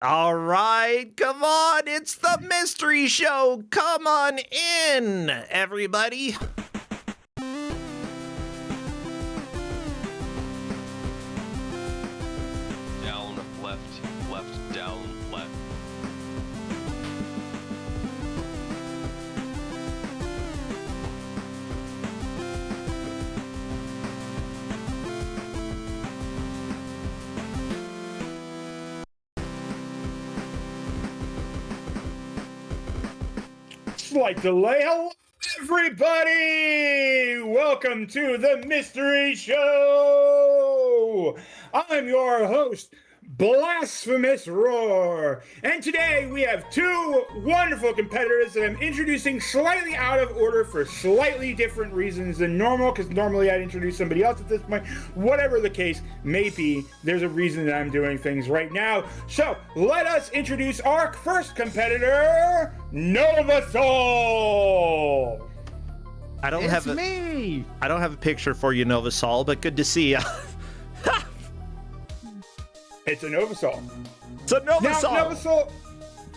All right, come on, it's the mystery show. Come on in, everybody. Down, left, down, left. Slight delay. Hello, everybody! Welcome to the Mystery Show! I'm your host, Blasphemous Roar. And today we have two wonderful competitors that I'm introducing slightly out of order for slightly different reasons than normal, because normally I'd introduce somebody else at this point. Whatever the case may be, there's a reason that I'm doing things right now. So let us introduce our first competitor, Novasol. I don't It's have a picture for you, Novasol, but good to see you. It's a Novasol. It's a Novasol. Now, Novasol,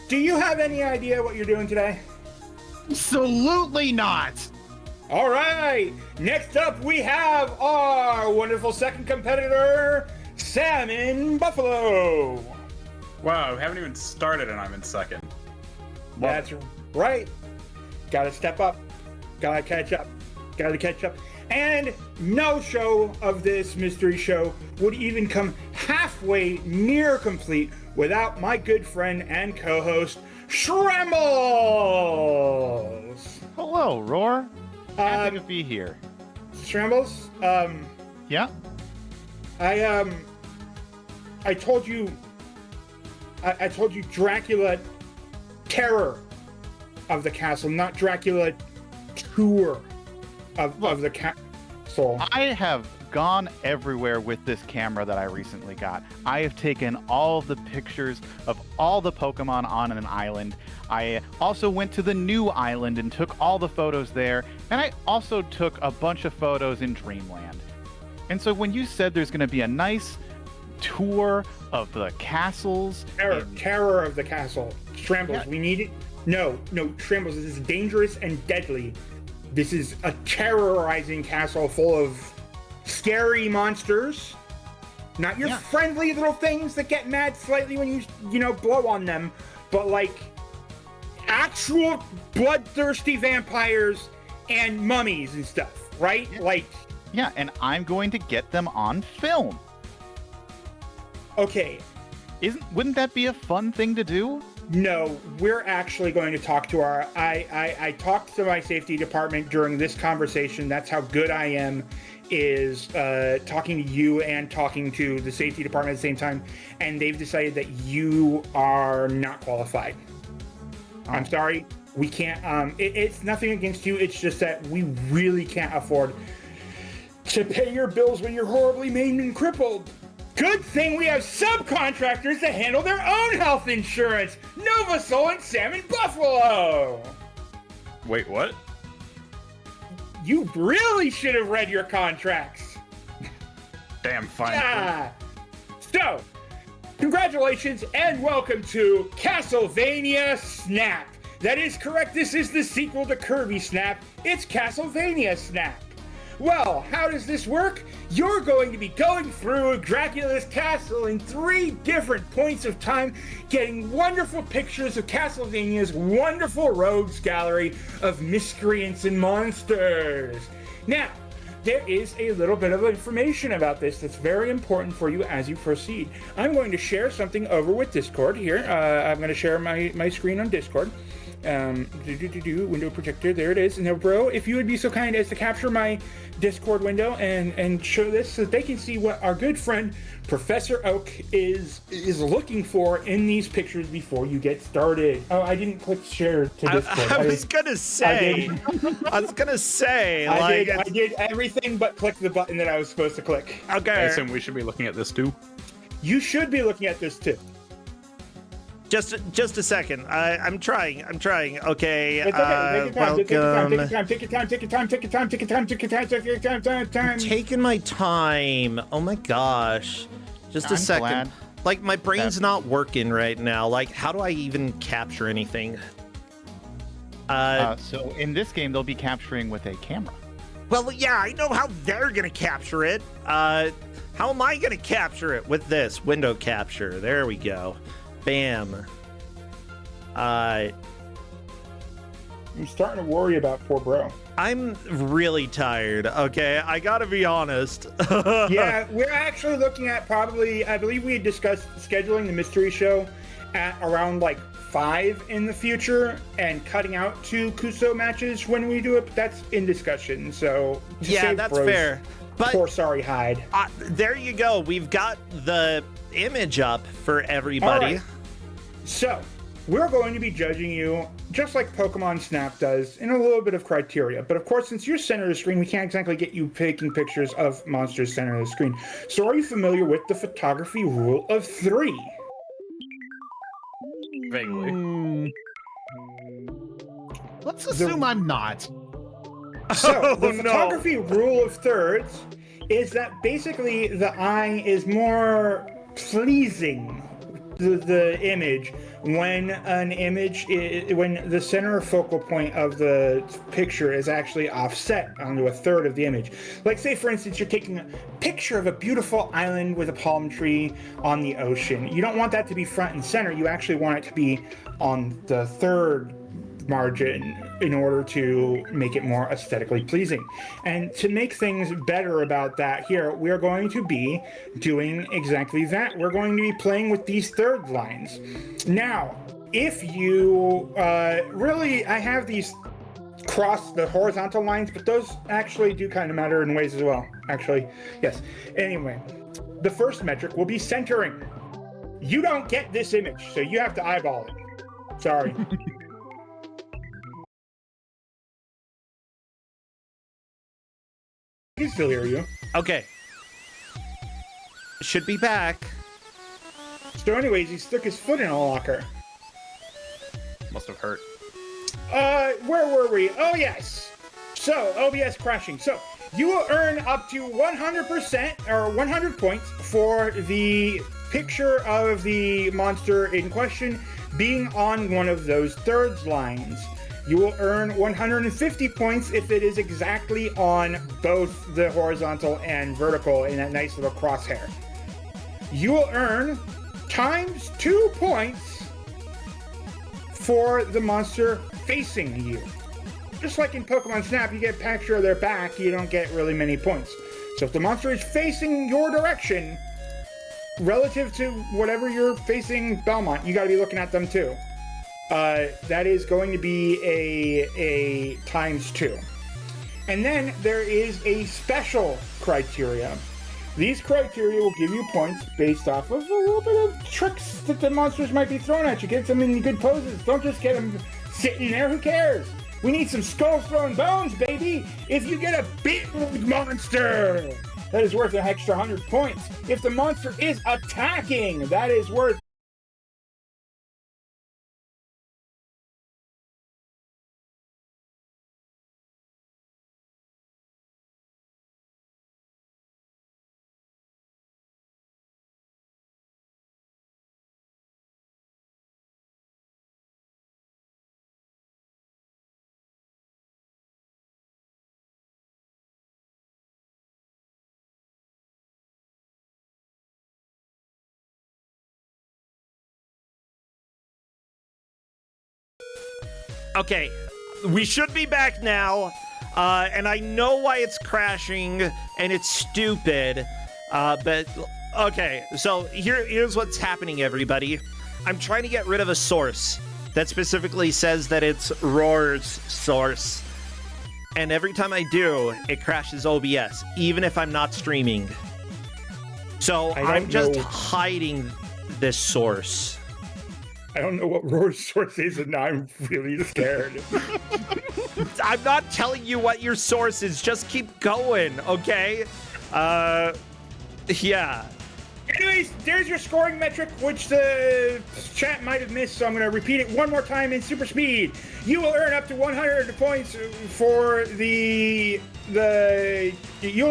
do you have any idea what you're doing today? Absolutely not. All right. Next up, we have our wonderful second competitor, Salmonbuffalo. Wow, we haven't even started and I'm in second. That's right. Gotta step up. Gotta catch up. Gotta catch up. And no show of this mystery show would even come halfway near complete without my good friend and co-host, Shambles. Hello, Roar. Happy to be here. Shambles, Yeah? I told you Dracula terror of the castle, not Dracula tour of the castle. I have gone everywhere with this camera that I recently got. I have taken all of the pictures of all the Pokemon on an island. I also went to the new island and took all the photos there. And I also took a bunch of photos in Dreamland. And so when you said there's going to be a nice tour of the castles... Terror of the castle. Shambles, Yeah. we need it. No, Shambles, this is dangerous and deadly. This is a terrorizing castle full of scary monsters. Not your friendly little things that get mad slightly when you blow on them, but like actual bloodthirsty vampires and mummies and stuff, right? Yeah, and I'm going to get them on film. Okay. Wouldn't that be a fun thing to do? No, we're actually going to talk to I talked to my safety department during this conversation. That's how good I am, is talking to you and talking to the safety department at the same time. And they've decided that you are not qualified. Oh. I'm sorry. We can't, it's nothing against you. It's just that we really can't afford to pay your bills when you're horribly maimed and crippled. Good thing we have subcontractors that handle their own health insurance. Novasol and Salmonbuffalo. Wait, what? You really should have read your contracts. Damn, fine. Yeah. So, congratulations and welcome to Castlevania Snap. That is correct. This is the sequel to Kirby Snap. It's Castlevania Snap. Well, how does this work? You're going to be going through Dracula's castle in 3 different points of time, getting wonderful pictures of Castlevania's wonderful rogues gallery of miscreants and monsters. Now, there is a little bit of information about this that's very important for you as you proceed. I'm going to share something over with Discord here. I'm going to share my screen on Discord. Window projector, there it is. Now, bro, if you would be so kind as to capture my Discord window and show this so that they can see what our good friend Professor Oak is looking for in these pictures before you get started. Oh, I didn't click share to Discord. I was gonna say, I did everything but click the button that I was supposed to click. Okay. I assume we should be looking at this too. You should be looking at this too. Just a second. I'm trying. Okay. It's okay. Welcome. Take your time. Taking my time. Oh my gosh. Just a I'm second. glad. Like, my brain's not working right now. Like, how do I even capture anything? So in this game, they'll be capturing with a camera. Well, yeah, I know how they're gonna capture it. How am I gonna capture it? With this window capture. There we go. Bam. I'm starting to worry about poor bro. I'm really tired, okay? I gotta be honest. Yeah, we're actually looking at probably, I believe we had discussed scheduling the mystery show at around like 5 in the future and cutting out 2 Kuso matches when we do it. But that's in discussion, so to Yeah, save that's bros, fair. But poor sorry hide. there you go. We've got the image up for everybody. All right. So we're going to be judging you just like Pokemon Snap does in a little bit of criteria. But of course, since you're center of the screen, we can't exactly get you taking pictures of monsters center of the screen. So are you familiar with the photography rule of 3? Vaguely. Let's assume I'm not. So the no. photography rule of thirds is that basically the eye is more pleasing the image when when the center focal point of the picture is actually offset onto a third of the image. Like, say for instance, you're taking a picture of a beautiful island with a palm tree on the ocean. You don't want that to be front and center. You actually want it to be on the third margin in order to make it more aesthetically pleasing. And to make things better about that here, we're going to be doing exactly that. We're going to be playing with these third lines. Now, if you I have these cross the horizontal lines, but those actually do kind of matter in ways as well. Actually, yes. Anyway, the first metric will be centering. You don't get this image, so you have to eyeball it. Sorry. I can still hear you. Okay. Should be back. So anyways, he stuck his foot in a locker. Must have hurt. Where were we? Oh, yes. So, OBS crashing. So, you will earn up to 100% or 100 points for the picture of the monster in question being on one of those thirds lines. You will earn 150 points if it is exactly on both the horizontal and vertical in that nice little crosshair. You will earn times 2 points for the monster facing you. Just like in Pokemon Snap, you get a picture of their back, you don't get really many points. So if the monster is facing your direction, relative to whatever you're facing Belmont, you gotta be looking at them too. That is going to be a times 2. And then there is a special criteria. These criteria will give you points based off of a little bit of tricks that the monsters might be throwing at you. Get them in good poses. Don't just get them sitting there. Who cares? We need some skull-throwing bones, baby. If you get a big monster, that is worth an extra 100 points. If the monster is attacking, that is worth Okay, we should be back now, and I know why it's crashing, and it's stupid, but, okay, so here's what's happening, everybody. I'm trying to get rid of a source that specifically says that it's Roar's source, and every time I do, it crashes OBS, even if I'm not streaming. So I'm just hiding this source. I don't know what Roar's source is, and now I'm really scared. I'm not telling you what your source is. Just keep going, okay? Yeah. Anyways, there's your scoring metric, which the chat might have missed, so I'm going to repeat it one more time in super speed. You will earn up to 100 points for you'll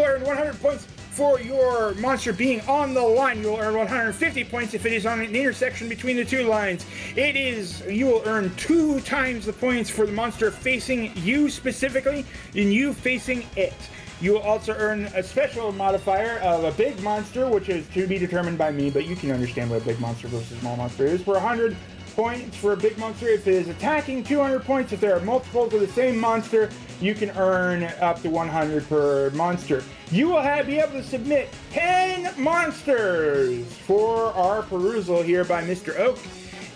earn 100 points for your monster being on the line. You will earn 150 points if it is on an intersection between the two lines. You will earn 2 times the points for the monster facing you specifically, and you facing it. You will also earn a special modifier of a big monster, which is to be determined by me, but you can understand what a big monster versus small monster is. For 100 points for a big monster, if it is attacking, 200 points if there are multiples of the same monster, you can earn up to 100 per monster. You will be able to submit 10 monsters for our perusal here by Mr. Oak,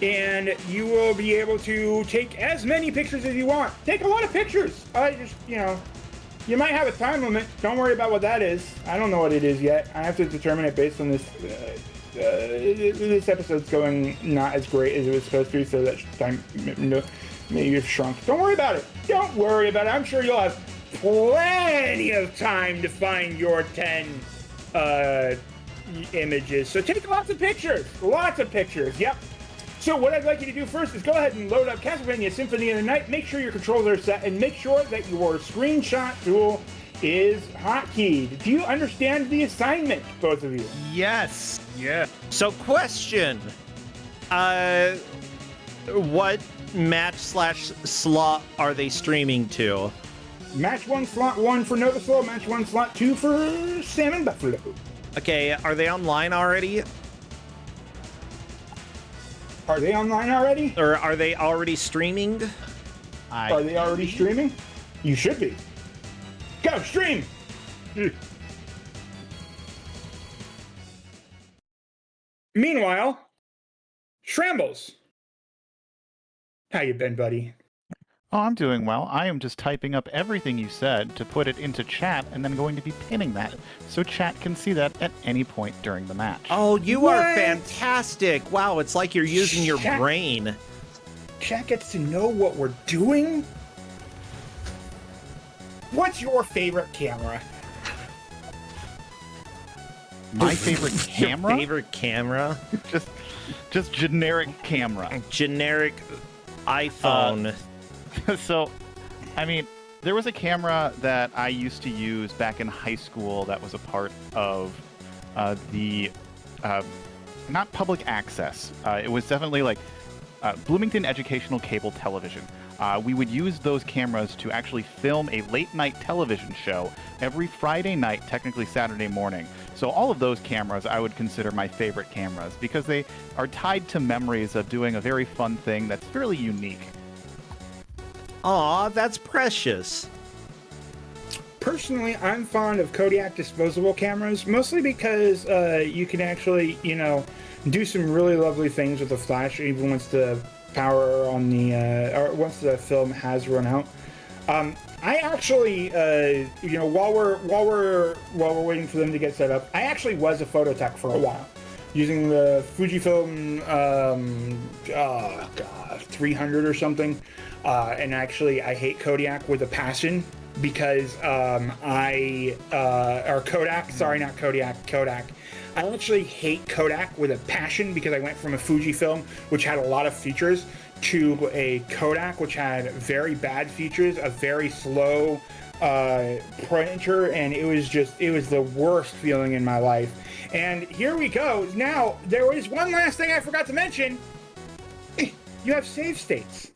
and you will be able to take as many pictures as you want. Take a lot of pictures. You might have a time limit. Don't worry about what that is. I don't know what it is yet. I have to determine it based on this. This episode's going not as great as it was supposed to, so that time maybe you've shrunk. Don't worry about it. Don't worry about it. I'm sure you'll have plenty of time to find your 10 images. So take lots of pictures. Lots of pictures. Yep. So what I'd like you to do first is go ahead and load up Castlevania Symphony of the Night. Make sure your controls are set, and make sure that your screenshot tool is hotkeyed. Do you understand the assignment, both of you? Yes. Yeah. So, question. What match/slot are they streaming to? Match 1, slot 1 for Novasol, match 1, slot 2 for salmonbuffalo. Okay, are they online already? Are they online already? Or are they already streaming? Are they already streaming? You should be. Go, stream! Meanwhile, Shrambles. How you been, buddy? Oh, I'm doing well. I am just typing up everything you said to put it into chat and then going to be pinning that so chat can see that at any point during the match. Oh, you are What? fantastic. Wow, it's like you're using your Chat- brain. Chat gets to know what we're doing? What's your favorite camera? My favorite camera? Your favorite camera? Just generic camera. Generic iPhone. So, I mean, there was a camera that I used to use back in high school that was a part of the not public access. It was definitely like Bloomington Educational Cable Television. We would use those cameras to actually film a late night television show every Friday night, technically Saturday morning. So all of those cameras I would consider my favorite cameras because they are tied to memories of doing a very fun thing that's fairly unique. Aw, that's precious. Personally, I'm fond of Kodiak disposable cameras, mostly because you can actually, do some really lovely things with the flash, even once the power on the, or once the film has run out. I actually, while we're waiting for them to get set up, I actually was a phototech for a while, using the Fujifilm, 300 or something. And actually, I hate Kodiak with a passion because Kodak. I actually hate Kodak with a passion because I went from a Fujifilm, which had a lot of features, to a Kodak, which had very bad features, a very slow printer, and it was the worst feeling in my life. And here we go. Now, there is one last thing I forgot to mention. You have save states.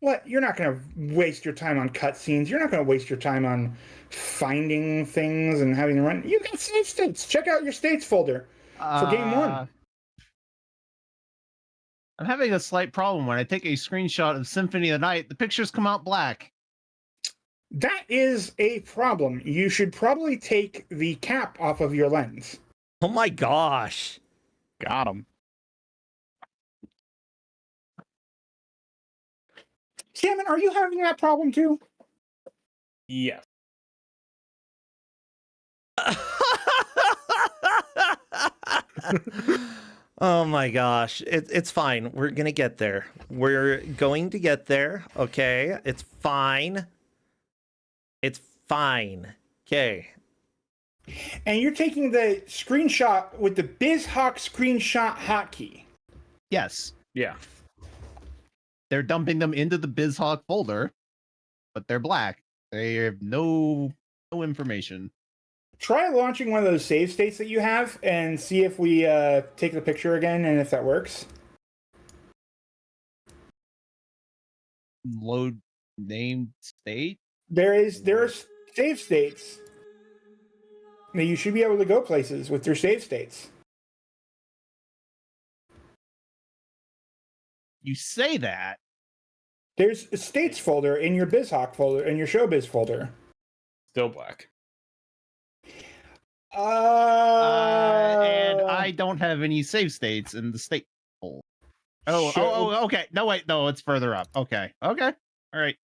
What? You're not going to waste your time on cutscenes. You're not going to waste your time on finding things and having to run. You got save states. Check out your states folder for game 1. I'm having a slight problem. When I take a screenshot of Symphony of the Night, the pictures come out black. That is a problem. You should probably take the cap off of your lens. Oh my gosh. Got him. Salmon, are you having that problem too? Yes. Oh my gosh. It's fine. We're going to get there. We're going to get there. Okay. It's fine. It's fine. Okay. And you're taking the screenshot with the BizHawk screenshot hotkey. Yes, Yeah. they're dumping them into the BizHawk folder, but they're black. They have no information. Try launching one of those save states that you have and see if we take the picture again and if that works. Load name state. There are save states. Now you should be able to go places with your save states. You say that. There's a states folder in your BizHawk folder, in your Showbiz folder. Still black. And I don't have any save states in the state. Okay. No, wait, no, it's further up. Okay. All right.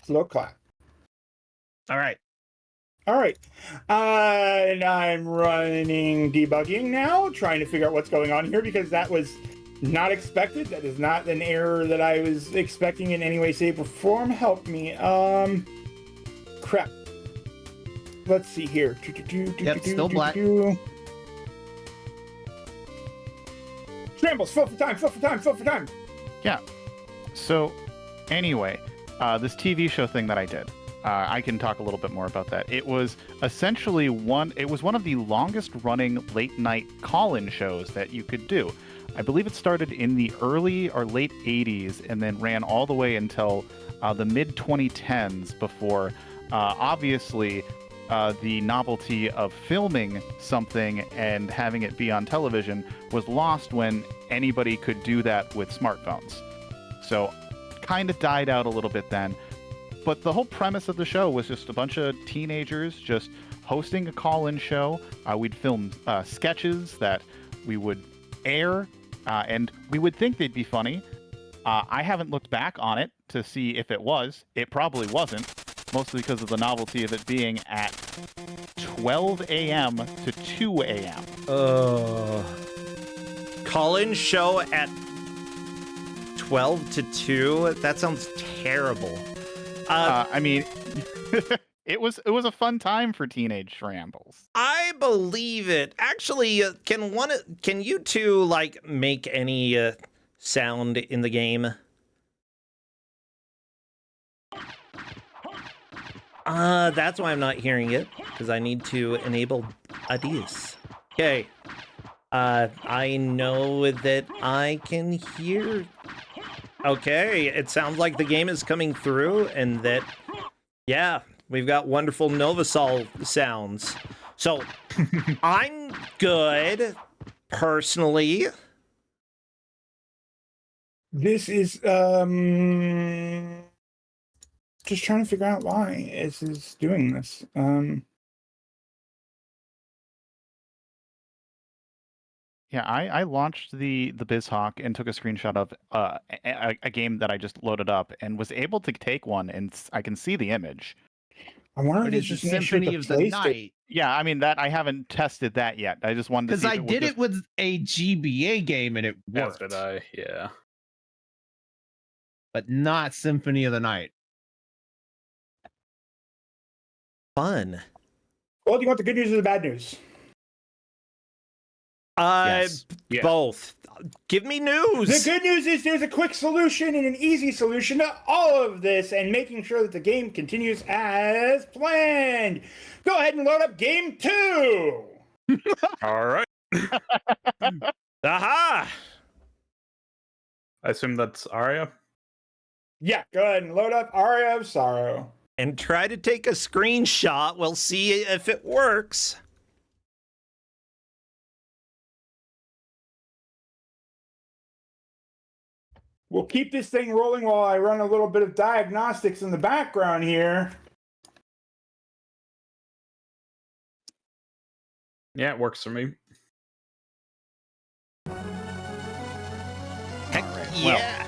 Slow clap. All right. And I'm running debugging now, trying to figure out what's going on here because that was not expected. That is not an error that I was expecting in any way, shape, or form. Help me. Crap. Let's see here. Yep, still black. Shambles, fill for time. Yeah. So, anyway, this TV show thing that I did, I can talk a little bit more about that. It was essentially one of the longest running late night call-in shows that you could do. I believe it started in the early or late 80s and then ran all the way until the mid 2010s before, obviously, the novelty of filming something and having it be on television was lost when anybody could do that with smartphones. So, kind of died out a little bit then. But the whole premise of the show was just a bunch of teenagers just hosting a call-in show. We'd film sketches that we would air, and we would think they'd be funny. I haven't looked back on it to see if it was. It probably wasn't, mostly because of the novelty of it being at 12 a.m. to 2 a.m. Call-in show at 12 to 2? That sounds terrible. I mean, it was a fun time for teenage shambles. I believe it. Actually, can you two like make any sound in the game? That's why I'm not hearing it, because I need to enable ideas. Okay. I know that I can hear. Okay, it sounds like the game is coming through, and that, yeah, we've got wonderful Novasol sounds. So, I'm good, personally. This is, just trying to figure out why this is doing this. Yeah, I launched the BizHawk and took a screenshot of a game that I just loaded up and was able to take one, and I can see the image. I wonder But if it's the it's just an issue with Symphony of the PlayStation. Night. Yeah, I mean that I haven't tested that yet. I just wanted to Because see. I did it with a GBA game and it As worked. did I. Yeah. But not Symphony of the Night. Fun. Well, do you want the good news or the bad news? Yes. Yeah. Both. Give me news. The good news is there's a quick solution and an easy solution to all of this and making sure that the game continues as planned. Go ahead and load up game 2. All right. Aha! I assume that's Aria. Yeah, go ahead and load up Aria of Sorrow. And try to take a screenshot. We'll see if it works. We'll keep this thing rolling while I run a little bit of diagnostics in the background here. Yeah, it works for me. Heck yeah.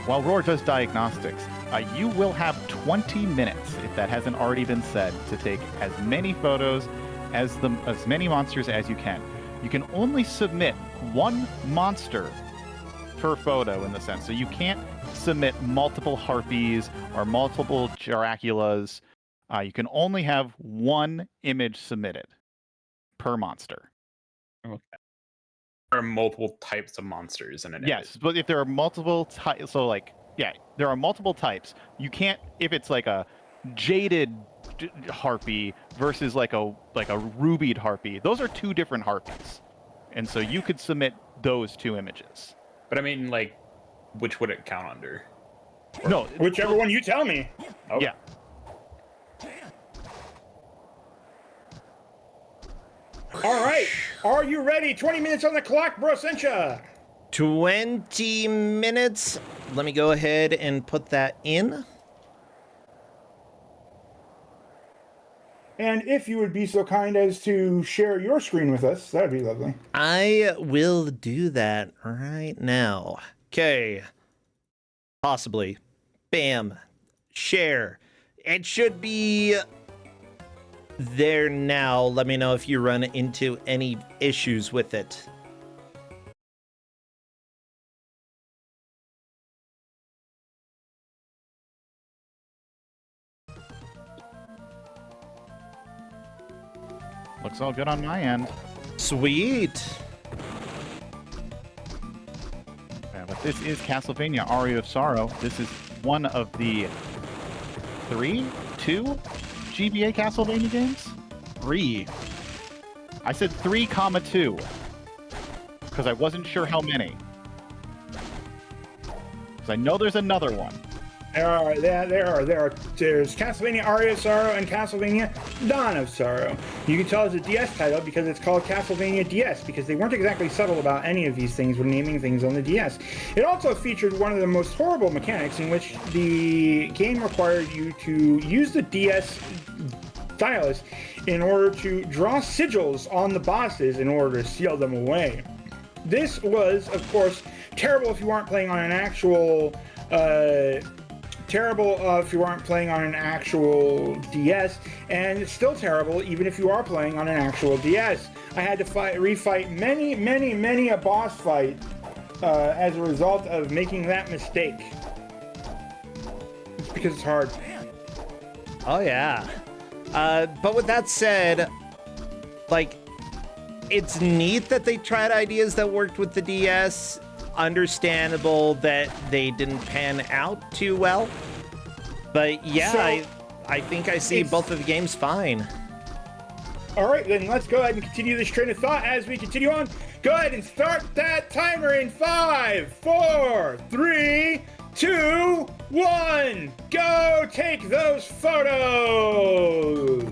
While Roar does diagnostics, you will have 20 minutes, if that hasn't already been said, to take as many photos as many monsters as you can. You can only submit one monster per photo in the sense, so you can't submit multiple harpies or multiple Jaraculas. You can only have one image submitted per monster. Okay. There are multiple types of monsters in an Yes, but if there are multiple types, so like, yeah, there are multiple types. You can't, if it's like a jaded harpy versus like a rubied harpy. Those are two different harpies, and so you could submit those two images. But I mean, like, which would it count under? No, Whichever one you tell me. Oh. yeah. All right. Are you ready? 20 minutes on the clock, bro. Sencha. 20 minutes. Let me go ahead and put that in. And if you would be so kind as to share your screen with us, that'd be lovely. I will do that right now. Okay. Possibly. Bam. Share. It should be there now. Let me know if you run into any issues with it. Looks all good on my end. Sweet. Yeah, but this is Castlevania Aria of Sorrow. This is one of the two GBA Castlevania games? 3. I said 3, 2. Because I wasn't sure how many. Because I know there's another one. There's Castlevania Aria of Sorrow and Castlevania Dawn of Sorrow. You can tell it's a DS title because it's called Castlevania DS, because they weren't exactly subtle about any of these things when naming things on the DS. It also featured one of the most horrible mechanics in which the game required you to use the DS stylus in order to draw sigils on the bosses in order to seal them away. This was, of course, terrible if you aren't playing on an actual DS, and it's still terrible even if you are playing on an actual DS. I had to refight many a boss fight as a result of making that mistake. It's because it's hard. Oh, yeah. But with that said, like, it's neat that they tried ideas that worked with the DS. Understandable that they didn't pan out too well. But yeah, So, I think I see both of the games fine. All right, then let's go ahead and continue this train of thought as we continue on. Go ahead and start that timer in 5, 4, 3, 2, 1. Go take those photos.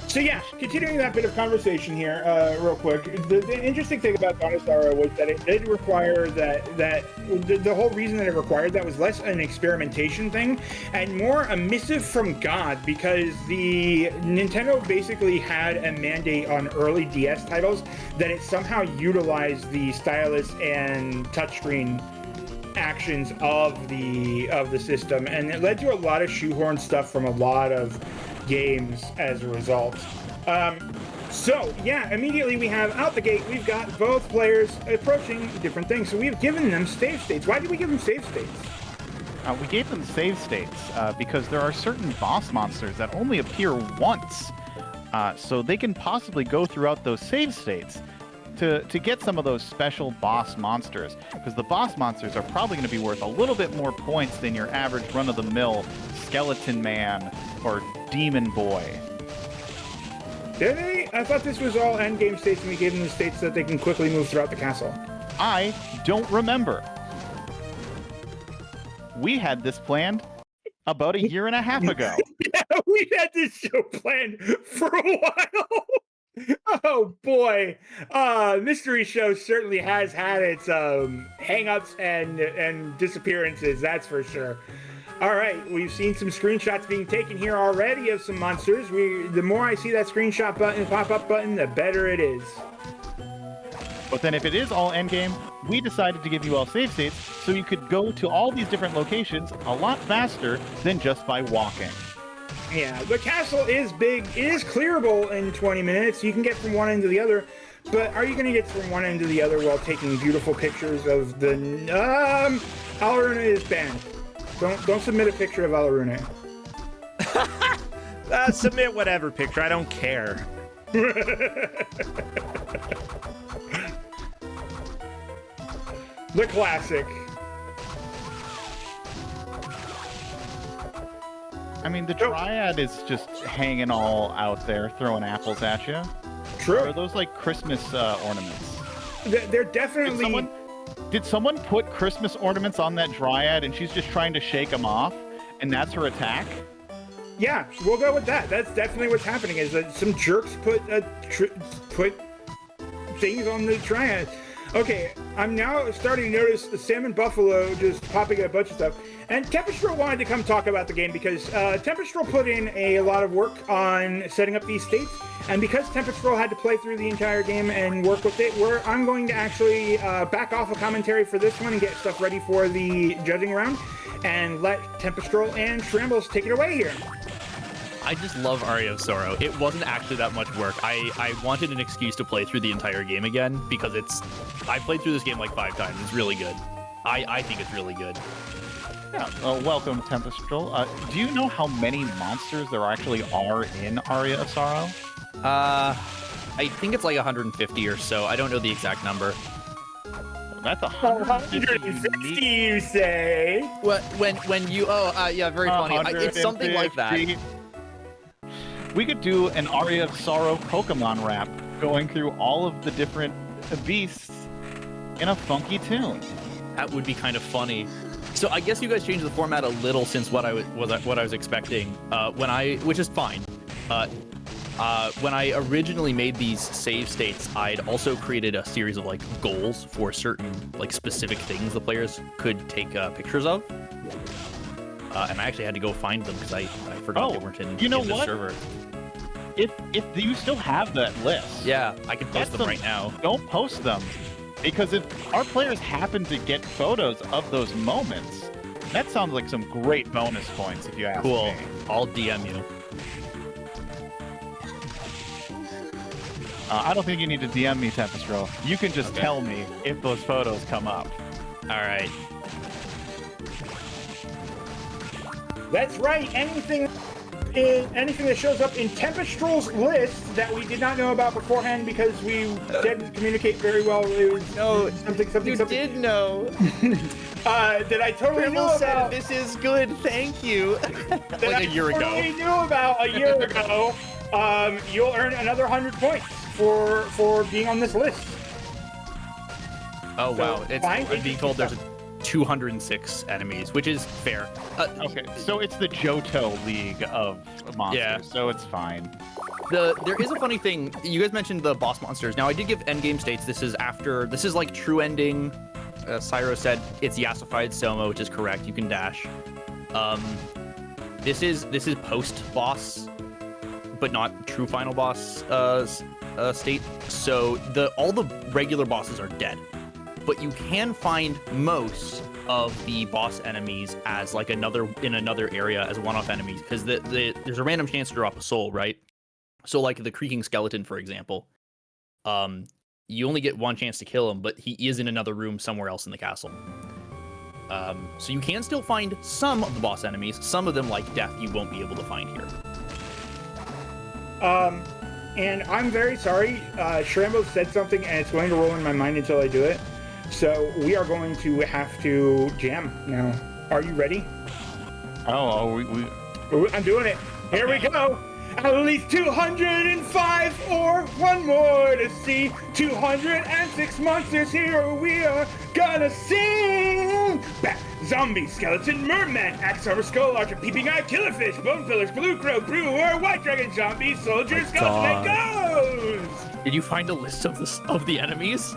So yeah, continuing that bit of conversation here, real quick. The interesting thing about Dawn of Sorrow was that it did require the whole reason that it required that was less an experimentation thing and more a missive from God, because the Nintendo basically had a mandate on early DS titles that it somehow utilized the stylus and touchscreen actions of the system, and it led to a lot of shoehorn stuff from a lot of games as a result. So yeah, immediately we have out the gate, we've got both players approaching different things. So we've given them save states. Why did we give them save states? We gave them save states because there are certain boss monsters that only appear once. So they can possibly go throughout those save states to get some of those special boss monsters. Because the boss monsters are probably going to be worth a little bit more points than your average run-of-the-mill Skeleton Man or Demon Boy. Did they? I thought this was all endgame states and we gave them the states so that they can quickly move throughout the castle. I don't remember. We had this planned about 1.5 years ago. We've had this show planned for a while. Oh boy. Mystery Show certainly has had its hang-ups and disappearances, that's for sure. All right, we've seen some screenshots being taken here already of some monsters. The more I see that screenshot button, pop-up button, the better it is. But then if it is all endgame, we decided to give you all save states so you could go to all these different locations a lot faster than just by walking. Yeah, the castle is big. It is clearable in 20 minutes. You can get from one end to the other. But are you going to get from one end to the other while taking beautiful pictures of the... Alaruna is banned. Don't submit a picture of Alaruna. Submit whatever picture. I don't care. The classic. I mean, the Dryad is just hanging all out there, throwing apples at you. True. Or are those like Christmas ornaments? They're definitely. Did someone put Christmas ornaments on that Dryad and she's just trying to shake them off, and that's her attack? Yeah, we'll go with that. That's definitely what's happening. Is that some jerks put things on the Dryad. Okay, I'm now starting to notice the salmonbuffalo just popping a bunch of stuff. And Tempestral wanted to come talk about the game because Tempestral put in a lot of work on setting up these states. And because Tempestral had to play through the entire game and work with it, I'm going to actually back off a commentary for this one and get stuff ready for the judging round and let Tempestral and Shrambles take it away here. I just love Aria of Sorrow. It wasn't actually that much work. I wanted an excuse to play through the entire game again because I played through this game like 5 times. It's really good. I think it's really good. Yeah, welcome, Tempestral. Do you know how many monsters there actually are in Aria of Sorrow? I think it's like 150 or so. I don't know the exact number. That's 150, you say? When you yeah, very funny. It's something like that. We could do an Aria of Sorrow Pokemon rap going through all of the different beasts in a funky tune. That would be kind of funny. So I guess you guys changed the format a little since what I was expecting. Which is fine. When I originally made these save states, I'd also created a series of like goals for certain like specific things the players could take pictures of. And I actually had to go find them because I forgot they weren't in the server. If you still have that list, yeah, I can post them right now. Don't post them, because if our players happen to get photos of those moments, that sounds like some great bonus points. If you ask me. Cool. I'll DM you. I don't think you need to DM me, Tempestral. You can just tell me if those photos come up. All right. That's right. Anything that shows up in Tempestral's list that we did not know about beforehand because we didn't communicate very well. It was something. You did know. That I totally knew about. This is good. Thank you. That like a year ago. I totally knew about a year ago. You'll earn another 100 points for being on this list. Oh wow! I'm being told there's 206 enemies, which is fair. Okay, so it's the Johto League of monsters, Yeah. so it's fine. There is a funny thing. You guys mentioned the boss monsters. Now I did give endgame states. This is like true ending. Cyro said it's Yasified Soma, which is correct. You can dash. This is post boss, but not true final boss state. So all the regular bosses are dead. But you can find most of the boss enemies as like in another area as one-off enemies, because there's a random chance to drop a soul, right? So like the creaking skeleton, for example, you only get one chance to kill him, but he is in another room somewhere else in the castle. So you can still find some of the boss enemies. Some of them, like Death, you won't be able to find here. And I'm very sorry. Shrambo said something, and it's going to roll in my mind until I do it. So we are going to have to jam now. Are you ready? I'm doing it. Here we go. At least 205 or one more to see. 206 monsters here we are gonna sing. Bat, zombie, skeleton, merman, axe, armor, skull, archer, peeping eye, killerfish, bone fillers, blue crow, brewer, white dragon, zombie, soldier, skeleton, and ghost. Did you find a list of the enemies?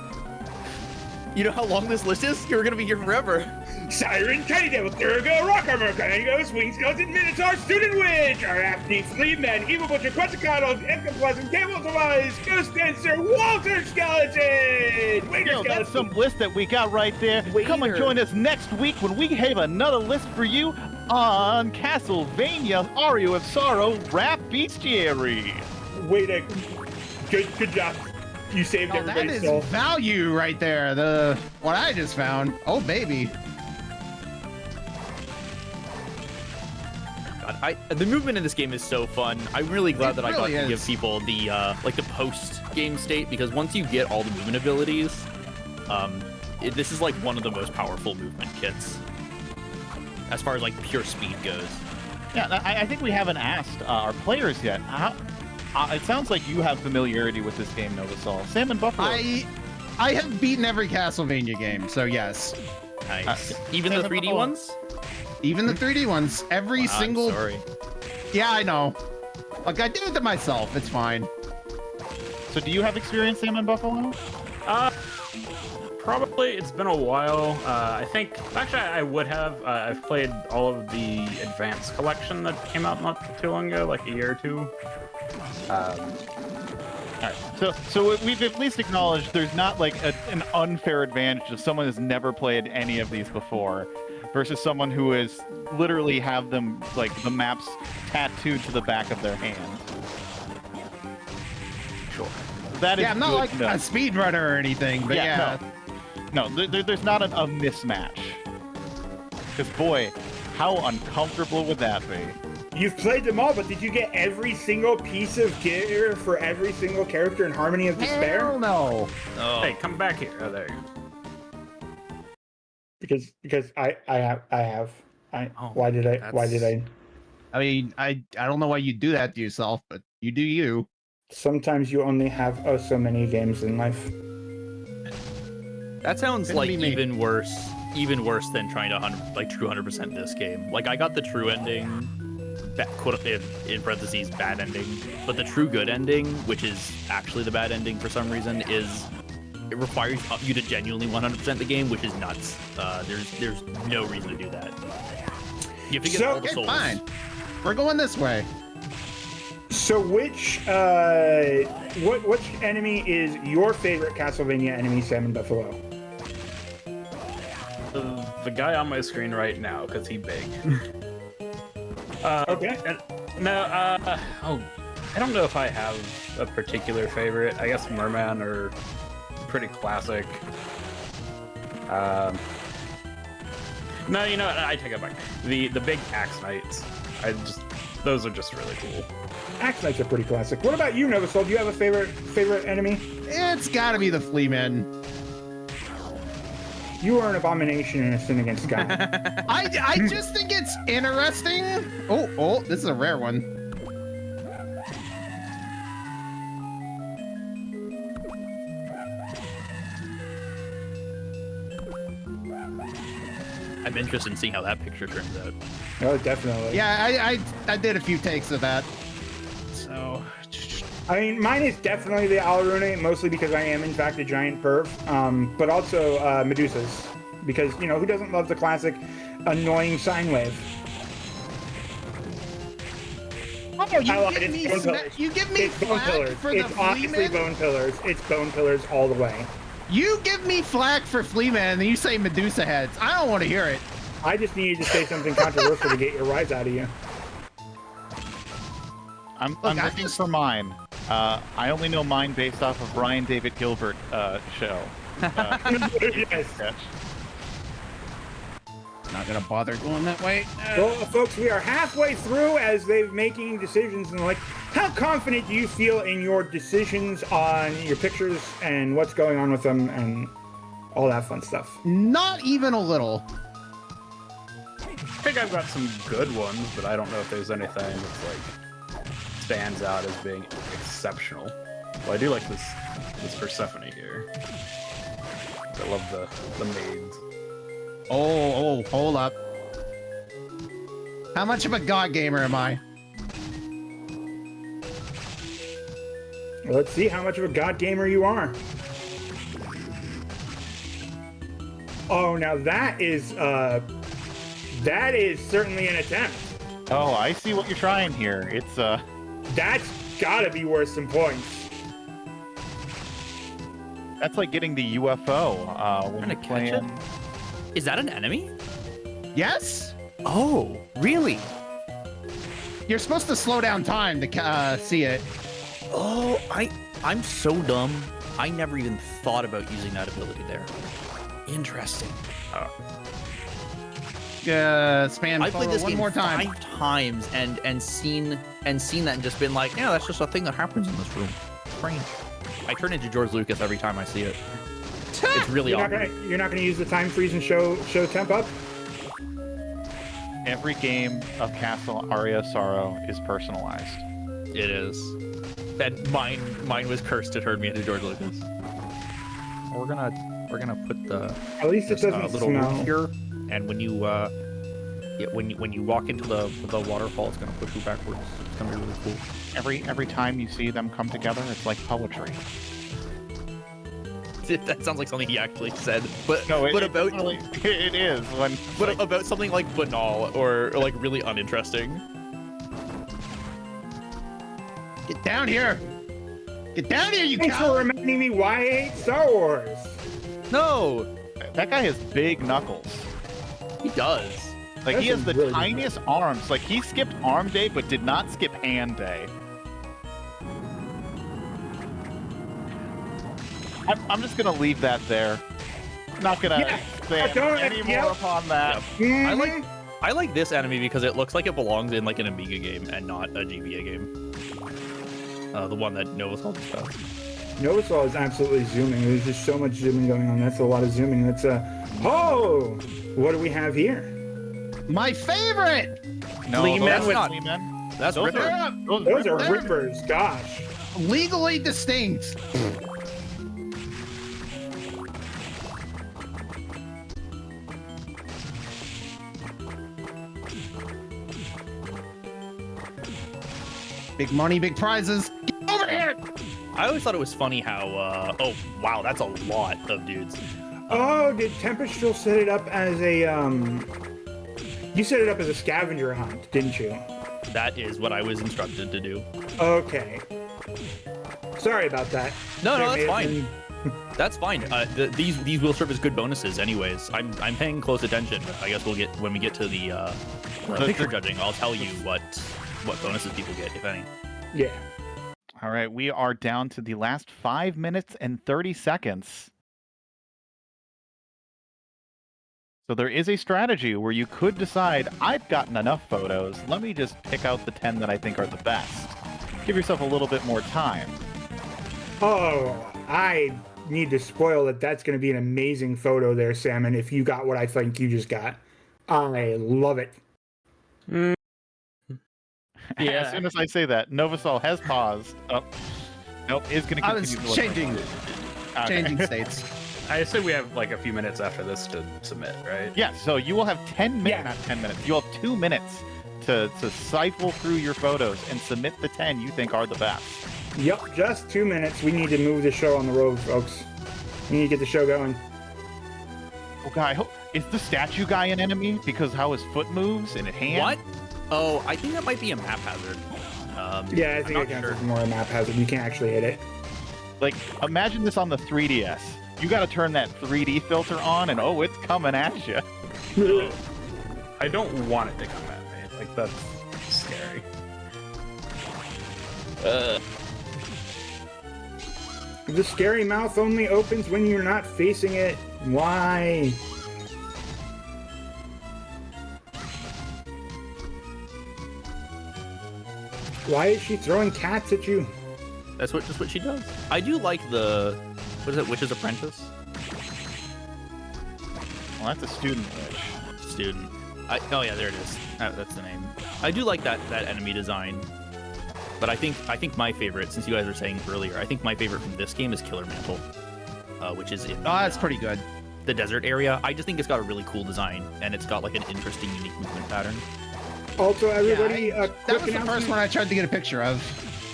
You know how long this list is? You're gonna be here forever. Siren, Tiny Devil, Thurgo, Rock Armor, Kango, Swing Skeleton, Minotaur, Student Witch, Arachne, Fleaman, Evil Butcher, Quetzalcoatl, Ectoplasm, Cable Wise, Ghost Dancer, Walter Skeleton! Waiter Skeleton! That's some list that we got right there. Come and join us next week when we have another list for you on Castlevania Aria of Sorrow Rap Bestiary. Good job. You saved everybody's soul. That is value right there. What I just found. Oh, baby. God, the movement in this game is so fun. I'm really glad that I got to give people the like the post-game state, because once you get all the movement abilities, this is like one of the most powerful movement kits as far as like pure speed goes. Yeah, I think we haven't asked our players yet. It sounds like you have familiarity with this game, Novasol. Salmon Buffalo. I have beaten every Castlevania game, so yes. Nice. Even the 3D ones? Even the 3D ones. Every single. Sorry. Yeah, I know. Look, I did it to myself. It's fine. So do you have experience, Salmon Buffalo? Probably. It's been a while. I think, actually, I would have. I've played all of the Advanced Collection that came out not too long ago, like a year or two. All right. So we've at least acknowledged there's not like an unfair advantage if someone has never played any of these before versus someone who is literally have them like the maps tattooed to the back of their hand. Sure. That is Yeah, I'm not good like enough. a speedrunner or anything, but yeah. No, there's not a mismatch. Because boy, how uncomfortable would that be? You've played them all, but did you get every single piece of gear for every single character in Harmony of Despair? Hell no. Oh. Hey, come back here. Oh, there you go. Because I have. Oh, Why did I? I mean, I don't know why you do that to yourself, but you do you. Sometimes you only have so many games in life. That sounds Couldn't like be me. even worse than trying to true 100% this game. Like I got the true ending, quote in parentheses bad ending, but the true good ending, which is actually the bad ending for some reason, it requires you to genuinely 100% the game, which is nuts. There's no reason to do that. You have to get all the Okay, souls. fine. We're going this way. So which enemy is your favorite Castlevania enemy, Salmon Buffalo? The guy on my screen right now, because he big. Okay. I don't know if I have a particular favorite. I guess Merman are pretty classic. No, you know what? I take it back. The big Axe Knights. Those are just really cool. Axe Knights are pretty classic. What about you, Novasol? Do you have a favorite enemy? It's got to be the Fleamen. You are an abomination and a sin against God. I just think it's interesting. Oh, this is a rare one. I'm interested in seeing how that picture turns out. Oh, definitely. Yeah, I did a few takes of that. So, I mean, mine is definitely the Alarune, mostly because I am, in fact, a giant perv, but also Medusa's, because, you know, who doesn't love the classic annoying sine wave? oh, you give me It's bone flack pillars. for the It's honestly Fleamen. bone pillars. It's bone pillars all the way. You give me flack for Fleamen, and then you say Medusa heads. I don't want to hear it. I just needed to say something controversial to get your rise out of you. I'm I looking just- for mine. I only know mine based off of Brian David Gilbert show. Yes. sketch. Not gonna bother going that way. Well, folks, we are halfway through as they're making decisions, and like, how confident do you feel in your decisions on your pictures and what's going on with them and all that fun stuff? Not even a little. I think I've got some good ones, but I don't know if there's anything that's like stands out as being exceptional. Well, I do like this Persephone here. I love the maids. Oh, hold up. How much of a god gamer am I? Let's see how much of a god gamer you are. Oh, now that is certainly an attempt. Oh, I see what you're trying here. It's That's gotta be worth some points. that's like getting the UFO when Trying to you're catch playing. it? Is that an enemy? Yes? Oh, really? You're supposed to slow down time to see it. Oh, I'm so dumb. I never even thought about using that ability there. Interesting. Spam I played this one game more time. 5 times and seen that and just been like, yeah, that's just a thing that happens in this room. Strange. I turn into George Lucas every time I see it. It's really You're awkward. not gonna use the time freeze and show temp up? Every game of Castle Aria Sorrow is personalized. It is. And mine was cursed to turn me into George Lucas. We're gonna put the At least it doesn't little smell. roof here, and when you when you walk into the waterfall, it's gonna push you backwards. It's gonna be really cool. Every time you see them come together, it's like poetry. That sounds like something he actually said, but No, but about really, it is when. but like, about something like banal or like really uninteresting. Get down here! Get down here, you Thanks for coward! reminding me why I hate Star Wars. No, that guy has big knuckles. he does. Like he That's has the really good. tiniest arms. Like he skipped arm day, but did not skip hand day. I'm just gonna leave that there. Not gonna Yeah, expand don't- any more yep. upon that. Mhm. I like this enemy because it looks like it belongs in like an Amiga game and not a GBA game. The one that Novasol discussed. Novasol is absolutely zooming. There's just so much zooming going on. That's a lot of zooming. That's oh, what do we have here? My favorite! No, Lee those Men are with- not Lee Men. That's Those Ripper. are Those are Rippers. rippers. Gosh. Legally distinct. Big money, big prizes. Get over here! I always thought it was funny how oh wow, that's a lot of dudes. Oh, did Tempestral set it up as a You set it up as a scavenger hunt, didn't you? That is what I was instructed to do. Okay. Sorry about that. No, There that's may have fine. been- That's fine. These will serve as good bonuses, anyways. I'm paying close attention. I guess we'll get when we get to the picture judging. I'll tell you what bonuses people get, if any. Yeah. All right, we are down to the last 5 minutes and 30 seconds. So there is a strategy where you could decide, I've gotten enough photos. Let me just pick out the 10 that I think are the best. Give yourself a little bit more time. Oh, I need to spoil that. That's going to be an amazing photo there, Salmon, if you got what I think you just got. I love it. As soon as I say that, Novasol has paused. Oh, nope, is going to I continue was to look changing, Okay. changing states. I assume we have like a few minutes after this to submit, right? Yeah, so you will have 10 minutes, Yeah. not 10 minutes. You'll have 2 minutes to siphon through your photos and submit the 10 you think are the best. Yep, just 2 minutes. We need to move the show on the road, folks. We need to get the show going. Okay, I hope, is the statue guy an enemy because how his foot moves and his hand? What? Oh, I think that might be a map hazard. Yeah, I I'm think not it counts sure. as more a map hazard. You can't actually hit it. Like, imagine this on the 3DS. You got to turn that 3D filter on, and oh, it's coming at you. I don't want it to come at me. Like that's scary. The scary mouth only opens when you're not facing it. Why? Why is she throwing cats at you? That's just what she does. I do like the what is it? Witch's Apprentice Well, that's a student witch. student. Oh yeah, there it is. That's the name. I do like that enemy design. But I think my favorite, since you guys were saying earlier, I think my favorite from this game is Killer Mantle, which is in Oh, that's pretty good. the desert area. I just think it's got a really cool design, and it's got like an interesting, unique movement pattern. Also, everybody, Yeah, that was the first one I tried to get a picture of.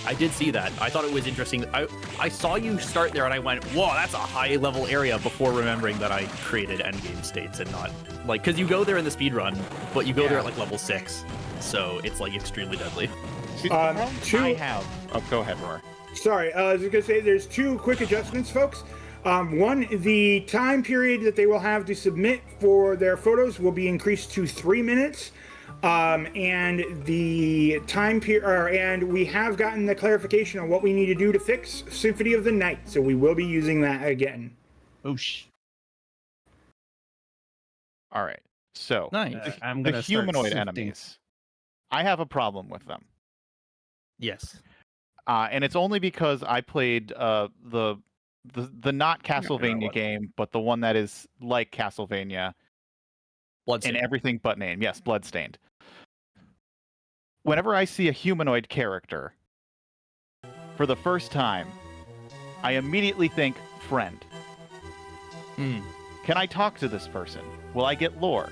I did see that. I thought it was interesting. I saw you start there, and I went, "Whoa, that's a high-level area." Before remembering that I created endgame states and not like because you go there in the speed run, but you go there at like level 6, so it's like extremely deadly. See, the problem two- I have... Oh, go ahead, Roar. Sorry, I was going to say there's 2 quick adjustments, folks. One, the time period that they will have to submit for their photos will be increased to 3 minutes. And the time period, and we have gotten the clarification on what we need to do to fix Symphony of the Night, so we will be using that again. Oosh. All right, so Nice. I'm the gonna start humanoid sifting. enemies, I have a problem with them. Yes. And it's only because I played the not Castlevania game, but the one that is like Castlevania, Bloodstained. and everything but name. Yes, bloodstained. Whenever I see a humanoid character for the first time, I immediately think friend. Can I talk to this person? Will I get lore?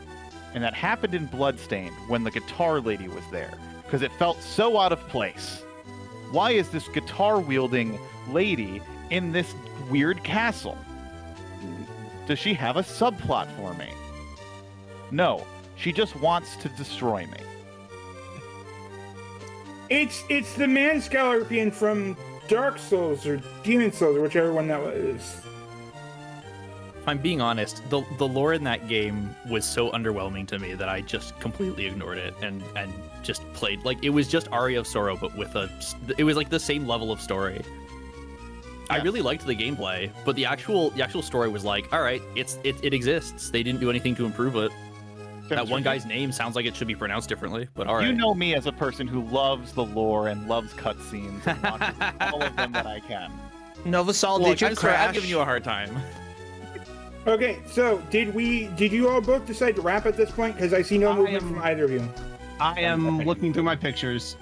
And that happened in Bloodstained when the guitar lady was there, because it felt so out of place. Why is this guitar-wielding lady in this weird castle? Does she have a subplot for me? No, she just wants to destroy me. It's the man Scorpion from Dark Souls or Demon Souls or whichever one that was. If I'm being honest, the lore in that game was so underwhelming to me that I just completely ignored it and just played like it was just Aria of Sorrow, but it was like the same level of story. I really liked the gameplay, but the actual story was like, all right, it exists. They didn't do anything to improve it. That one guy's name sounds like it should be pronounced differently, but all right. You know me as a person who loves the lore and loves cutscenes and watches all of them that I can. Novasol, Look, did you I'm sorry, crash? I'm giving you a hard time. Okay, so did you all both decide to wrap at this point? Because I see no movement from either of you. I am looking through my pictures.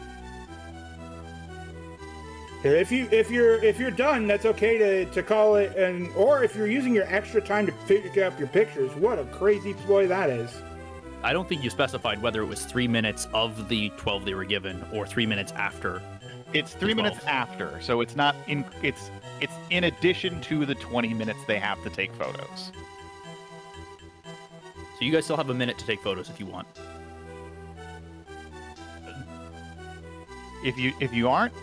Okay, if you're done, that's okay to call it, or if you're using your extra time to pick up your pictures, what a crazy ploy that is. I don't think you specified whether it was 3 minutes of the 12 they were given or 3 minutes after. It's 3 minutes after, so it's not in. It's in addition to the 20 minutes they have to take photos. So you guys still have a minute to take photos if you want. If you aren't,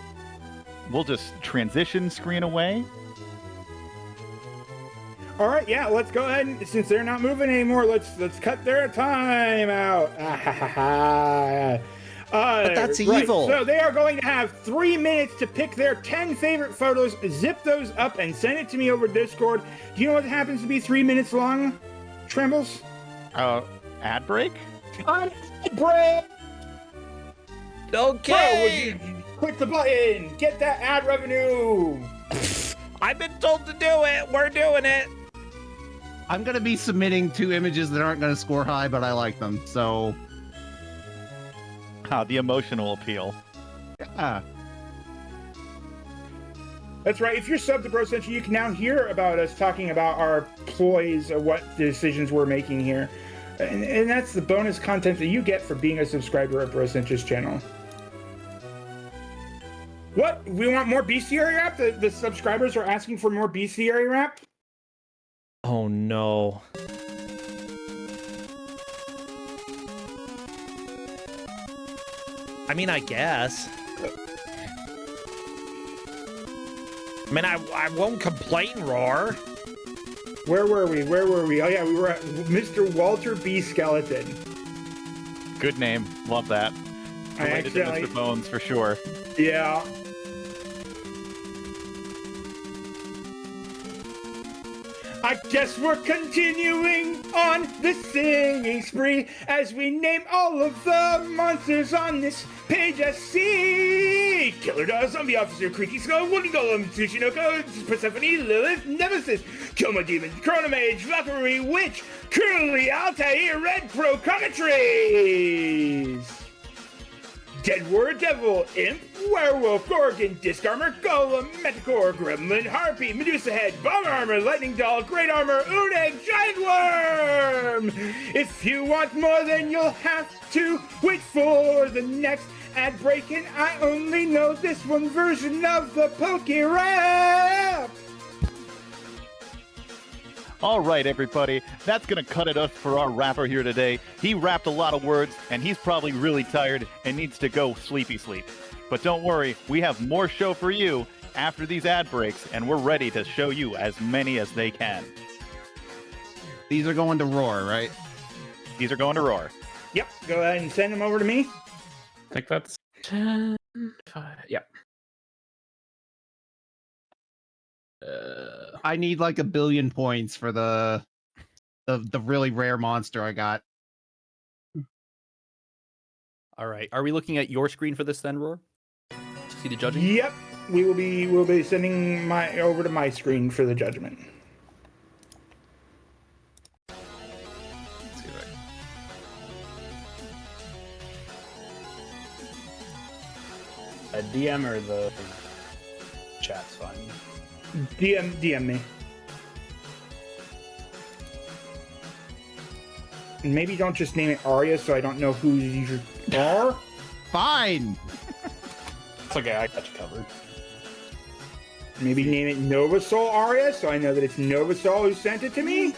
we'll just transition screen away. All right, yeah, let's go ahead and since they're not moving anymore, let's cut their time out. But that's evil. So they are going to have 3 minutes to pick their 10 favorite photos, zip those up, and send it to me over Discord. Do you know what happens to be 3 minutes long, Trembles? Ad break? Break! Okay. Bro, would you click the button? Get that ad revenue! I've been told to do it. We're doing it. I'm going to be submitting 2 images that aren't going to score high, but I like them. So, The emotional appeal. yeah. That's right. If you're subbed to Bro Central, you can now hear about us talking about our ploys of what decisions we're making here. And that's the bonus content that you get for being a subscriber at Bro Central's channel. What? We want more bestiary rap? The subscribers are asking for more bestiary rap? Oh no. I mean, I guess. I mean, I won't complain, Roar. Where were we? Oh yeah, we were at Mr. Walter B. Skeleton. Good name. Love that. I Related to accidentally... Mr. Bones for sure. Yeah. I guess we're continuing on the singing spree as we name all of the monsters on this page I see. Killer Dog, Zombie Officer, Creaky Skull, Wooden Golem, Tsushinoko, Persephone, Lilith, Nemesis, Koma Demon, Chronomage, Valkyrie, Witch, Curly, Altair, Red Crow, Commentaries. Deadward, Devil, Imp, Werewolf, Gorgon, Disc Armor, Golem, Metacore, Gremlin, Harpy, Medusa Head, Bomber Armor, Lightning Doll, Great Armor, Uneg, Giant Worm! If you want more, then you'll have to wait for the next ad break, and I only know this one version of the Poke Rap! All right, everybody. That's going to cut it us for our rapper here today. He rapped a lot of words, and he's probably really tired and needs to go sleepy sleep. But don't worry, we have more show for you after these ad breaks, and we're ready to show you as many as they can. These are going to Roar, right? These are going to Roar. Yep, go ahead and send them over to me. I think that's 10, 5, yep. I need like 1 billion points for the really rare monster I got. All right. Are we looking at your screen for this then, Roar? To see the judging? Yep, we'll be sending over to my screen for the judgment. Let's see right. A DM or the chat's fine. DM me. And maybe don't just name it Aria, so I don't know who you are. Fine. It's okay, I got you covered. Maybe name it Novasol Aria, so I know that it's Novasol who sent it to me.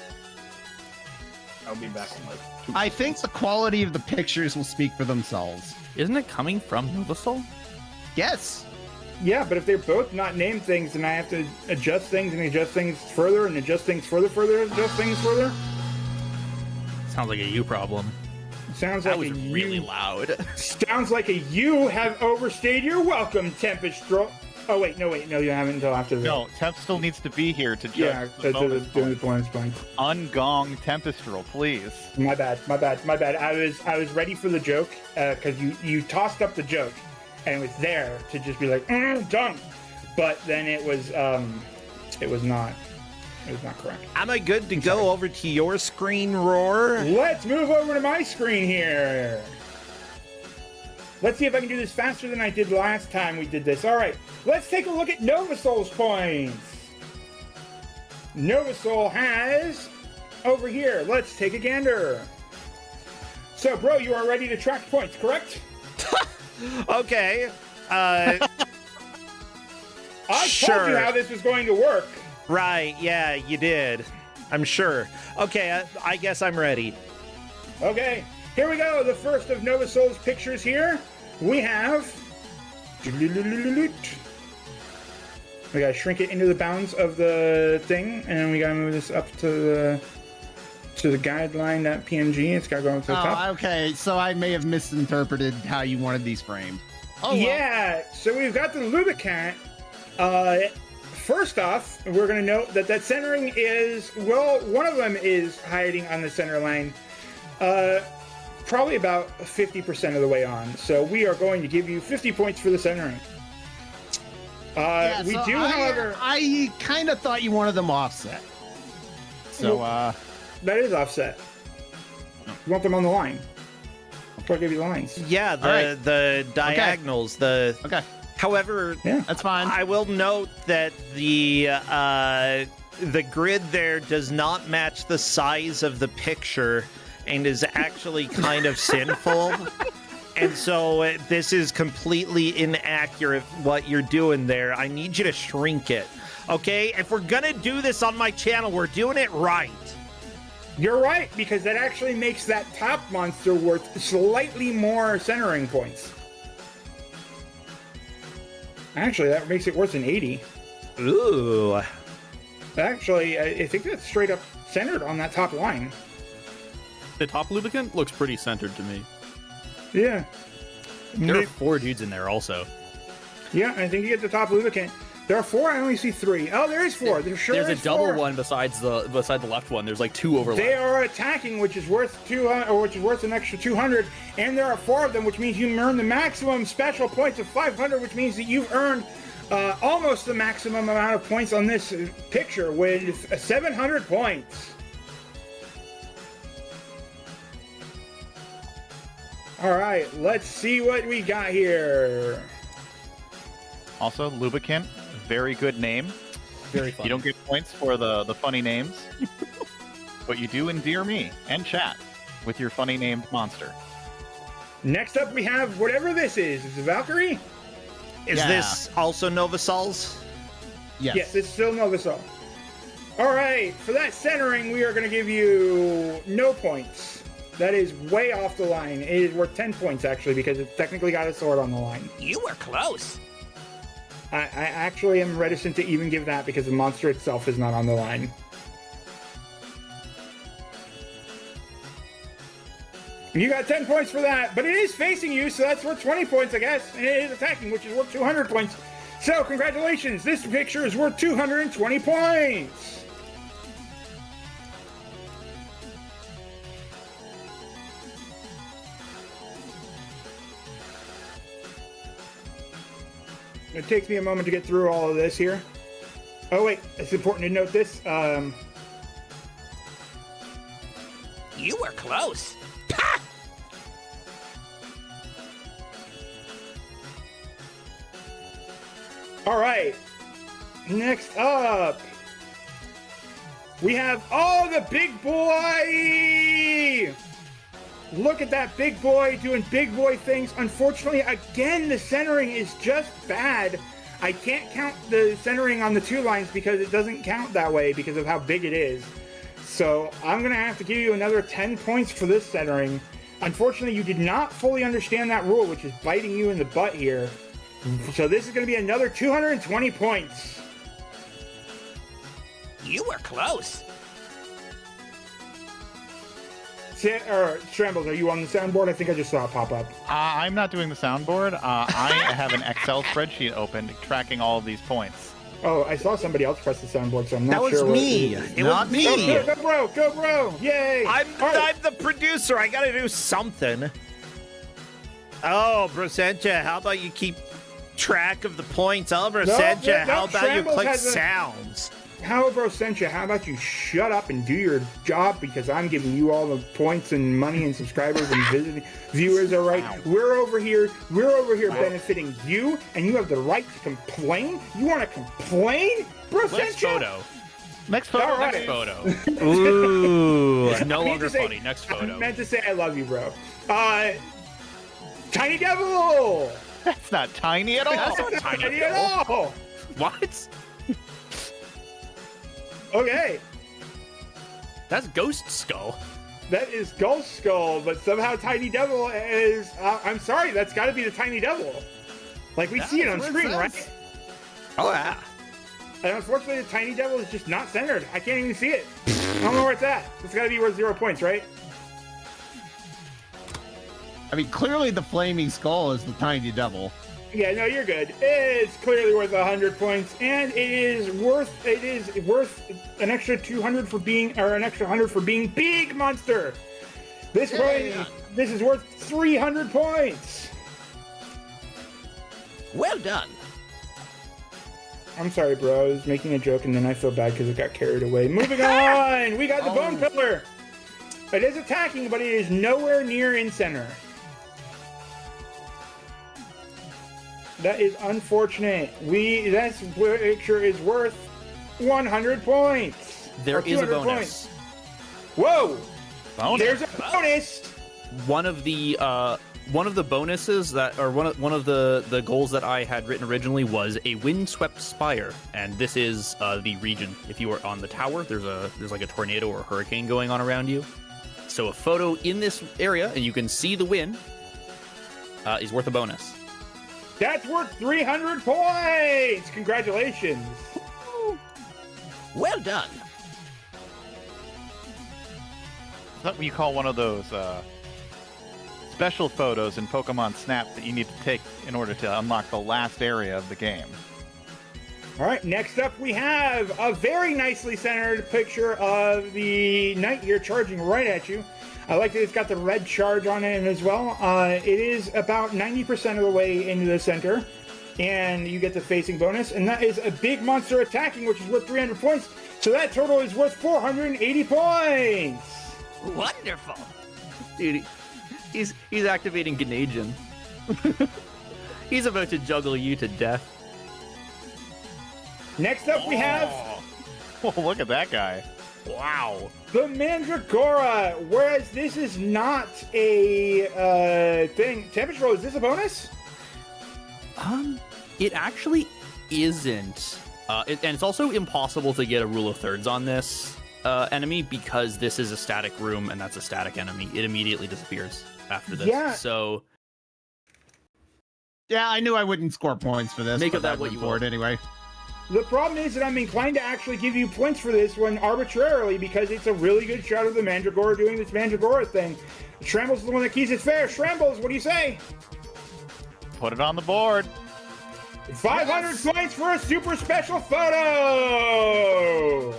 I'll be back in like 2 I think the quality of the pictures will speak for themselves. Isn't it coming from Novasol? Yes. Yeah, but if they're both not named things, then I have to adjust things and adjust things further and adjust things further, adjust things further. Sounds like a you problem. Sounds That like was a really you. loud. Sounds like a you have overstayed your welcome, Tempestral. Oh wait, no, you haven't until after the. No, Temp still needs to be here to judge Yeah, the bonus doing the points. bonus points. Ungong Tempestral, please. My bad. I was ready for the joke because you tossed up the joke, and it was there to just be like done, but then it was not correct. Am I good to go over to your screen, Roar? Let's move over to my screen here. Let's see if I can do this faster than I did last time we did this. All right, let's take a look at Novasol's points. Novasol has over here. Let's take a gander. So, bro, you are ready to track points, correct? Okay. I told Sure. you how this was going to work. Right, yeah, you did. I'm sure. Okay, I guess I'm ready. Okay, here we go. The first of Novasol's pictures here. We have. We gotta shrink it into the bounds of the thing, and we gotta move this up to the guideline.png. It's gotta go up to the top. Okay. So I may have misinterpreted how you wanted these framed. Oh, well. Yeah, so we've got the lubricant. First off, we're going to note that centering is, well, one of them is hiding on the center line, probably about 50% of the way on. So we are going to give you 50 points for the centering. Yeah, We so do, however, I kind of thought you wanted them offset. So, that is offset. You want them on the line. I'll give you the lines. Yeah, right. the diagonals, okay, However, Yeah. that's fine. I will note that the grid there does not match the size of the picture and is actually kind of sinful. And so this is completely inaccurate what you're doing there. I need you to shrink it. Okay? If we're gonna do this on my channel, we're doing it right. You're right, because that actually makes that top monster worth slightly more centering points. Actually, that makes it worth an 80. Ooh. Actually, I think that's straight up centered on that top line. The top lubricant looks pretty centered to me. Yeah. There are 4 dudes in there also. Yeah, I think you get the top lubricant. There are 4. I only see 3. Oh, there is 4. There sure There's is a double 4. one beside the left one. There's like 2 overlap. They are attacking, which is worth 200, or which is worth an extra 200, and there are 4 of them, which means you earn the maximum special points of 500, which means that you've earned almost the maximum amount of points on this picture with 700 points. All right, let's see what we got here. Also, Lubricant, very good name. Very fun. You don't get points for the funny names, but you do endear me and chat with your funny named monster. Next up, we have whatever this is. Is it Valkyrie? Is Yeah. this also Novasol's? Yes, it's still Novasol. All right, for that centering, we are going to give you no points. That is way off the line. It is worth 10 points, actually, because it's technically got a sword on the line. You were close. I actually am reticent to even give that because the monster itself is not on the line. You got 10 points for that, but it is facing you, so that's worth 20 points, I guess. And it is attacking, which is worth 200 points. So, congratulations. This picture is worth 220 points. It takes me a moment to get through all of this here. Oh, wait. It's important to note this. You were close. All right. Next up, we have, oh, the big boy! Look at that big boy doing big boy things. Unfortunately, again, the centering is just bad. I can't count the centering on the 2 lines because it doesn't count that way because of how big it is. So I'm going to have to give you another 10 points for this centering. Unfortunately, you did not fully understand that rule, which is biting you in the butt here. So this is going to be another 220 points. You were close. Shambles, are you on the soundboard? I think I just saw it pop up. I'm not doing the soundboard. I have an Excel spreadsheet open tracking all of these points. Oh, I saw somebody else press the soundboard, so I'm not That sure. was me, not me. Oh, go, bro! Go, bro! Yay! I'm All right. the producer. I gotta do something. Oh, Brosentia, how about you keep track of the points? Oh, Brosentia, how about you Shambles click has a- sounds? How, bro, Sencha, how about you shut up and do your job because I'm giving you all the points and money and subscribers and visiting viewers, all right? Wow. We're over here benefiting you, and you have the right to complain? You want to complain? Bro, Next Sencha? photo. Next photo. All right. Next photo. Ooh. It's no I meant longer to say- funny. Next I photo. meant to say I love you, bro. Tiny Devil! That's not tiny at all. That's not tiny Tiny at at all! What? Okay. That's Ghost Skull. That is Ghost Skull, but somehow Tiny Devil is... I'm sorry, that's got to be the Tiny Devil. Like, we see it on that's what it screen, says. right? Oh yeah. And unfortunately, the Tiny Devil is just not centered. I can't even see it. I don't know where it's at. It's got to be worth 0 points, right? I mean, clearly the flaming skull is the tiny devil. Yeah, no, you're good. It's clearly worth 100 points, and it is worth an extra 200 for being, or an extra 100 for being Big Monster. This is worth 300 points. Well done. I'm sorry, bro. I was making a joke, and then I feel bad because it got carried away. Moving on, we got the Bone Pillar. It is attacking, but it is nowhere near in center. That is unfortunate. That picture is worth 100 points. There Or is a 200 bonus. points. Whoa! Bonus. There's a bonus. One of the bonuses that, or one of the goals that I had written originally was a windswept spire, and this is the region. If you are on the tower, there's like a tornado or a hurricane going on around you. So a photo in this area, and you can see the wind, is worth a bonus. That's worth 300 points. Congratulations. Well done. What you call one of those special photos in Pokemon Snap that you need to take in order to unlock the last area of the game. All right, next up we have a very nicely centered picture of the knight here charging right at you. I like that it's got the red charge on it as well. It is about 90% of the way into the center, and you get the facing bonus, and that is a big monster attacking, which is worth 300 points. So that total is worth 480 points. Wonderful. Dude, he's activating Grenadian. He's about to juggle you to death. Next up we have Oh, look at that guy. Wow. the Mandragora, whereas this is not a thing. Temperature roll, is this a bonus? It actually isn't. And it's also impossible to get a rule of thirds on this enemy because this is a static room and that's a static enemy. It immediately disappears after this. Yeah. So Yeah, I knew I wouldn't score points for this. Make but of that I what went you for will. it anyway. The problem is that I'm inclined to actually give you points for this one arbitrarily because it's a really good shot of the Mandragora doing this Mandragora thing. Shrambles is the one that keeps it fair. Shrambles, what do you say? Put it on the board. 500 points for a super special photo!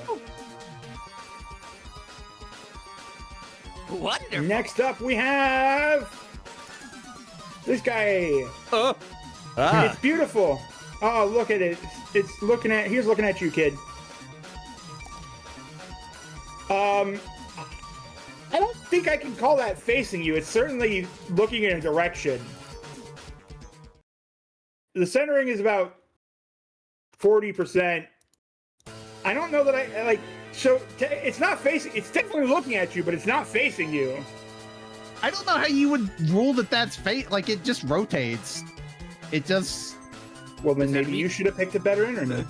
wonderful. Next up we have this guy. It's beautiful. Oh, look at it. He's looking at you, kid. I don't think I can call that facing you. It's certainly looking in a direction. The centering is about 40%. I don't know that I like. So it's not facing. It's definitely looking at you, but it's not facing you. I don't know how you would rule that that's fate. Like, it just rotates. It just... Well, then This maybe enemy- you should have picked a better internet.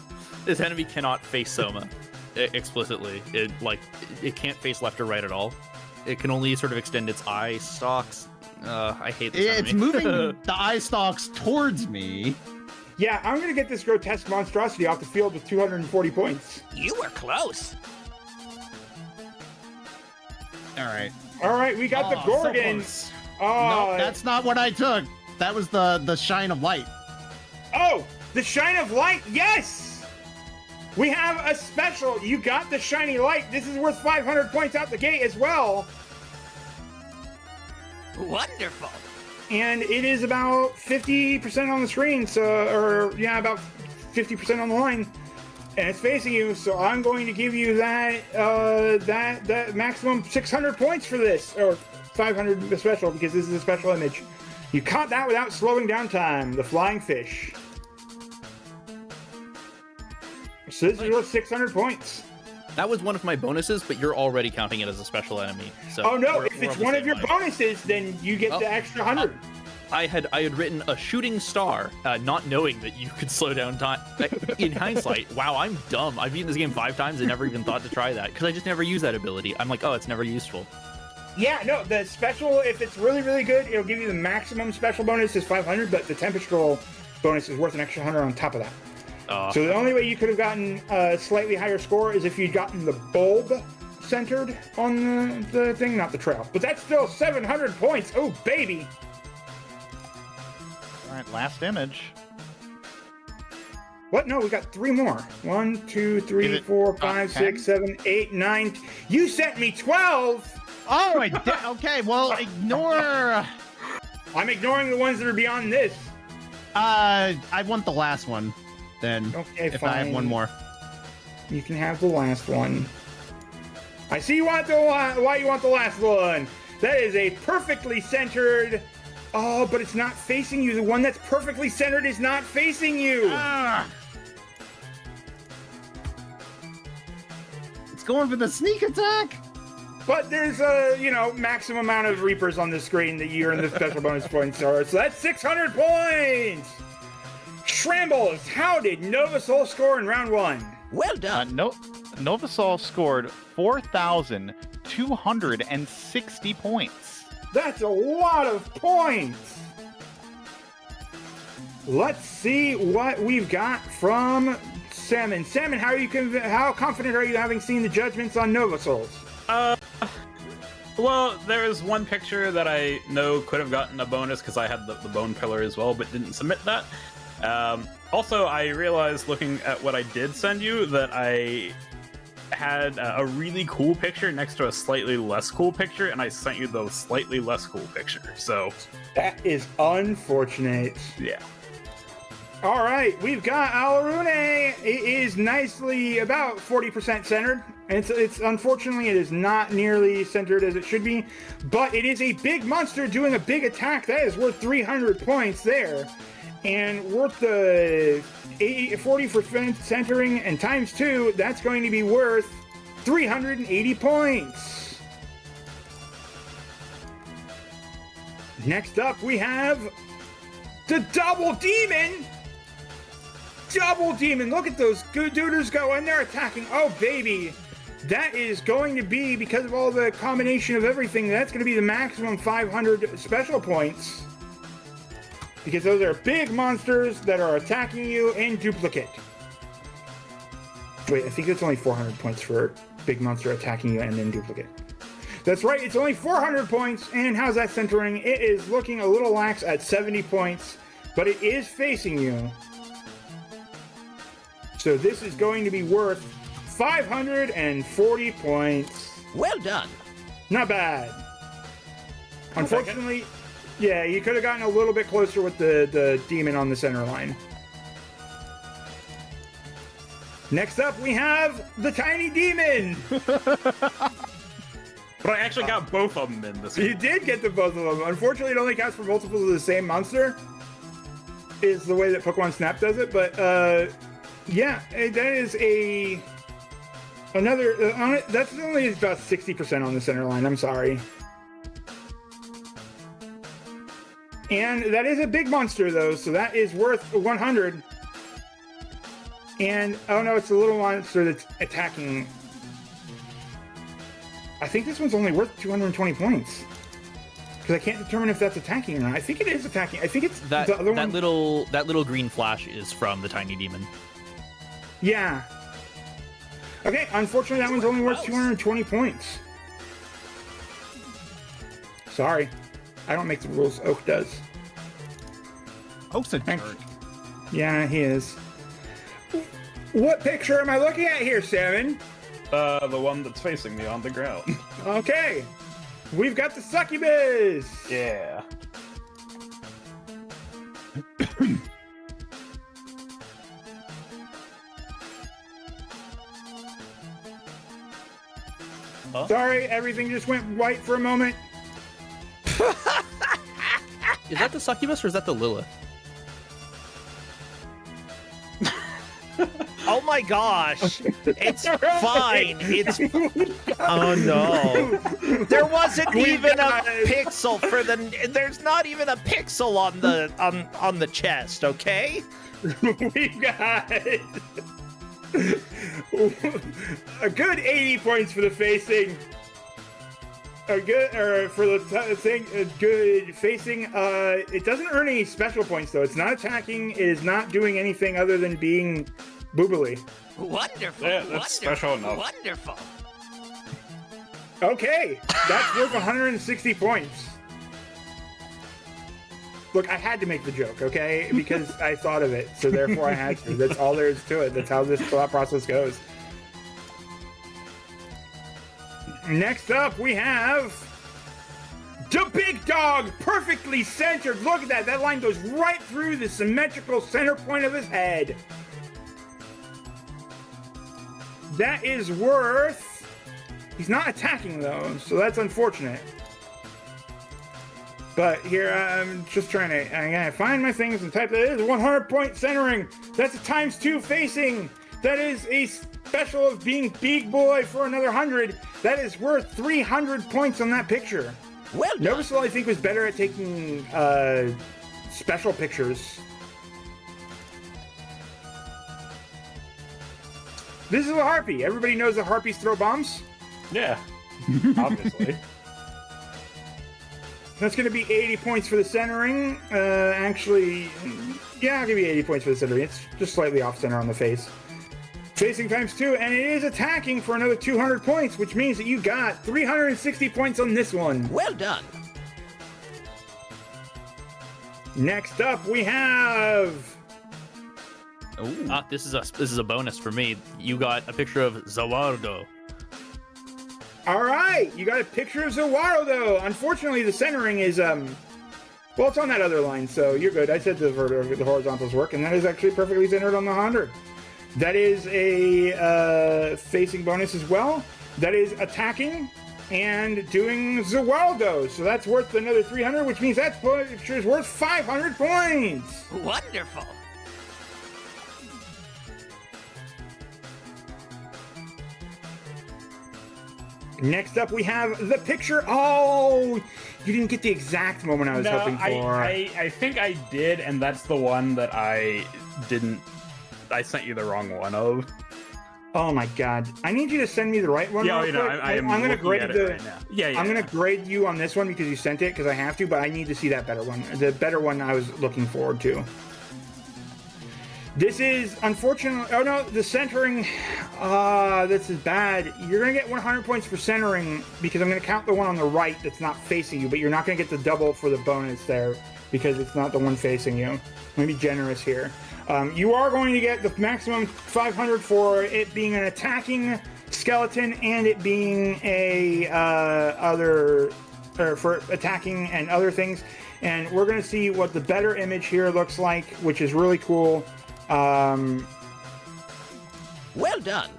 This enemy cannot face Soma explicitly. It can't face left or right at all. It can only sort of extend its eye stalks. I hate this It's enemy. moving the eye stalks towards me. Yeah, I'm gonna get this grotesque monstrosity off the field with 240 points. You were close. All right. All right, we got the Oh, so Gorgons. close. Oh, No, that's not what I took. That was the shine of light. oh, the shine of light. Yes, we have a special. You got the shiny light. This is worth 500 points out the gate as well. Wonderful. And it is about 50% on the screen, so, or yeah, about 50% on the line, and it's facing you. So I'm going to give you that that maximum 600 points for this, or 500 special, because this is a special image. You caught that without slowing down time. The flying fish. So this is worth 600 points. That was one of my bonuses, but you're already counting it as a special enemy. So Oh no! we're If on it's the one of same your line. bonuses, then you get Oh. the extra 100. I had written a shooting star, not knowing that you could slow down time. In hindsight, wow, I'm dumb. I've beaten this game 5 times and never even thought to try that because I just never use that ability. I'm like, oh, it's never useful. Yeah, no, the special, if it's really, really good, it'll give you the maximum special bonus is 500, but the temperature roll bonus is worth an extra 100 on top of that. So the only way you could have gotten a slightly higher score is if you'd gotten the bulb centered on the thing, not the trail. But that's still 700 points. Oh, baby. All right, last image. What? No, we got 3 more. 1, 2, 3, Is it 4, top 5, 10? 6, 7, 8, 9. You sent me 12. Oh, I did. Okay, well, ignore. I'm ignoring the ones that are beyond this. I want the last one. Then, Okay, if I have fine. one more. You can have the last one. I see you want the why you want the last one. That is a perfectly centered. Oh, but it's not facing you. The one that's perfectly centered is not facing you. Ah! It's going for the sneak attack. But there's a maximum amount of Reapers on the screen that you earn the special bonus points are. So that's 600 points. Shrambles, how did Novasol score in round 1? Well done. Novasol scored 4,260 points. That's a lot of points. Let's see what we've got from Salmon. Salmon, how confident are you having seen the judgments on Novasols? Well, there is one picture that I know could have gotten a bonus because I had the bone pillar as well, but didn't submit that. Also, I realized looking at what I did send you that I had a really cool picture next to a slightly less cool picture, and I sent you the slightly less cool picture. So, That is unfortunate. yeah. All right, we've got Alarune. It is nicely about 40% centered. It's unfortunately it is not nearly centered as it should be, but it is a big monster doing a big attack. That is worth 300 points there, and worth the 40 for centering and times 2. That's going to be worth 380 points. Next up, we have the Double Demon. Double Demon, look at those good dooders go, and they're attacking. Oh, baby. That is going to be, because of all the combination of everything, that's going to be the maximum 500 special points. Because those are big monsters that are attacking you in duplicate. Wait, I think it's only 400 points for big monster attacking you and in duplicate. That's right, it's only 400 points. And how's that centering? It is looking a little lax at 70 points, but it is facing you. So this is going to be worth 540 points. Well done. Not bad. Unfortunately, yeah, you could have gotten a little bit closer with the demon on the center line. Next up, we have the tiny demon. But I actually got both of them in this You one. did get the both of them. Unfortunately, it only counts for multiples of the same monster. Is the way that Pokemon Snap does it, but Yeah, that is another. That's only about 60% on the center line. I'm sorry. And that is a big monster, though, so that is worth 100. And, oh no, it's a little monster that's attacking. I think this one's only worth 220 points. Because I can't determine if that's attacking or not. I think it is attacking. I think it's That the other one. that little green flash is from the tiny demon. Yeah. Okay, unfortunately, that one's only worth 220 points. Sorry. I don't make the rules. Oak does. Oak's a jerk. Yeah, he is. What picture am I looking at here, Salmon? The one that's facing me on the ground. Okay. We've got the succubus. Yeah. Sorry, everything just went white for a moment. Is that the succubus or is that the Lilith? Oh my gosh. It's fine. It's oh no. There wasn't even a pixel for the there's not even a pixel on the chest, okay? We've got a good 80 points for the facing. A good, or for the thing, a good facing. It doesn't earn any special points though. It's not attacking. It is not doing anything other than being boobily. Wonderful. Yeah, that's wonderful, special enough. Wonderful. Okay, that's worth 160 points. Look, I had to make the joke, okay, because I thought of it, so therefore I had to. That's all there is to it. That's how this thought process goes. Next up, we have the big dog, perfectly centered. Look at that. That line goes right through the symmetrical center point of his head. That is worth... He's not attacking, though, so that's unfortunate. But here, I'm just trying to... I gotta find my things and type that is 100-point centering. That's a ×2 facing. That is a special of being big boy for another 100. That is worth 300 points on that picture. Well done. Novasol, I think, was better at taking special pictures. This is a harpy. Everybody knows that harpies throw bombs. Yeah. Obviously. That's going to be 80 points for the centering. Actually, yeah, I'll give you 80 points for the centering. It's just slightly off center on the face. Facing ×2, and it is attacking for another 200 points, which means that you got 360 points on this one. Well done. Next up, we have... This is a bonus for me. You got a picture of Zawardo. All right, you got a picture of Zawardo. Unfortunately, the centering is, well, it's on that other line, so you're good. I said the horizontals work, and that is actually perfectly centered on the 100. That is a facing bonus as well. That is attacking and doing Zawardo. So that's worth another 300, which means that picture is worth 500 points. Wonderful. Next up, we have the picture. Oh, you didn't get the exact moment I was hoping for. I think I did, and that's the one that I didn't. I sent you the wrong one of. Oh my god! I need you to send me the right one. Yeah, real you know, quick. I'm gonna looking grade at the. it right now. Yeah. I'm gonna grade you on this one because you sent it because I have to, but I need to see that better one. The better one I was looking forward to. This is unfortunately. Oh no, the centering. This is bad. You're gonna get 100 points for centering because I'm gonna count the one on the right that's not facing you, but you're not gonna get the double for the bonus there because it's not the one facing you. Let me be generous here. You are going to get the maximum 500 for it being an attacking skeleton and it being a for attacking and other things. And we're going to see what the better image here looks like, which is really cool. Well done.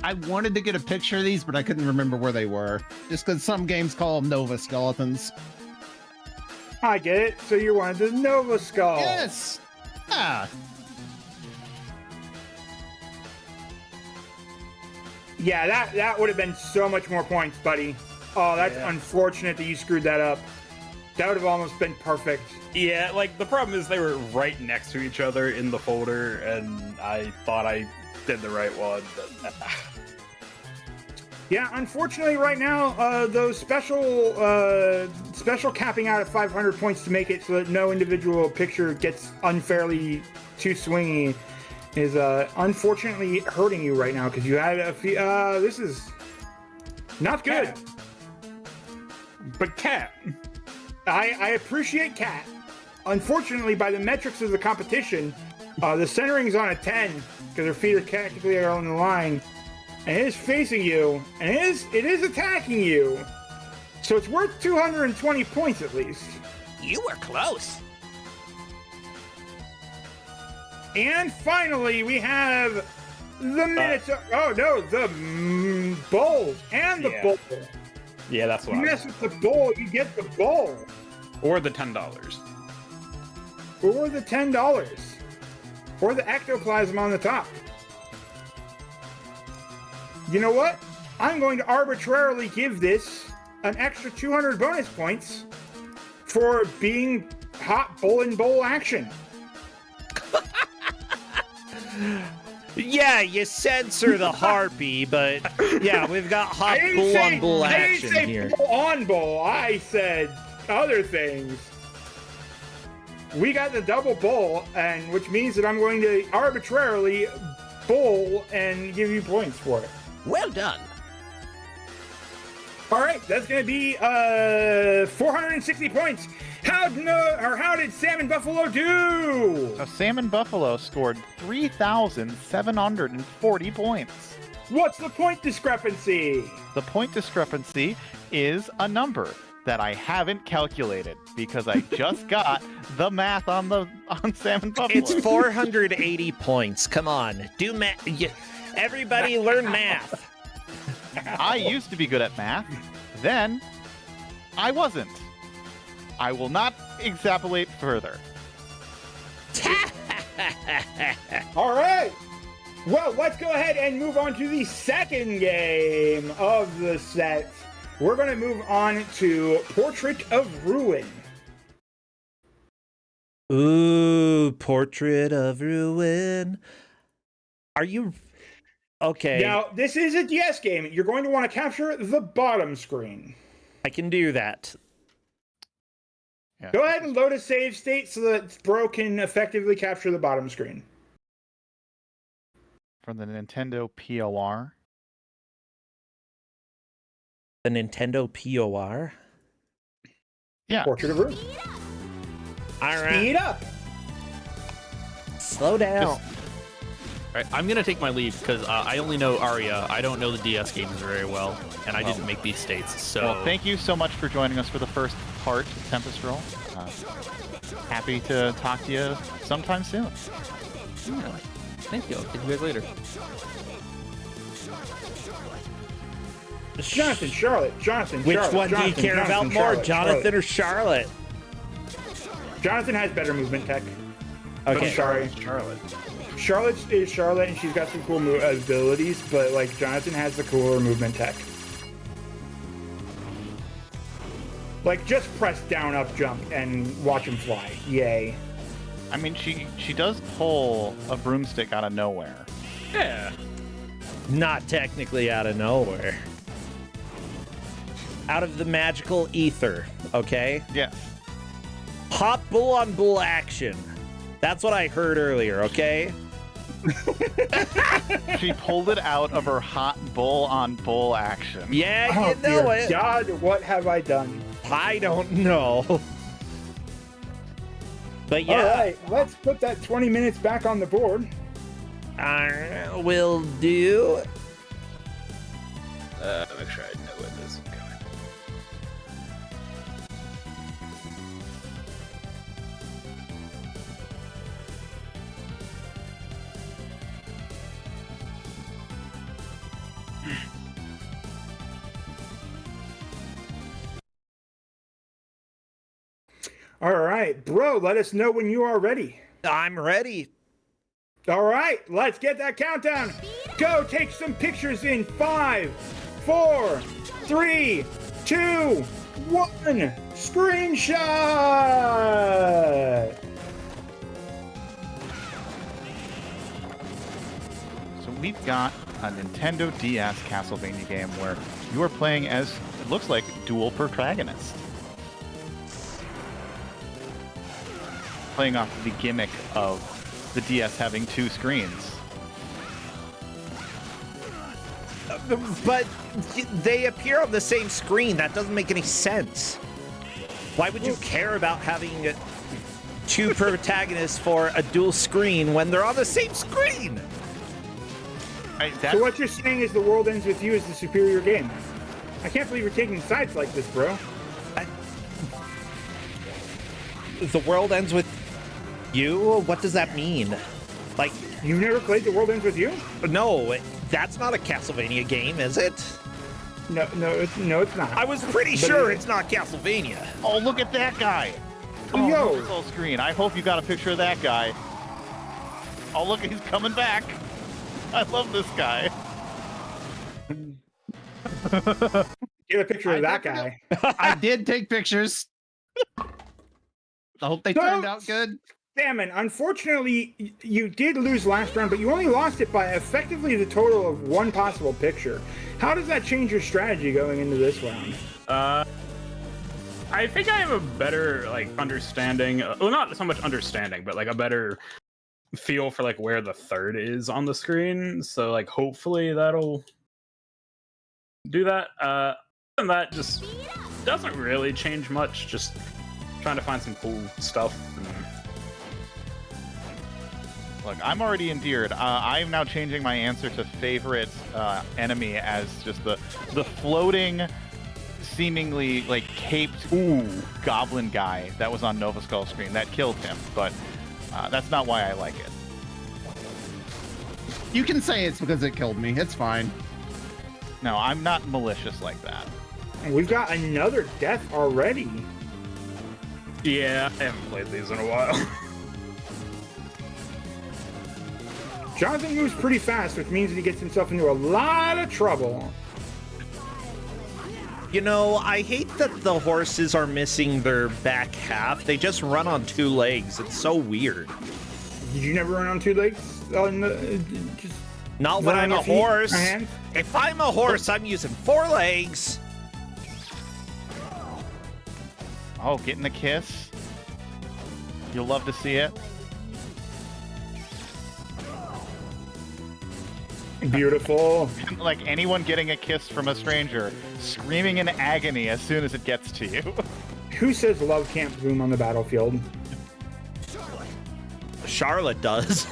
I wanted to get a picture of these, but I couldn't remember where they were. Just because some games call them Nova skeletons. I get it. So you're one of the Nova Skull. Yes. Ah. Yeah, that would have been so much more points, buddy. Oh, that's unfortunate that you screwed that up. That would have almost been perfect. Yeah, like the problem is they were right next to each other in the folder, and I thought I did the right one. But, Yeah, unfortunately, right now, those special capping out at 500 points to make it so that no individual picture gets unfairly too swingy is unfortunately hurting you right now because you had a few. This is not good. but Cat, I appreciate Cat. Unfortunately, by the metrics of the competition, the centering's on a 10 because her feet are technically on the line. And it is facing you, and it is attacking you. So it's worth 220 points at least. You were close. And finally, we have the Minotaur. Oh no, the bowls and the bowl. yeah, that's what You I mess with the bowl, you get the bowl. Or the $10. Or the $10. Or the ectoplasm on the top. You know what? I'm going to arbitrarily give this an extra 200 bonus points for being hot bull and bowl action. Yeah, you censor the harpy, but yeah, we've got hot bull on bull action I didn't say here. bull on bull. I said other things. We got the double bull, and which means that I'm going to arbitrarily bull and give you points for it. Well done. All right, that's going to be 460 points. How did Salmon Buffalo do? So Salmon Buffalo scored 3,740 points. What's the point discrepancy? The point discrepancy is a number that I haven't calculated because I just got the math on Salmon Buffalo. It's 480 points. Come on, do math. Everybody learn math. I used to be good at math. Then I wasn't. I will not extrapolate further. All right. Well, let's go ahead and move on to the second game of the set. We're going to move on to Portrait of Ruin. Ooh, Portrait of Ruin. Are you okay? Now, this is a DS game. You're going to want to capture the bottom screen. I can do that. Yeah. Go ahead and load a save state so that Bro can effectively capture the bottom screen. From the Nintendo POR. The Nintendo POR. Yeah. Portrait of Ruin. All right. Speed up. Slow down. All right, I'm gonna take my lead because I only know Aria. I don't know the DS games very well, and I didn't make these states. So Well, thank you so much for joining us for the first part of Tempest Roll. Happy to talk to you sometime soon. Yeah. Thank you. I'll see you guys later. Jonathan, Charlotte. Jonathan, Which Charlotte. one do you Jonathan, care Jonathan, about more, Charlotte, Jonathan or Charlotte? Jonathan has better movement tech. Okay. I'm sorry. Charlotte. Charlotte is Charlotte, and she's got some cool abilities, but like Jonathan has the cooler movement tech. Like just press down, up, jump, and watch him fly. Yay! I mean, she does pull a broomstick out of nowhere. Yeah. Not technically out of nowhere. Out of the magical ether, okay? Yes. Hot bull on bull action. That's what I heard earlier, okay? She pulled it out of her hot bull on bull action. Yeah, Oh you know dear it. God, what have I done? I don't know. But yeah, All right, let's put that 20 minutes back on the board. will do. Make sure I know where this is going. All right, Bro, let us know when you are ready. I'm ready. All right, let's get that countdown. Speed Go take some pictures in 5, 4, 3, 2, 1. Screenshot! So we've got a Nintendo DS Castlevania game where you are playing as, it looks like, dual protagonists. Playing off the gimmick of the DS having 2 screens. But they appear on the same screen. That doesn't make any sense. Why would you care about having 2 protagonists for a dual screen when they're on the same screen? So what you're saying is The World Ends With You is the superior game. I can't believe you're taking sides like this, bro. The World Ends With You? What does that mean? Like, you've never played The World Ends With You? No, that's not a Castlevania game, is it? No, it's not. I was pretty sure it's not Castlevania. Oh, look at that guy! Oh, yo! Full screen. I hope you got a picture of that guy. Oh, look, he's coming back. I love this guy. Get a picture of that guy. I did take pictures. I hope they turned out good. Salmon, unfortunately, you did lose last round, but you only lost it by effectively the total of 1 possible picture. How does that change your strategy going into this round? I think I have a better, like, understanding. Well, not so much understanding, but, like, a better feel for, like, where the third is on the screen. So, like, hopefully that'll do that. And that just doesn't really change much. Just trying to find some cool stuff. Look, I'm already endeared. I'm now changing my answer to favorite enemy as just the floating, seemingly like caped goblin guy that was on Novasol screen. That killed him, but that's not why I like it. You can say it's because it killed me. It's fine. No, I'm not malicious like that. We've got another death already. Yeah, I haven't played these in a while. Jonathan moves pretty fast, which means that he gets himself into a lot of trouble. You know, I hate that the horses are missing their back half. They just run on 2 legs. It's so weird. Did you never run on 2 legs? Not when I'm a horse. If I'm a horse, I'm using 4 legs. Oh, getting a kiss. You'll love to see it. Beautiful. Like anyone getting a kiss from a stranger, screaming in agony as soon as it gets to you. Who says love can't bloom on the battlefield? Charlotte does.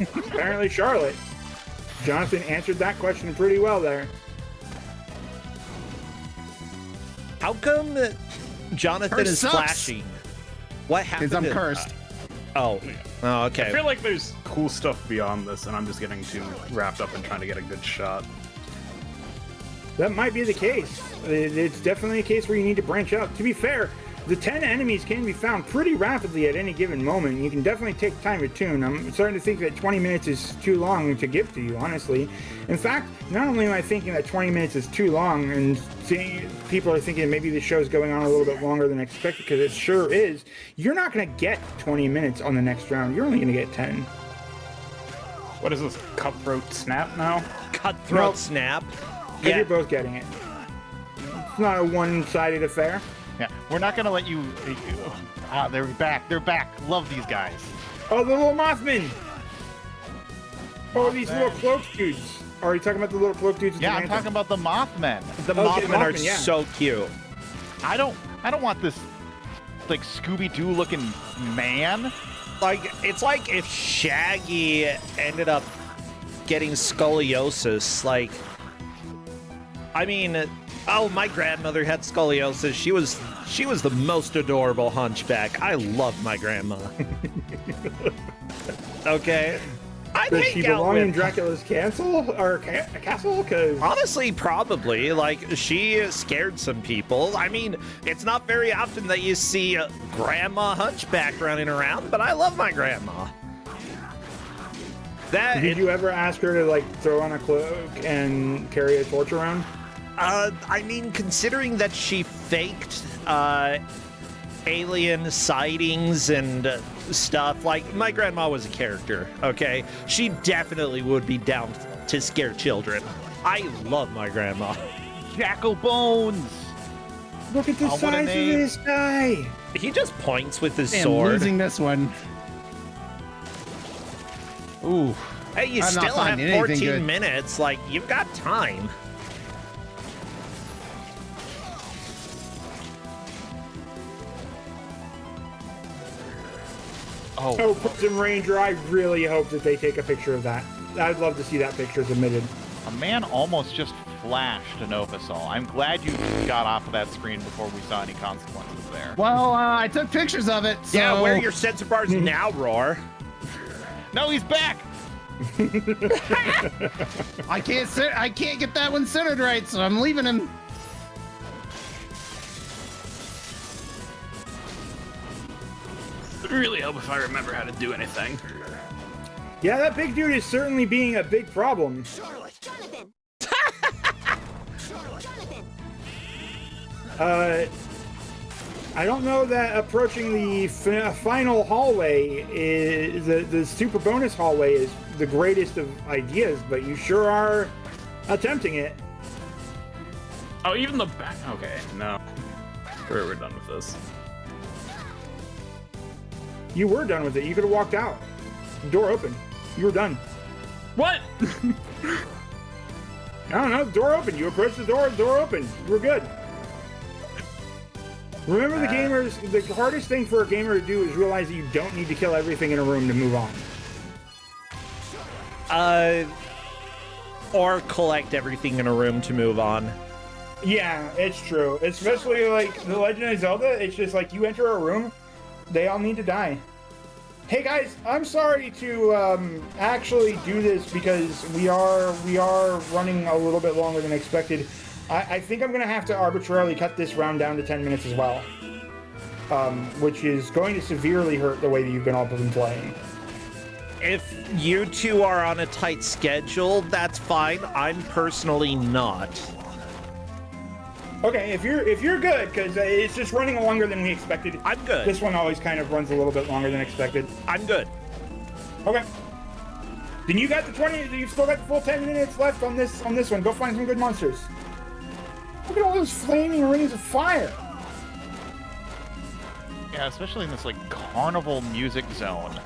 Apparently Charlotte. Jonathan answered that question pretty well there. How come Jonathan Curse is sucks. flashing? What happened? Because I'm cursed. Oh, okay. I feel like there's cool stuff beyond this, and I'm just getting too wrapped up in trying to get a good shot. That might be the case. It's definitely a case where you need to branch out. To be fair, the 10 enemies can be found pretty rapidly at any given moment. You can definitely take time to tune. I'm starting to think that 20 minutes is too long to give to you, honestly. In fact, not only am I thinking that 20 minutes is too long, and people are thinking maybe the show's going on a little bit longer than expected, because it sure is, you're not going to get 20 minutes on the next round. You're only going to get 10. What is this, Cutthroat Snap now? Cutthroat Snap? Yeah. You're both getting it. It's not a one-sided affair. Yeah, we're not gonna let you. They're back. They're back. Love these guys. Oh, the little Mothman. Oh, these little cloak dudes. Are you talking about the little cloak dudes? Yeah, I'm talking about the Mothmen. The Mothmen are so cute. I don't want this like Scooby-Doo looking man. Like, it's like if Shaggy ended up getting scoliosis. Like, I mean, oh, my grandmother had scoliosis. She was the most adorable hunchback. I love my grandma. Okay. Does she belong in Dracula's castle? Or castle? Cause honestly, probably. Like, she scared some people. I mean, it's not very often that you see a grandma hunchback running around, but I love my grandma. Did you ever ask her to like throw on a cloak and carry a torch around? I mean, considering that she faked alien sightings and stuff, like, my grandma was a character, okay? She definitely would be down to scare children. I love my grandma. Jackal Bones! Look at the what a size of name. this guy. He just points with his Damn, sword. losing this one. Ooh. Hey, you I'm not still have finding anything 14 good. minutes. Like, you've got time. Oh, Prison Ranger, I really hope that they take a picture of that. I'd love to see that picture submitted. A man almost just flashed a Novasol. I'm glad you got off of that screen before we saw any consequences there. Well, I took pictures of it. So... Yeah, where are your sensor bars now, Roar? No, he's back! I can't get that one centered right, so I'm leaving him. Would really help if I remember how to do anything. Yeah, that big dude is certainly being a big problem. I don't know that approaching the final hallway is the super bonus hallway is the greatest of ideas, but you sure are attempting it. Oh, even the back. Okay, no. We're done with this. You were done with it. You could have walked out. Door open. You were done. What? I don't know. Door open. You approached the door. Door open. You were good. Remember, the gamers. The hardest thing for a gamer to do is realize that you don't need to kill everything in a room to move on. Or collect everything in a room to move on. Yeah, it's true. Especially like The Legend of Zelda. It's just like you enter a room, they all need to die. Hey guys, I'm sorry to actually do this because we are running a little bit longer than expected. I think I'm gonna have to arbitrarily cut this round down to 10 minutes as well, which is going to severely hurt the way that you've all been playing. If you two are on a tight schedule, that's fine. I'm personally not. Okay, if you're good, because it's just running longer than we expected. I'm good. This one always kind of runs a little bit longer than expected. I'm good. Okay. Then you got the 20. You've still got the full 10 minutes left on this one. Go find some good monsters. Look at all those flaming rings of fire. Yeah, especially in this, like, carnival music zone.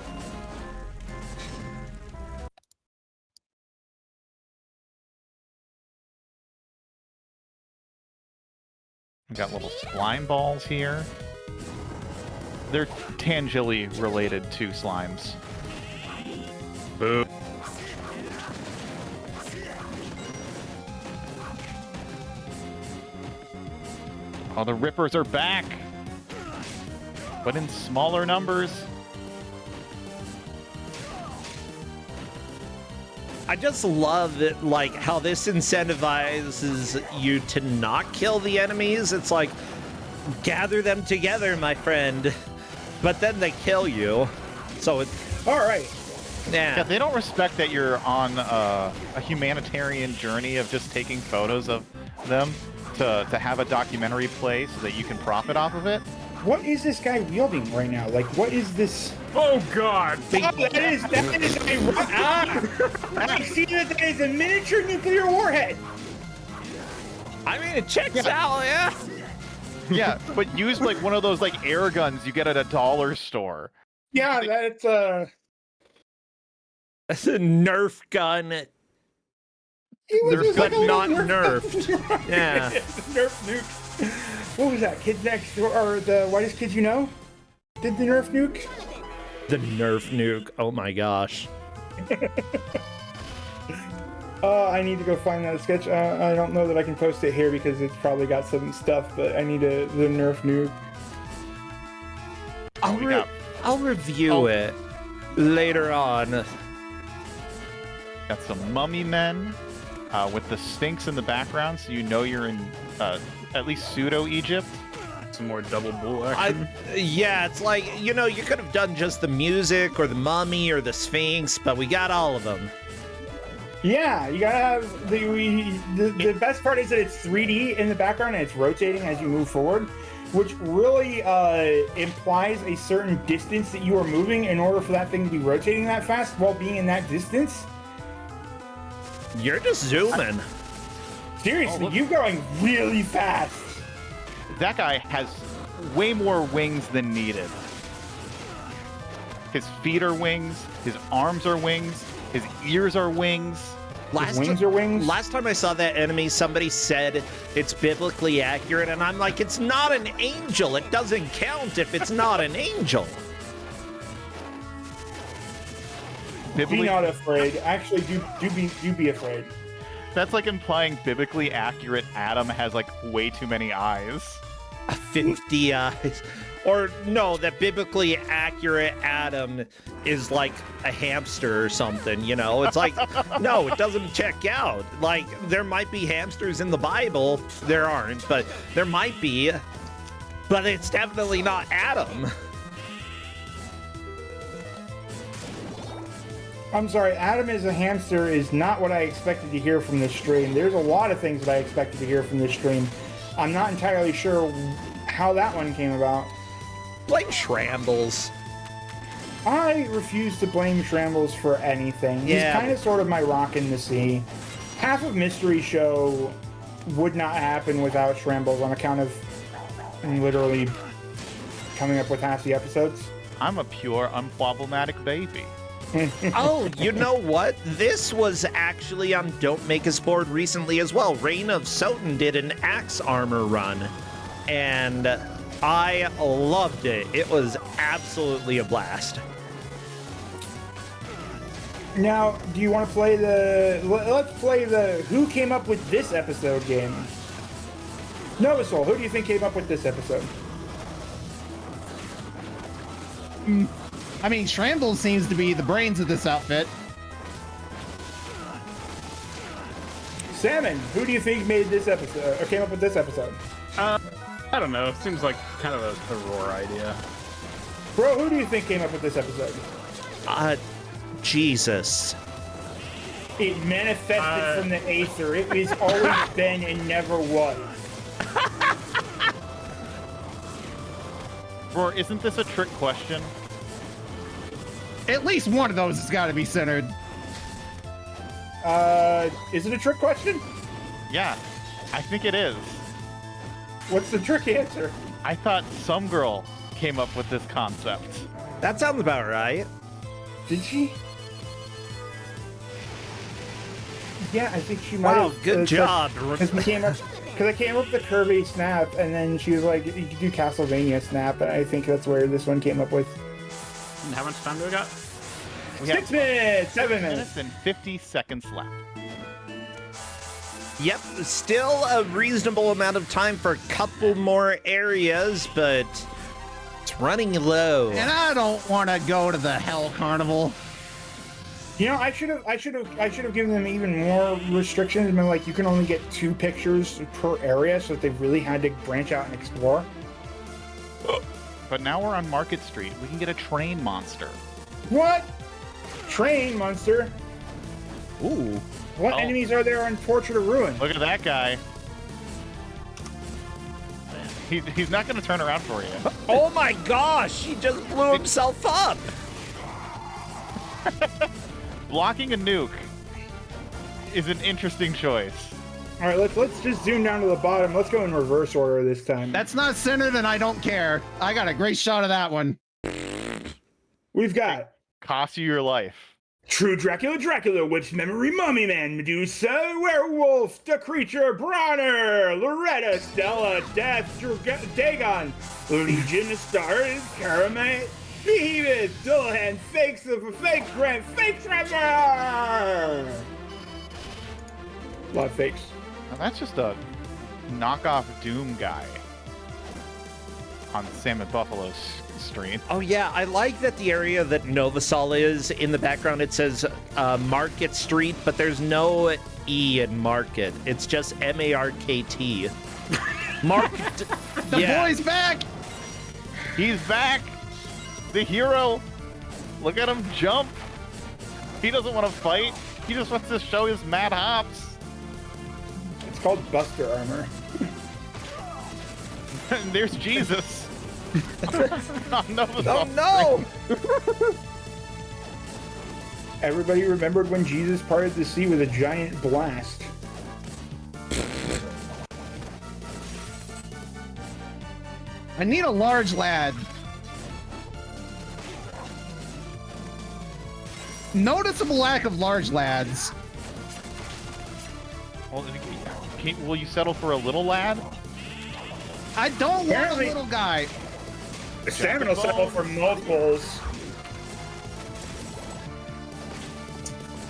We got little slime balls here. They're tangentially related to slimes. Boo. Oh, the Rippers are back! But in smaller numbers. I just love that, like, how this incentivizes you to not kill the enemies. It's like, gather them together, my friend. But then they kill you. So it's... All right. Yeah, they don't respect that you're on a humanitarian journey of just taking photos of them to have a documentary play so that you can profit off of it. What is this guy wielding right now? Like, what is this? Oh God! Oh, that is a I see that is a miniature nuclear warhead. I mean, it checks out, yeah. Yeah, but use like one of those like air guns you get at a dollar store. Yeah, that's a Nerf gun. Nerf, but not nerfed. Yeah. Nerf nuke. What was that? Kids Next Door, or the Whitest Kids You Know? Did the Nerf nuke? The Nerf nuke. Oh my gosh. I need to go find that sketch. I don't know that I can post it here because it's probably got some stuff, but I need the Nerf nuke. I'll review it later on. Got some mummy men with the Sphinx in the background, so you know you're in at least pseudo Egypt. some more double bull action. Yeah, it's like, you know, you could have done just the music or the mummy or the Sphinx, but we got all of them. Yeah, you gotta have the best part is that it's 3D in the background and it's rotating as you move forward, which really implies a certain distance that you are moving in order for that thing to be rotating that fast while being in that distance. You're just zooming. Seriously, you're going really fast. That guy has way more wings than needed. His feet are wings, his arms are wings, his ears are wings. Wings are wings? Last time I saw that enemy, somebody said it's biblically accurate, and I'm like, it's not an angel. It doesn't count if it's not an angel. Be not afraid. Actually, do be afraid. That's like implying biblically accurate Adam has like way too many eyes. 50 eyes. Or no, that biblically accurate Adam is like a hamster or something, you know? It's like, no, it doesn't check out. Like, there might be hamsters in the Bible. There aren't, but there might be. But it's definitely not Adam. I'm sorry, Adam is a hamster is not what I expected to hear from this stream. There's a lot of things that I expected to hear from this stream. I'm not entirely sure how that one came about. Blame Shrambles. I refuse to blame Shrambles for anything. Yeah. He's kind of sort of my rock in the sea. Half of Mystery Show would not happen without Shrambles on account of literally coming up with half the episodes. I'm a pure, unproblematic baby. Oh, you know what? This was actually on Don't Make Us Bored recently as well. Reign of SotN did an axe armor run, and I loved it. It was absolutely a blast. Now, do you want to play let's play the who came up with this episode game? Novasol, who do you think came up with this episode? I mean, Shrambles seems to be the brains of this outfit. Salmon, who do you think made this episode or came up with this episode? I don't know. Seems like kind of a Roar idea. Bro, who do you think came up with this episode? Jesus. It manifested from the Aether. It has always been and never was. Roar, isn't this a trick question? At least one of those has got to be centered. Is it a trick question? Yeah, I think it is. What's the trick answer? I thought some girl came up with this concept. That sounds about right. Did she? Yeah, I think she might Wow, have. good job. Because I came up with the Kirby Snap, and then she was like, "You could do Castlevania Snap," and I think that's where this one came up with. And how much time do we got? We 6 minutes, 7 minutes. and 50 seconds left. Yep, still a reasonable amount of time for a couple more areas, but it's running low. And I don't want to go to the Hell Carnival. You know, I should have given them even more restrictions. I mean, like, you can only get 2 pictures per area, so that they really had to branch out and explore. But now we're on Market Street. We can get a train monster. What? Train monster? Ooh. What enemies are there on Portrait of Ruin? Look at that guy. He's not going to turn around for you. Oh my gosh, he just blew himself up. Blocking a nuke is an interesting choice. All right, let's just zoom down to the bottom. Let's go in reverse order this time. That's not centered, and I don't care. I got a great shot of that one. We've got Cost you your life. True Dracula, Witch Memory, Mummy Man, Medusa, Werewolf, The Creature, Bronner, Loretta, Stella, Death, Dagon, Legion of Stars, Karamite, Behemoth, Dullahan, Fake Silver, Fake Grant, Fake Trevor! A lot of fakes. Now that's just a knockoff Doom guy on Salmon Buffalo's stream. Oh yeah, I like that the area that Novasol is in the background. It says Market Street, but there's no E in Market. It's just M-A-R-K-T. The Yeah. boy's back. He's back. The hero. Look at him jump. He doesn't want to fight. He just wants to show his mad hops. It's called Buster Armor. And there's Jesus. Novasol. no! Everybody remembered when Jesus parted the sea with a giant blast. I need a large lad. Noticeable lack of large lads. Well, will you settle for a little lad? I don't want a Apparently- little guy. Salmon will settle for multiples.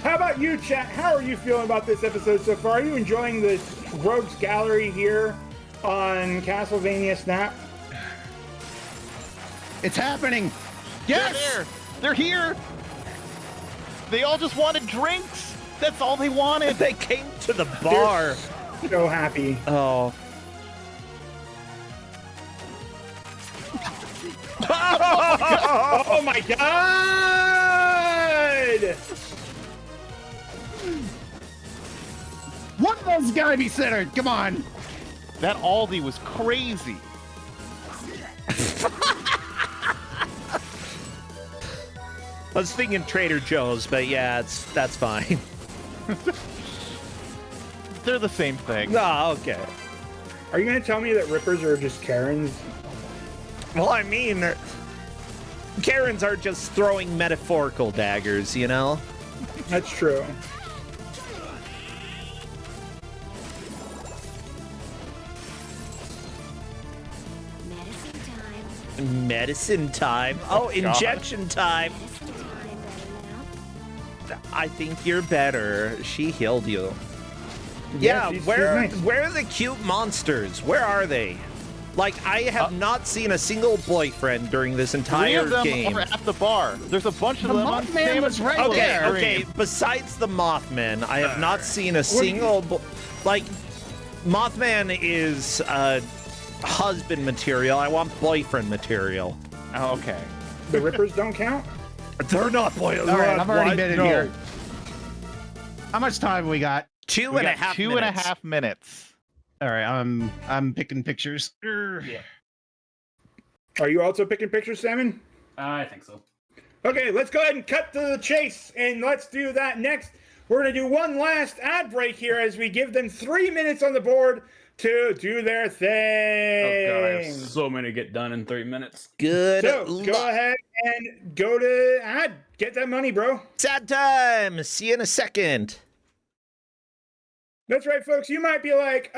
How about you, chat? How are you feeling about this episode so far? Are you enjoying the Rogues Gallery here on Castlevania Snap? It's happening. They're Yes. there. They're here. They all just wanted drinks. That's all they wanted. They came to the bar. So happy. Oh. Oh my god! One of those gotta be centered. Come on. That Aldi was crazy. I was thinking Trader Joe's, but yeah, that's fine. They're the same thing. Oh, okay. Are you gonna tell me that Rippers are just Karens? Well, I mean, Karens are just throwing metaphorical daggers, you know? That's true. Medicine time. Medicine time. Oh, God. injection time. Medicine time, better now. I think you're better. She healed you. Yeah, Yeah, she's where nice. are the cute monsters? Where are they? Like, I have not seen a single boyfriend during this Three entire of them game. are at the bar. There's a bunch of The them on Mothman was right Okay, there. okay. Besides the Mothman, I have not seen a single. Like, Mothman is husband material. I want boyfriend material. Oh, okay. The Rippers don't count? They're not boyfriend. All right, I've already been in here. How much time we got? Two We and a got half 2.5 minutes. minutes. All right, I'm picking pictures. Yeah. Are you also picking pictures, Salmon? I think so. Okay, let's go ahead and cut to the chase, and let's do that next. We're going to do one last ad break here as we give them 3 minutes on the board to do their thing. Oh god, I have so many to get done in 3 minutes. Good So luck. go ahead and go to ad. Get that money, bro. Sad time. See you in a second. That's right, folks. You might be like,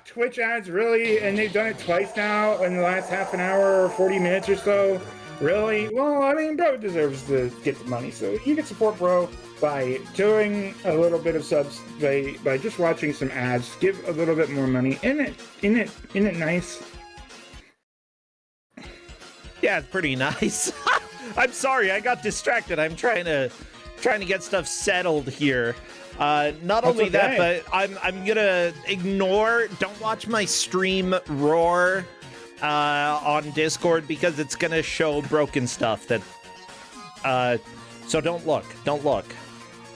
Twitch ads, really? And they've done it twice now in the last half an hour or 40 minutes or so. Really? Well, I mean, bro deserves to get the money. So you can support bro by doing a little bit of subs, by just watching some ads. Give a little bit more money. Isn't it nice? Yeah, it's pretty nice. I'm sorry, I got distracted. I'm trying to get stuff settled here. Not That's only that, okay. but I'm gonna ignore. Don't watch my stream roar on Discord because it's gonna show broken stuff. That so don't look. Don't look.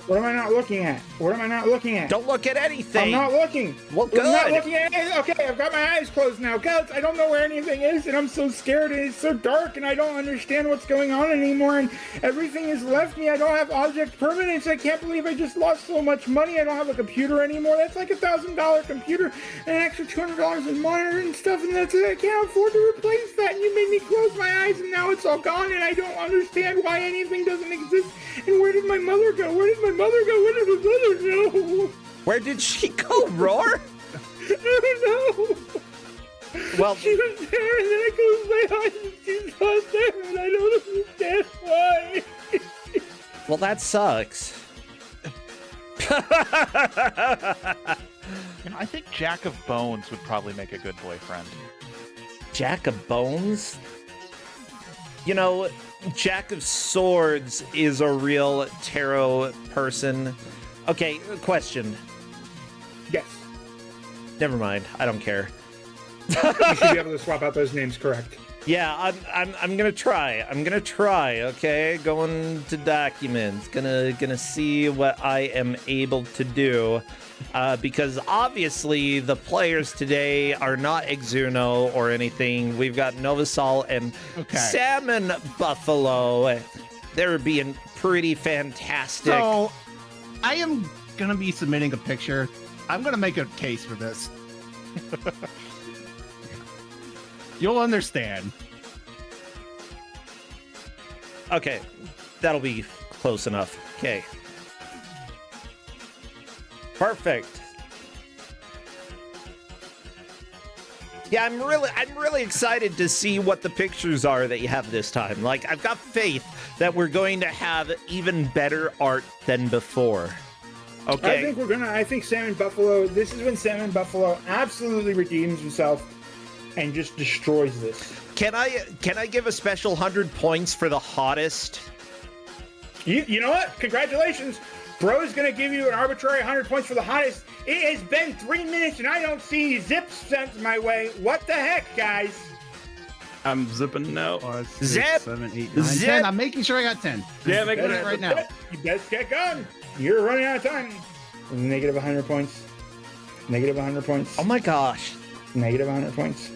What am I not looking at? What am I not looking at? Don't look at anything. I'm not looking. Well, I'm not good. looking at anything. Okay, I've got my eyes closed now. Guys, I don't know where anything is, and I'm so scared, and it's so dark, and I don't understand what's going on anymore, and everything has left me. I don't have object permanence. I can't believe I just lost so much money. I don't have a computer anymore. That's like $1,000 computer and an extra $200 in monitor and stuff, and that's it. I can't afford to replace that. And you made me close my eyes, and now it's all gone, and I don't understand why anything doesn't exist. And where did my mother go? Where did my mother go? Where did my mother go? Where did she go, Roar? I don't know. Well, She was there, and then I closed my eyes, and she's not there, and I don't understand why. well, that sucks. You know, I think Jack of Bones would probably make a good boyfriend. Jack of Bones? You know, Jack of Swords is a real tarot person. Okay, question. Yes. Never mind. I don't care. You should be able to swap out those names correct. Yeah, I'm gonna try. I'm gonna try. Okay, going to documents. Gonna see what I am able to do, because obviously the players today are not Exuno or anything. We've got Novasol and Salmon Buffalo. They're being pretty fantastic. So, I am gonna be submitting a picture. I'm gonna make a case for this. You'll understand. Okay, that'll be close enough. Okay. Perfect. Yeah, I'm really excited to see what the pictures are that you have this time. Like, I've got faith that we're going to have even better art than before. Okay. I think Salmon Buffalo, this is when Salmon Buffalo absolutely redeems himself and just destroys this. Can I give a special 100 points for the hottest? You know what? Congratulations. Bro's gonna give you an arbitrary 100 points for the hottest. It has been 3 minutes and I don't see zips sent my way. What the heck, guys? I'm zipping now. 5, 6, Zip! 7, 8, 9, Zip! 10. I'm making sure I got 10. Yeah, make Doing it it right now. You best get going. You're running out of time. Negative 100 points. Negative 100 points. Oh my gosh. Negative 100 points.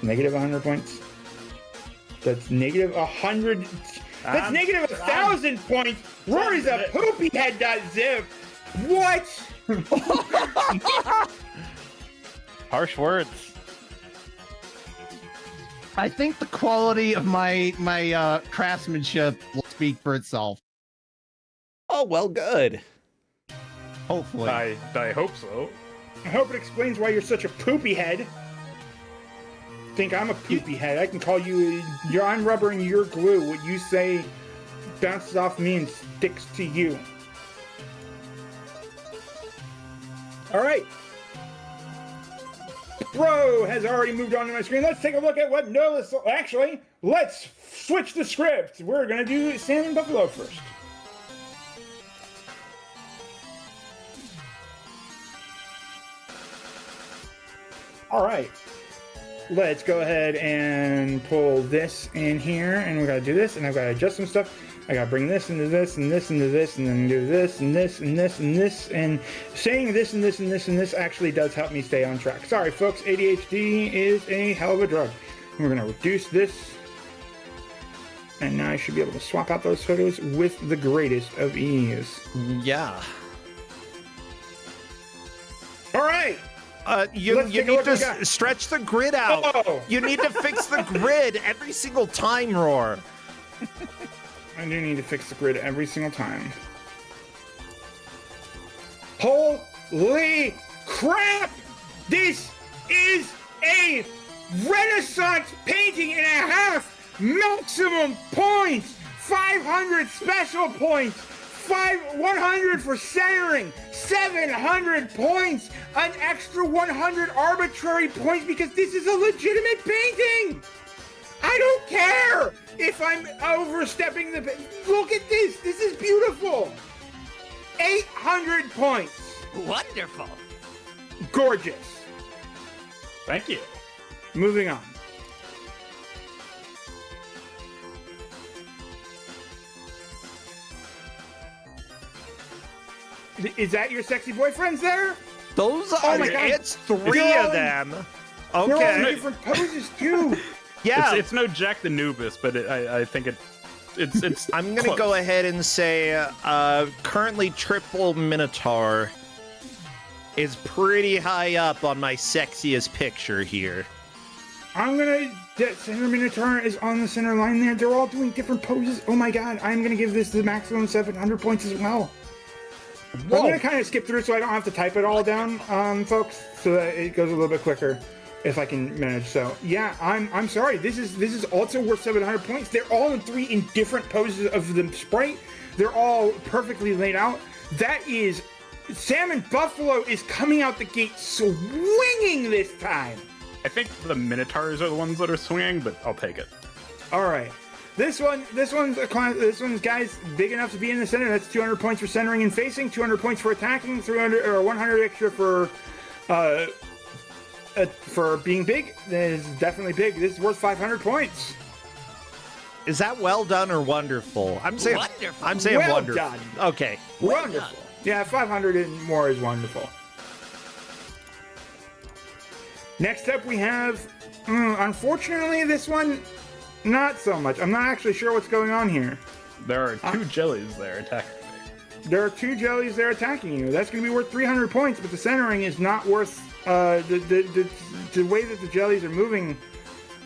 Negative 100 points. That's negative 100. That's negative 1,000 points. Rory's a poopy head.zip. What? Harsh words. I think the quality of my craftsmanship will speak for itself. Oh, well, good. Hopefully. I hope so. I hope it explains why you're such a poopy head. Think I'm a poopy head. I can call you. I'm rubber and you're glue. What you say bounces off me and sticks to you. All right. Bro has already moved on to my screen. Let's take a look at what Novasol. Actually, let's switch the script. We're gonna do Salmon Buffalo first. All right. Let's go ahead and pull this in here, and we gotta do this, and I've gotta adjust some stuff. I gotta bring this into this, and this into this, and then do this, and this, and this, and this, and saying this, and this, and this, and this actually does help me stay on track. Sorry, folks, ADHD is a hell of a drug. We're gonna reduce this, and now I should be able to swap out those photos with the greatest of ease. Yeah. All right. You need to stretch the grid out. Oh. You need to fix the grid every single time, Roar. I do need to fix the grid every single time. Holy crap! This is a Renaissance painting and a half! Maximum points! 500 special points! 100 for centering, 700 points, an extra 100 arbitrary points because this is a legitimate painting. I don't care if I'm overstepping the. Look at this. This is beautiful. 800 points. Wonderful. Gorgeous. Thank you. Moving on. Is that your sexy boyfriends there? Those are. Oh my God. It's three They're of all- them. They're all in Okay. different poses too. Yeah. It's no Jack the Nubis, but I think it's. I'm gonna close. go ahead and say currently Triple Minotaur is pretty high up on my sexiest picture here. That center Minotaur is on the center line there. They're all doing different poses. Oh my God, I'm gonna give this the maximum 700 points as well. I'm gonna kind of skip through so I don't have to type it all down, folks, so that it goes a little bit quicker if I can manage. So yeah, I'm sorry. This is also worth 700 points. They're all in different poses of the sprite. They're all perfectly laid out. That is, Salmon Buffalo is coming out the gate swinging this time. I think the Minotaurs are the ones that are swinging, but I'll take it. All right. This one's guys big enough to be in the center. That's 200 points for centering and facing, 200 points for attacking, 300 or 100 extra for for being big, this is definitely big. This is worth 500 points. Is that well done or wonderful? I'm saying Wonderful. I'm saying Well wonderful. done. Okay. Wonderful. Yeah, 500 and more is wonderful. Next up, we have, unfortunately, this one, not so much. I'm not actually sure what's going on here. There are two jellies there attacking me. There are two jellies there attacking you. That's going to be worth 300 points, but the centering is not worth, the way that the jellies are moving,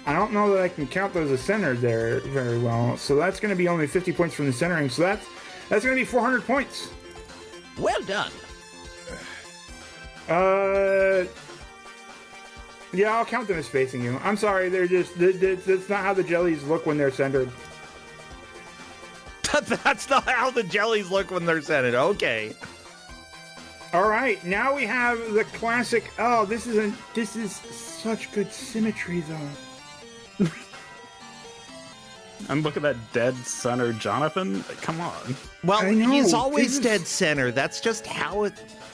I don't know that I can count those as centered there very well. So that's going to be only 50 points from the centering. So that's going to be 400 points. Well done. Yeah, I'll count them as facing you. I'm sorry, they're just, that's not how the jellies look when they're centered. That's not how the jellies look when they're centered. Okay. All right, now we have the classic. Oh, this is such good symmetry, though. And look at that dead center Jonathan. Come on. Well, I know, he's always this is- dead center. That's just how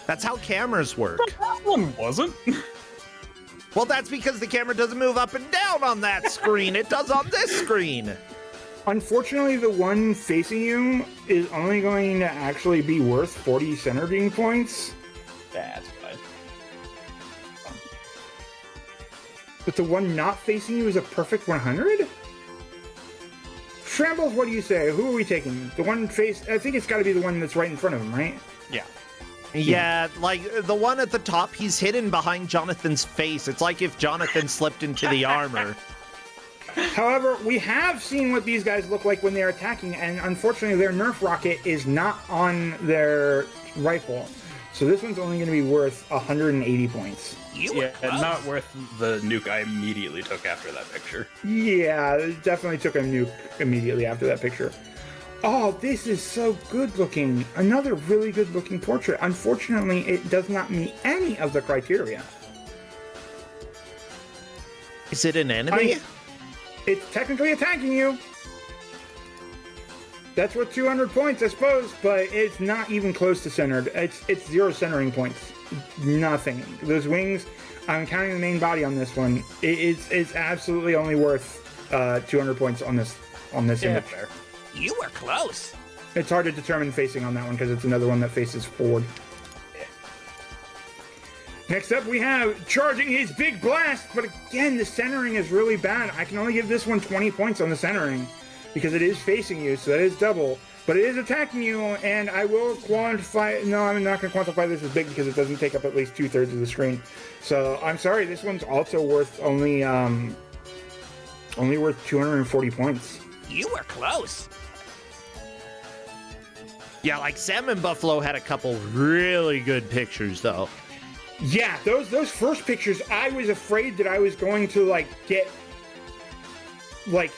that's how cameras work. That one wasn't. Well, that's because the camera doesn't move up and down on that screen. It does on this screen. Unfortunately, the one facing you is only going to actually be worth 40 centering points. That's fine. But the one not facing you is a perfect 100? Shambles, what do you say? Who are we taking? The one face... I think it's got to be the one that's right in front of him, right? Yeah. Yeah, like the one at the top, he's hidden behind Jonathan's face. It's like if Jonathan slipped into the armor. However, we have seen what these guys look like when they're attacking, and unfortunately their Nerf rocket is not on their rifle. So this one's only going to be worth 180 points. You were Yeah, close. not worth the nuke I immediately took after that picture. Yeah, it definitely took a nuke immediately after that picture. Oh, this is so good looking. Another really good looking portrait. Unfortunately, it does not meet any of the criteria. Is it an enemy? It's technically attacking you. That's worth 200 points, I suppose, but it's not even close to centered. It's 0 centering points. Nothing. Those wings, I'm counting the main body on this one. It's absolutely only worth 200 points on this image. Fair. You were close. It's hard to determine facing on that one because it's another one that faces forward. Next up, we have charging his big blast, but again, the centering is really bad. I can only give this one 20 points on the centering because it is facing you, so that is double. But it is attacking you, and I will quantify... No, I'm not going to quantify this as big because it doesn't take up at least 2/3 of the screen. So, I'm sorry, this one's also worth only worth 240 points. You were close. Yeah, like salmonbuffalo had a couple really good pictures, though. Yeah, those first pictures, I was afraid that I was going to get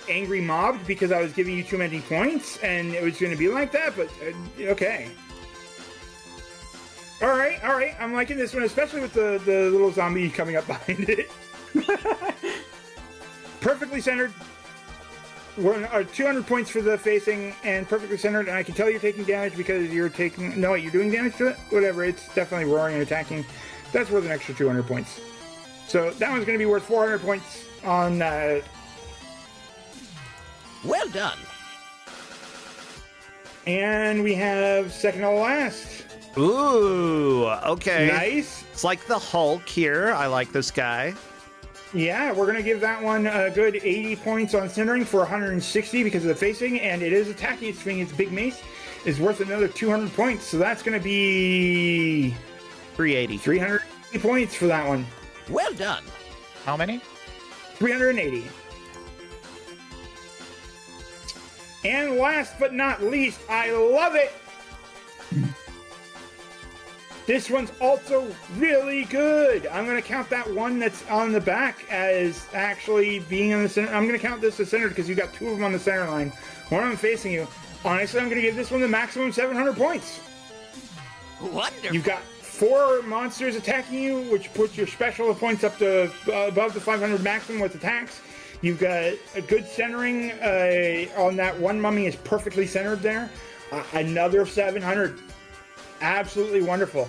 angry mobbed because I was giving you too many points, and it was going to be like that. But okay, all right. I'm liking this one, especially with the little zombie coming up behind it. Perfectly centered. We're 200 points for the facing and perfectly centered, and I can tell you're taking damage because you're taking... No, you're doing damage to it? Whatever, it's definitely roaring and attacking. That's worth an extra 200 points. So that one's going to be worth 400 points on... Well done. And we have second to last. Ooh, okay. Nice. It's like the Hulk here. I like this guy. Yeah, we're going to give that one a good 80 points on centering for 160 because of the facing, and it is attacking. It's swinging its big mace. Is worth another 200 points, so that's going to be... 380. 380 points for that one. Well done. How many? 380. And last but not least, I love it! This one's also really good. I'm going to count that one that's on the back as actually being on the center. I'm going to count this as centered because you got 2 of them on the center line. One of them facing you. Honestly, I'm going to give this one the maximum 700 points. Wonderful. You've got 4 monsters attacking you, which puts your special points up to above the 500 maximum with attacks. You've got a good centering on that one mummy is perfectly centered there. Another 700. Absolutely wonderful.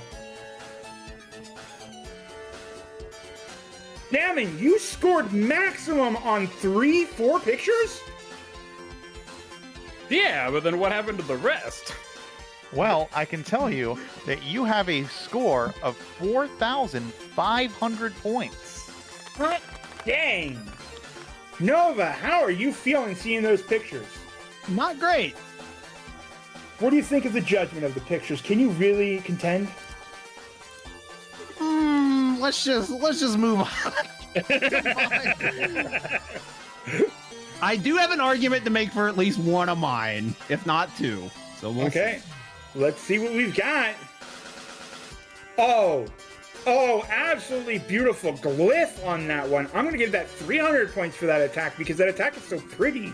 Salmon, you scored maximum on 4 pictures? Yeah, but then what happened to the rest? Well, I can tell you that you have a score of 4,500 points. Hot dang. Nova, how are you feeling seeing those pictures? Not great. What do you think of the judgment of the pictures? Can you really contend? Let's just move on. I do have an argument to make for at least one of mine, if not 2. So we'll Okay. see. Let's see what we've got. Oh, absolutely beautiful glyph on that one. I'm going to give that 300 points for that attack because that attack is so pretty.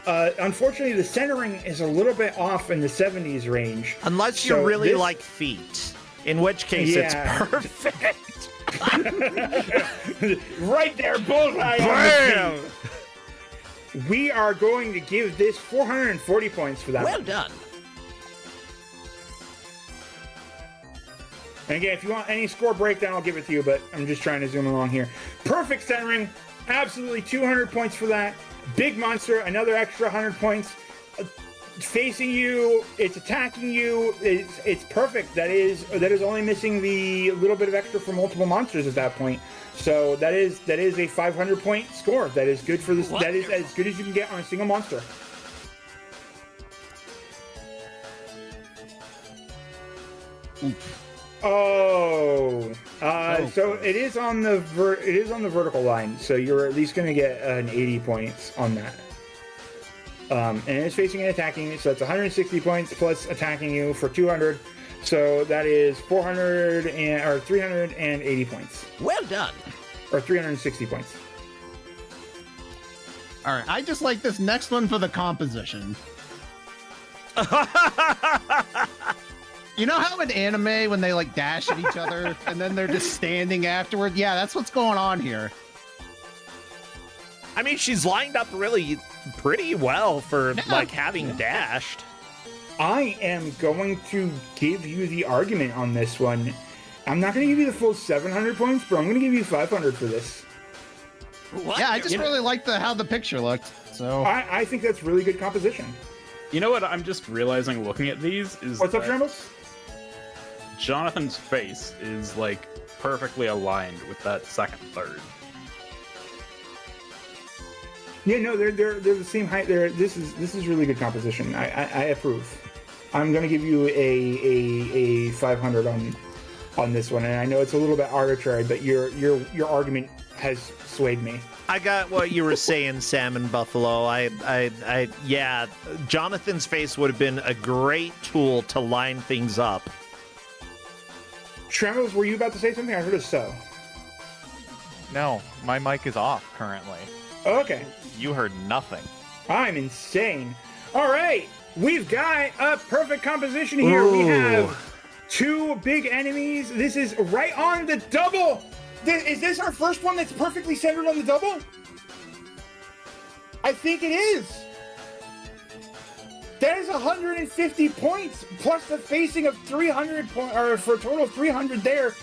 Unfortunately, the centering is a little bit off in the 70s range. Unless you So really this- like feet, in which case it's perfect. Right there, bullseye on Bam! the feet. We are going to give this 440 points for that Well one. done. And again, if you want any score breakdown, I'll give it to you, but I'm just trying to zoom along here. Perfect centering, absolutely 200 points for that. Big monster, another extra 100 points. Facing you, it's attacking you. It's perfect. That is only missing the little bit of extra for multiple monsters at that point. So that is a 500 point score. That is good for this. That is as good as you can get on a single monster. Oh, so it is on the vertical line. So you're at least going to get an 80 points on that. And it's facing and attacking, so that's 160 points plus attacking you for 200. So that is 380 points, Well done. or 360 points. All right. I just like this next one for the composition. You know how in anime when they like dash at each other and then they're just standing afterward? Yeah, that's what's going on here. I mean, she's lined up really pretty well for like having dashed. I am going to give you the argument on this one. I'm not going to give you the full 700 points, but I'm going to give you 500 for this. Yeah, I just really like how the picture looked. So I think that's really good composition. You know what I'm just realizing looking at these is What's up, that Shambles? Jonathan's face is like perfectly aligned with that second third. Yeah, no, they're the same height. This is really good composition. I approve. I'm gonna give you a 500 on this one, and I know it's a little bit arbitrary, but your argument has swayed me. I got what you were saying, Salmon Buffalo. Yeah, Jonathan's face would have been a great tool to line things up. Trembles, were you about to say something? I heard a so. No, my mic is off currently. Okay. You heard nothing. I'm insane. All right, we've got a perfect composition here. We have 2 big enemies. This is right on the double. Is this our first one that's perfectly centered on the double? I think it is. That is 150 points plus the facing of 300 or for a total of 300 there.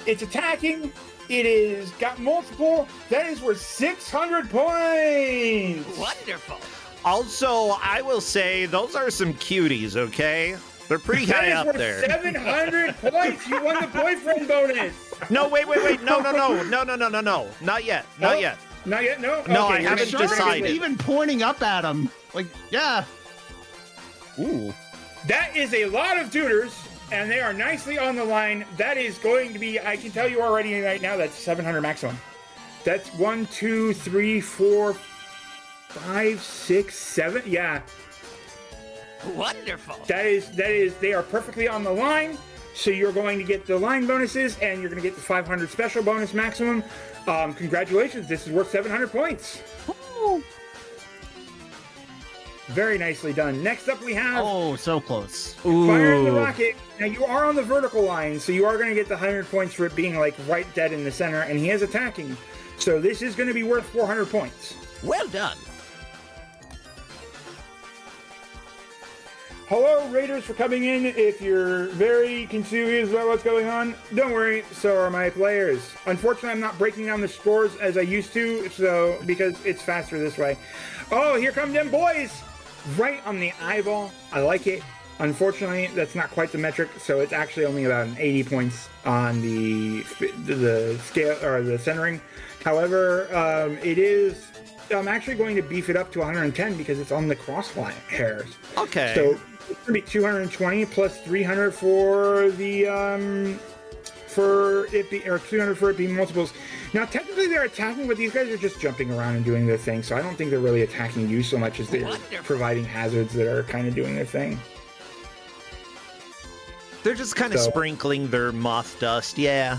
It's attacking. It is got multiple. That is worth 600 points. Wonderful. Also, I will say those are some cuties, okay? They're pretty high That is up worth there. 700 points. You won the boyfriend bonus. No, wait. No. Not yet. Not yet. Not yet. No. No, I we're haven't gonna- decided. even pointing up at him. Like, yeah. Ooh. That is a lot of duders, and they are nicely on the line. That is going to be, I can tell you already right now, that's 700 maximum. That's 1, 2, 3, 4, 5, 6, 7. Yeah. Wonderful. That is, they are perfectly on the line. So you're going to get the line bonuses, and you're going to get the 500 special bonus maximum. Congratulations. This is worth 700 points. Very nicely done. Next up, we have Oh, so close. Firing the Rocket. Now, you are on the vertical line, so you are going to get the 100 points for it being, like, right dead in the center, and he is attacking. So this is going to be worth 400 points. Well done. Hello, Raiders, for coming in. If you're very confused about what's going on, don't worry, so are my players. Unfortunately, I'm not breaking down the scores as I used to, so because it's faster this way. Oh, here come them boys! Right on the eyeball. I like it. Unfortunately, that's not quite the metric, so it's actually only about an 80 points on the scale or the centering. However, it is. I'm actually going to beef it up to 110 because it's on the crossline hairs. Okay. So it's gonna be 220 plus 300 for the for it be or 200 for it being multiples. Now technically they're attacking, but these guys are just jumping around and doing their thing. So I don't think they're really attacking you so much as they're providing hazards that are kind of doing their thing. They're just kind of sprinkling their moth dust. Yeah.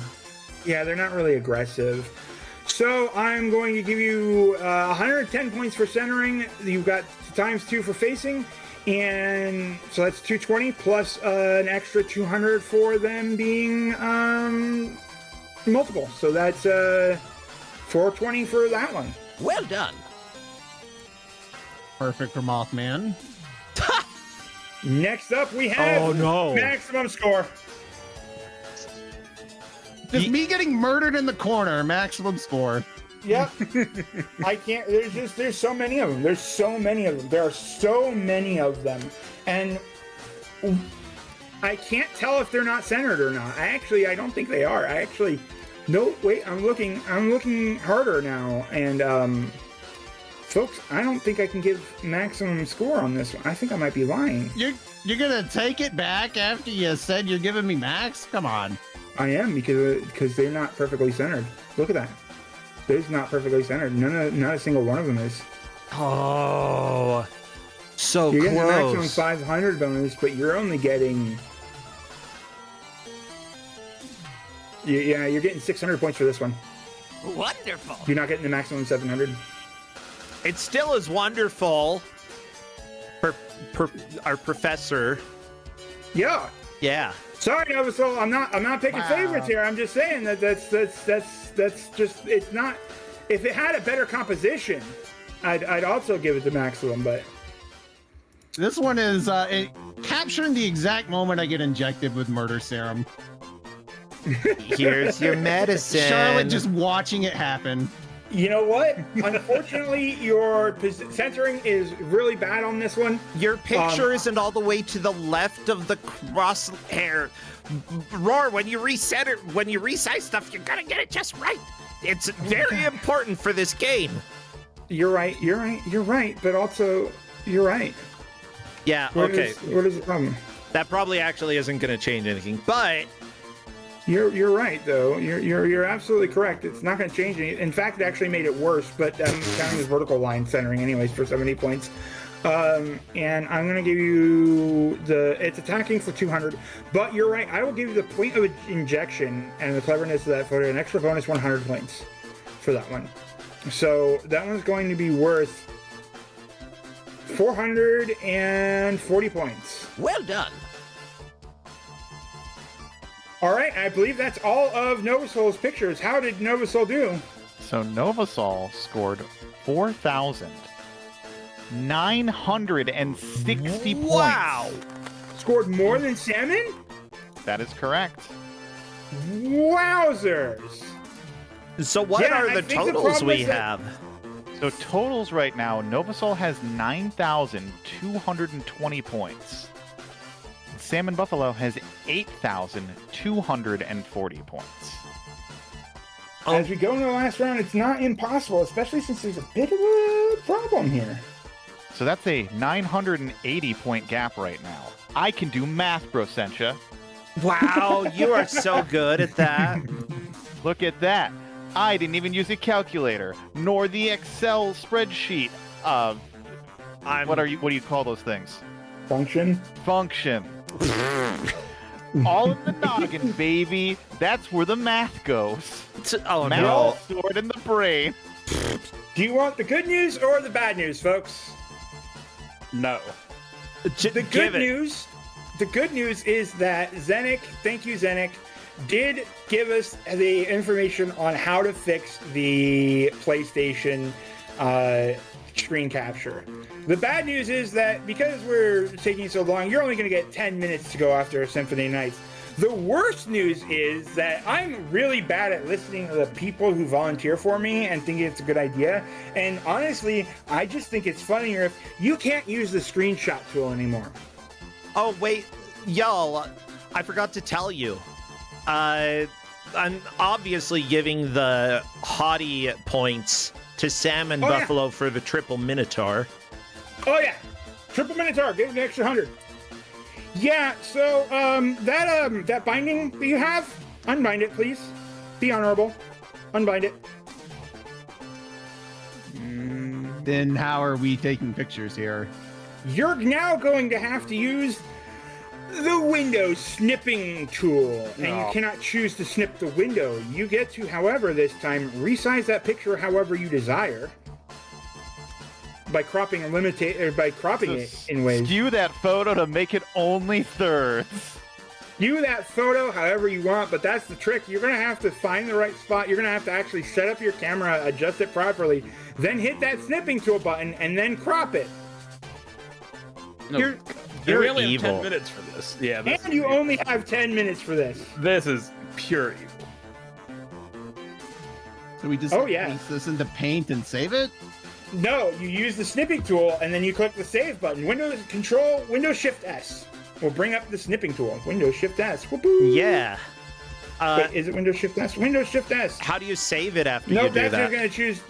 Yeah, they're not really aggressive. So I'm going to give you 110 points for centering. You've got ×2 for facing. And so that's 220 plus an extra 200 for them being multiple. So that's 420 for that one. Well done. Perfect for Mothman. Next up, we have maximum score. Just me getting murdered in the corner, maximum score. Yep. I can't. There's so many of them. There are so many of them. And I can't tell if they're not centered or not. I don't think they are. No, wait, I'm looking harder now. And, folks, I don't think I can give maximum score on this one. I think I might be lying. You're gonna take it back after you said you're giving me max? Come on. I am because they're not perfectly centered. Look at that. They're not perfectly centered. Not a single one of them is. Oh, so you're close. Getting a maximum 500 bonus, but you're only getting. Yeah, you're getting 600 points for this one. Wonderful. You're not getting the maximum 700. It still is wonderful. Our professor. Yeah. Yeah. Sorry, Novasol. I'm not picking favorites here. I'm just saying that's just it's not. If it had a better composition, I'd also give it the maximum. But this one is capturing the exact moment I get injected with murder serum. Here's your medicine. Charlotte just watching it happen. You know what? Unfortunately, your centering is really bad on this one. Your picture isn't all the way to the left of the crosshair. Roar, when you resize stuff, you gotta get it just right. It's very important for this game. You're right. But also, you're right. Yeah, okay. What is the problem? That probably actually isn't gonna change anything, but... You're right though. You're absolutely correct. It's not going to change anything. In fact, it actually made it worse. But I'm counting this vertical line centering anyways for 70 points. And I'm going to give you it's attacking for 200. But you're right. I will give you the point of injection and the cleverness of that photo an extra bonus 100 points for that one. So that one's going to be worth 440 points. Well done. All right, I believe that's all of Novasol's pictures. How did Novasol do? So Novasol scored 4,960 points. Wow! Scored more than Salmon? That is correct. Wowzers! So what are the totals we have? So totals right now, Novasol has 9,220 points. Salmon Buffalo has 8,240 points. As we go into the last round, it's not impossible, especially since there's a bit of a problem here. So that's a 980 point gap right now. I can do math, Brosentia. Wow, you are so good at that. Look at that. I didn't even use a calculator, nor the Excel spreadsheet. What do you call those things? Function. All in the noggin, baby. That's where the math goes. Oh, math no. stored in the brain. Do you want the good news or the bad news, folks? No. The good news is that Zenik, thank you, Zenik, did give us the information on how to fix the PlayStation screen capture. The bad news is that because we're taking so long, you're only going to get 10 minutes to go after Symphony Nights. The worst news is that I'm really bad at listening to the people who volunteer for me and thinking it's a good idea. And honestly, I just think it's funnier if you can't use the screenshot tool anymore. Oh, wait, y'all, I forgot to tell you. I'm obviously giving the haughty points to Salmon Buffalo for the triple Minotaur. Oh, yeah. Triple Minotaur, give him an extra 100. Yeah, so that binding that you have, unbind it, please. Be honorable. Unbind it. Then how are we taking pictures here? You're now going to have to use the window snipping tool, and you cannot choose to snip the window. You get to, however, this time, resize that picture however you desire. By cropping and by cropping it in ways. Skew that photo to make it only thirds. Skew that photo however you want, but that's the trick. You're gonna have to find the right spot. You're gonna have to actually set up your camera, adjust it properly, then hit that snipping tool button, and then crop it. No, You're we only evil. have 10 minutes for this. Yeah, this and is you evil. only have 10 minutes for this. This is pure evil. So we just paste this into Paint and save it? No, you use the snipping tool and then you click the save button. Windows Shift S will bring up the snipping tool. Windows Shift S. Whoop-oo. Yeah. Wait, is it Windows Shift S? Windows Shift S. How do you save it after you Nope, do that's that? you're gonna choose.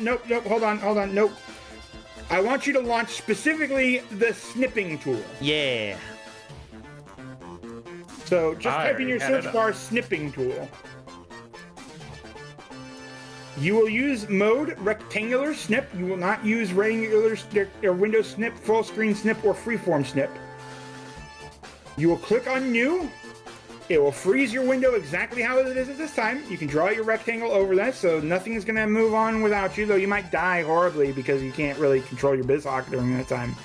Nope. Hold on. Nope. I want you to launch specifically the snipping tool. Yeah. So just I type in your already had search it bar snipping tool. You will use mode rectangular snip. You will not use regular or window snip, full screen snip, or freeform snip. You will click on new. It will freeze your window exactly how it is at this time. You can draw your rectangle over that, so nothing is going to move on without you, though you might die horribly because you can't really control your BizHawk during that time.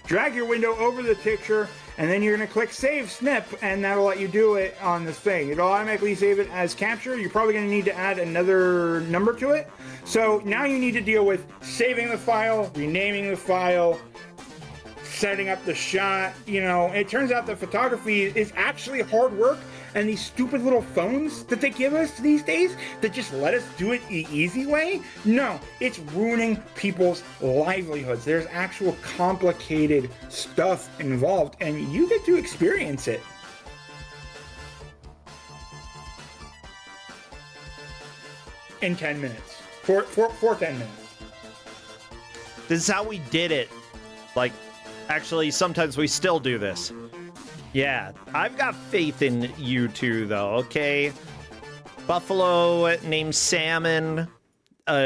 Drag your window over the picture, and then you're going to click Save Snip, and that'll let you do it on this thing. It'll automatically save it as capture. You're probably going to need to add another number to it. So now you need to deal with saving the file, renaming the file, setting up the shot. You know, it turns out that photography is actually hard work, and these stupid little phones that they give us these days that just let us do it the easy way, no, it's ruining people's livelihoods. There's actual complicated stuff involved, and you get to experience it. In 10 minutes. For 10 minutes. This is how we did it. Like, actually, sometimes we still do this. Yeah, I've got faith in you two, though, okay? Buffalo named Salmon,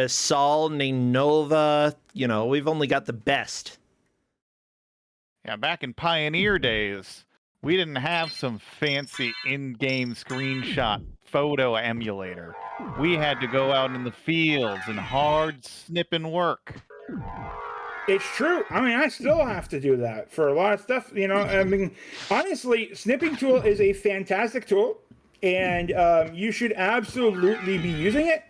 Sol named Nova. You know, we've only got the best. Yeah, back in Pioneer days, we didn't have some fancy in-game screenshot photo emulator. We had to go out in the fields and hard snipping work. It's true. I mean, I still have to do that for a lot of stuff. You know, I mean, honestly, snipping tool is a fantastic tool, and you should absolutely be using it.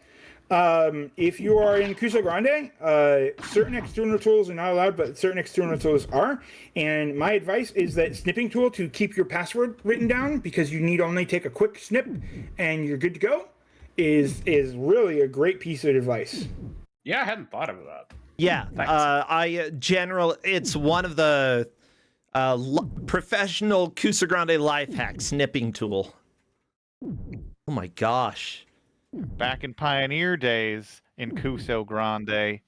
If you are in Kusogrande, certain external tools are not allowed, but certain external tools are. And my advice is that snipping tool to keep your password written down, because you need only take a quick snip and you're good to go, is really a great piece of advice. Yeah, I hadn't thought of that. Yeah, it's one of the professional Kusogrande life hack snipping tool. Oh my gosh. Back in Pioneer days in Kusogrande.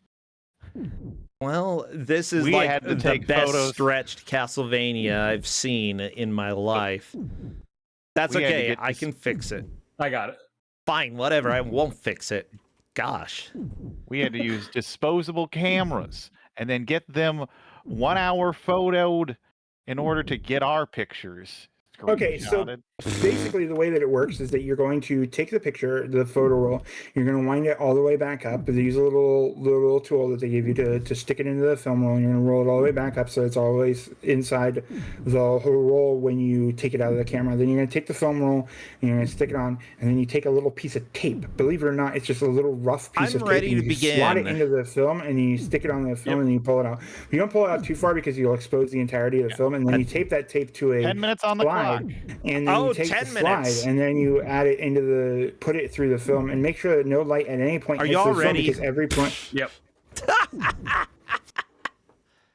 Well, this is We like had to the take best photos. stretched Castlevania I've seen in my life. That's We had to okay, get I this- can fix it. I got it. Fine, whatever, I won't fix it. Gosh. We had to use disposable cameras and then get them 1 hour photoed in order to get our pictures Okay, so screenshotted. Basically, the way that it works is that you're going to take the picture, the photo roll, you're going to wind it all the way back up. They use a little tool that they give you to stick it into the film roll, and you're going to roll it all the way back up so it's always inside the whole roll when you take it out of the camera. Then you're going to take the film roll, and you're going to stick it on, and then you take a little piece of tape. Believe it or not, it's just a little rough piece of tape. I'm ready to you begin. Slot it into the film, and you stick it on the film, and then you pull it out. You don't pull it out too far because you'll expose the entirety of the film, and then you tape that tape to a 10 minutes on the slide, clock. and then you take 10 the slide, minutes. and then you add it put it through the film, and make sure that no light at any point Are hits y'all the film, ready? because every point. Yep.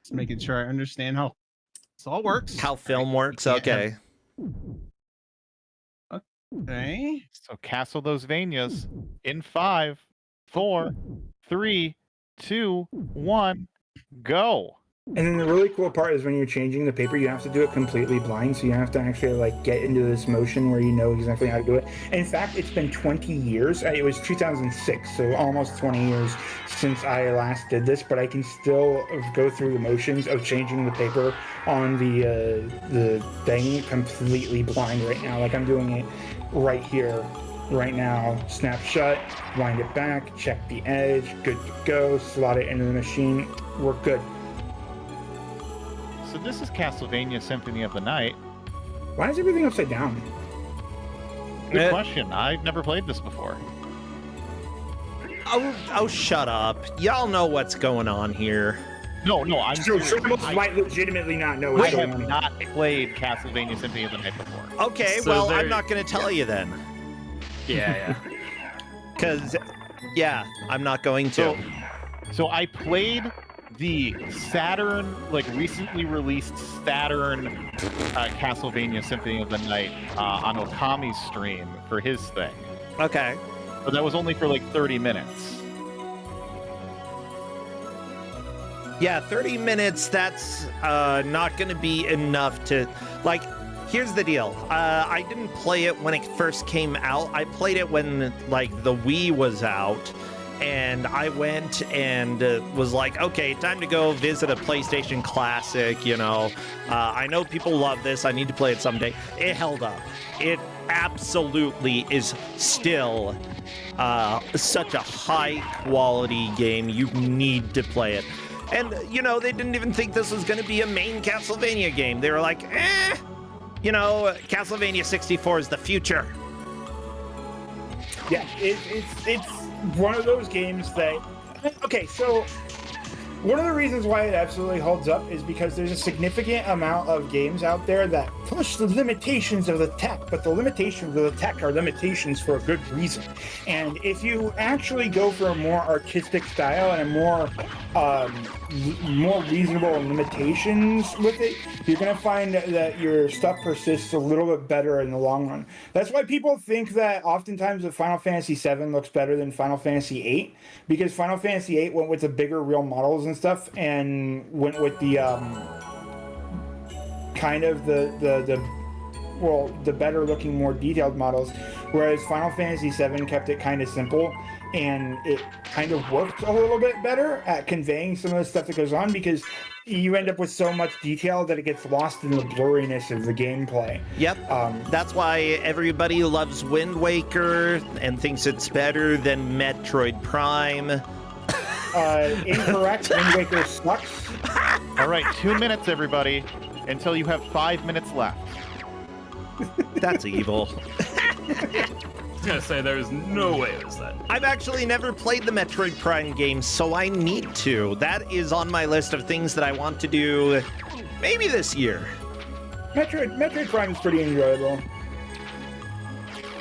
Just making sure I understand how this all works. How film works? Yeah. Okay. Okay. So castle those Vanias in 5, 4, 3, 2, 1, go. And then the really cool part is when you're changing the paper, you have to do it completely blind. So you have to actually like get into this motion where you know exactly how to do it. In fact, it's been 20 years. It was 2006, so almost 20 years since I last did this. But I can still go through the motions of changing the paper on the thing completely blind right now. Like I'm doing it right here, right now. Snap shut, wind it back, check the edge, good to go. Slot it into the machine. We're good. So this is Castlevania Symphony of the Night. Why is everything upside down? Good question. I've never played this before. Oh, shut up. Y'all know what's going on here. No, I'm So serious. Sherlock might legitimately not know what's I going have on. not played Castlevania Symphony of the Night before. Okay, So well, there- I'm not going to tell you then. Yeah. Because, yeah, I'm not going to. So I played the Saturn, like recently released Saturn Castlevania Symphony of the Night on Okami's stream for his thing. Okay. But that was only for like 30 minutes. Yeah, 30 minutes, that's not going to be enough to, like, here's the deal. I didn't play it when it first came out. I played it when, like, the Wii was out, and I went and was like, okay, time to go visit a PlayStation Classic, you know. I know people love this. I need to play it someday. It held up. It absolutely is still such a high-quality game. You need to play it. And, you know, they didn't even think this was going to be a main Castlevania game. They were like, you know, Castlevania 64 is the future. Yeah, it's one of those games that. Okay, so one of the reasons why it absolutely holds up is because there's a significant amount of games out there that push the limitations of the tech, but the limitations of the tech are limitations for a good reason. And if you actually go for a more artistic style and a more reasonable limitations with it, you're going to find that your stuff persists a little bit better in the long run. That's why people think that oftentimes that Final Fantasy VII looks better than Final Fantasy VIII, because Final Fantasy VIII went with the bigger real models and stuff, and went with the kind of the better looking, more detailed models, whereas Final Fantasy VII kept it kind of simple, and it kind of worked a little bit better at conveying some of the stuff that goes on, because you end up with so much detail that it gets lost in the blurriness of the gameplay. Yep. That's why everybody loves Wind Waker and thinks it's better than Metroid Prime. Incorrect. Wind Waker sucks. All right, 2 minutes, everybody, until you have 5 minutes left. That's evil. I was gonna say there's no way it was that. I've actually never played the Metroid Prime games, so I need to. That is on my list of things that I want to do maybe this year. Metroid Prime is pretty enjoyable.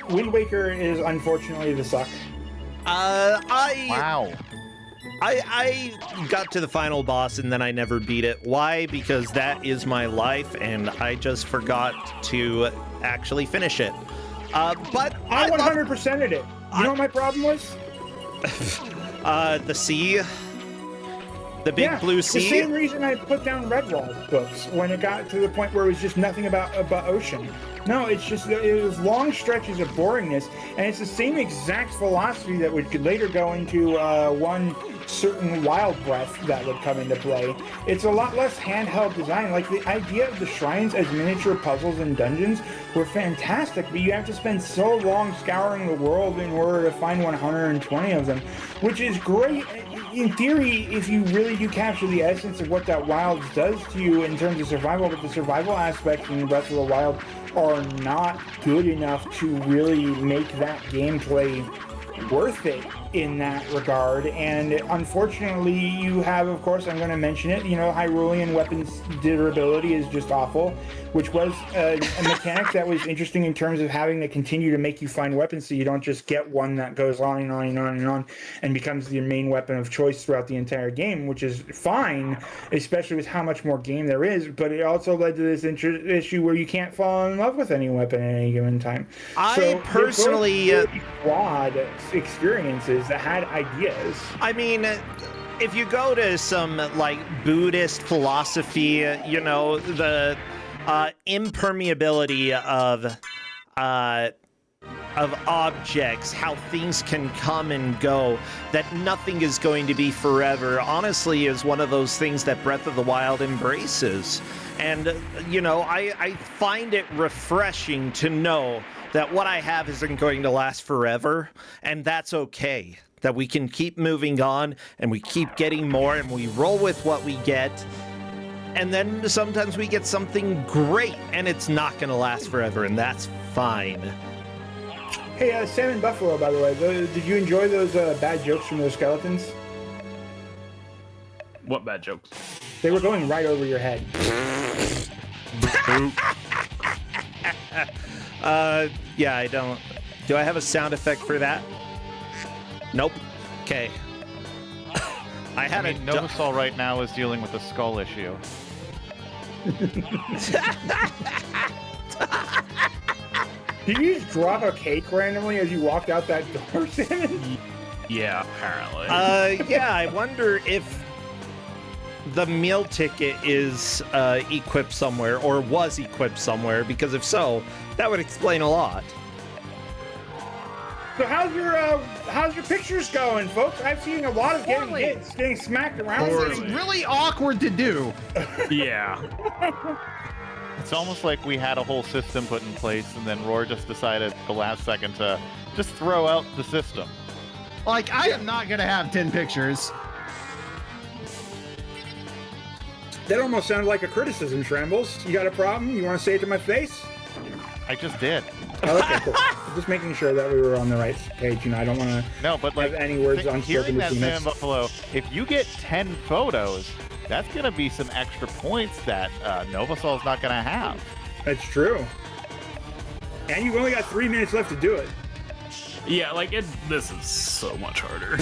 Wind Waker is unfortunately the suck. Wow. I got to the final boss and then I never beat it. Why? Because that is my life and I just forgot to actually finish it. But I 100%'d it. You know what my problem was? The sea. The big blue sea? The same reason I put down Redwall books when it got to the point where it was just nothing about ocean. No, it's just it was long stretches of boringness, and it's the same exact philosophy that would later go into one certain Wild Breath that would come into play. It's a lot less handheld design. Like, the idea of the shrines as miniature puzzles and dungeons were fantastic, but you have to spend so long scouring the world in order to find 120 of them, which is great in theory if you really do capture the essence of what that Wilds does to you in terms of survival, but the survival aspects in Breath of the Wild are not good enough to really make that gameplay worth it in that regard. And unfortunately, you have, of course, I'm going to mention it, you know, Hyrulean weapons durability is just awful, which was a mechanic that was interesting in terms of having to continue to make you find weapons so you don't just get one that goes on and on and on and on and becomes your main weapon of choice throughout the entire game, which is fine, especially with how much more game there is. But it also led to this issue where you can't fall in love with any weapon at any given time. I personally flawed experiences that had ideas. I mean, if you go to some like Buddhist philosophy, you know, the impermeability of objects, how things can come and go, that nothing is going to be forever, honestly is one of those things that Breath of the Wild embraces. And, you know, I find it refreshing to know that what I have isn't going to last forever, and that's okay. That we can keep moving on, and we keep getting more, and we roll with what we get. And then sometimes we get something great, and it's not going to last forever, and that's fine. Hey, salmonbuffalo, by the way, did you enjoy those bad jokes from those skeletons? What bad jokes? They were going right over your head. Yeah, I don't... Do I have a sound effect for that? Nope. Okay. I mean, Novasol right now is dealing with a skull issue. Did you just drop a cake randomly as you walked out that door, Salmon? Yeah, apparently. Yeah, I wonder if the meal ticket is equipped somewhere, or was equipped somewhere, because if so, that would explain a lot. So how's your pictures going, folks? I've seen a lot of getting smacked around. It's really awkward to do. Yeah. It's almost like we had a whole system put in place, and then Roar just decided at the last second to just throw out the system. Like, I am not gonna have 10 pictures. That almost sounded like a criticism, Shambles. You got a problem? You want to say it to my face? I just did. Oh, okay, cool. Just making sure that we were on the right page. You know, I don't want to like, have any words unspoken hearing that between us. Buffalo, if you get 10 photos, that's going to be some extra points that Novasol's not going to have. That's true. And you've only got 3 minutes left to do it. Yeah, like, this is so much harder.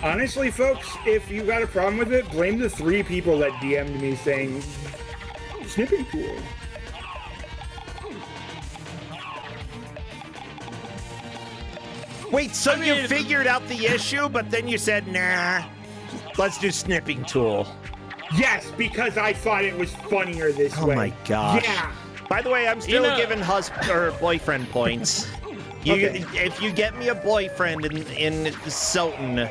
Honestly, folks, if you got a problem with it, blame the 3 people that DM'd me saying, snipping tool. Wait, so you figured out the issue, but then you said, nah, let's do snipping tool. Yes, because I thought it was funnier this way. Oh my gosh. Yeah. By the way, I'm still giving husband or boyfriend points. If you get me a boyfriend in SotN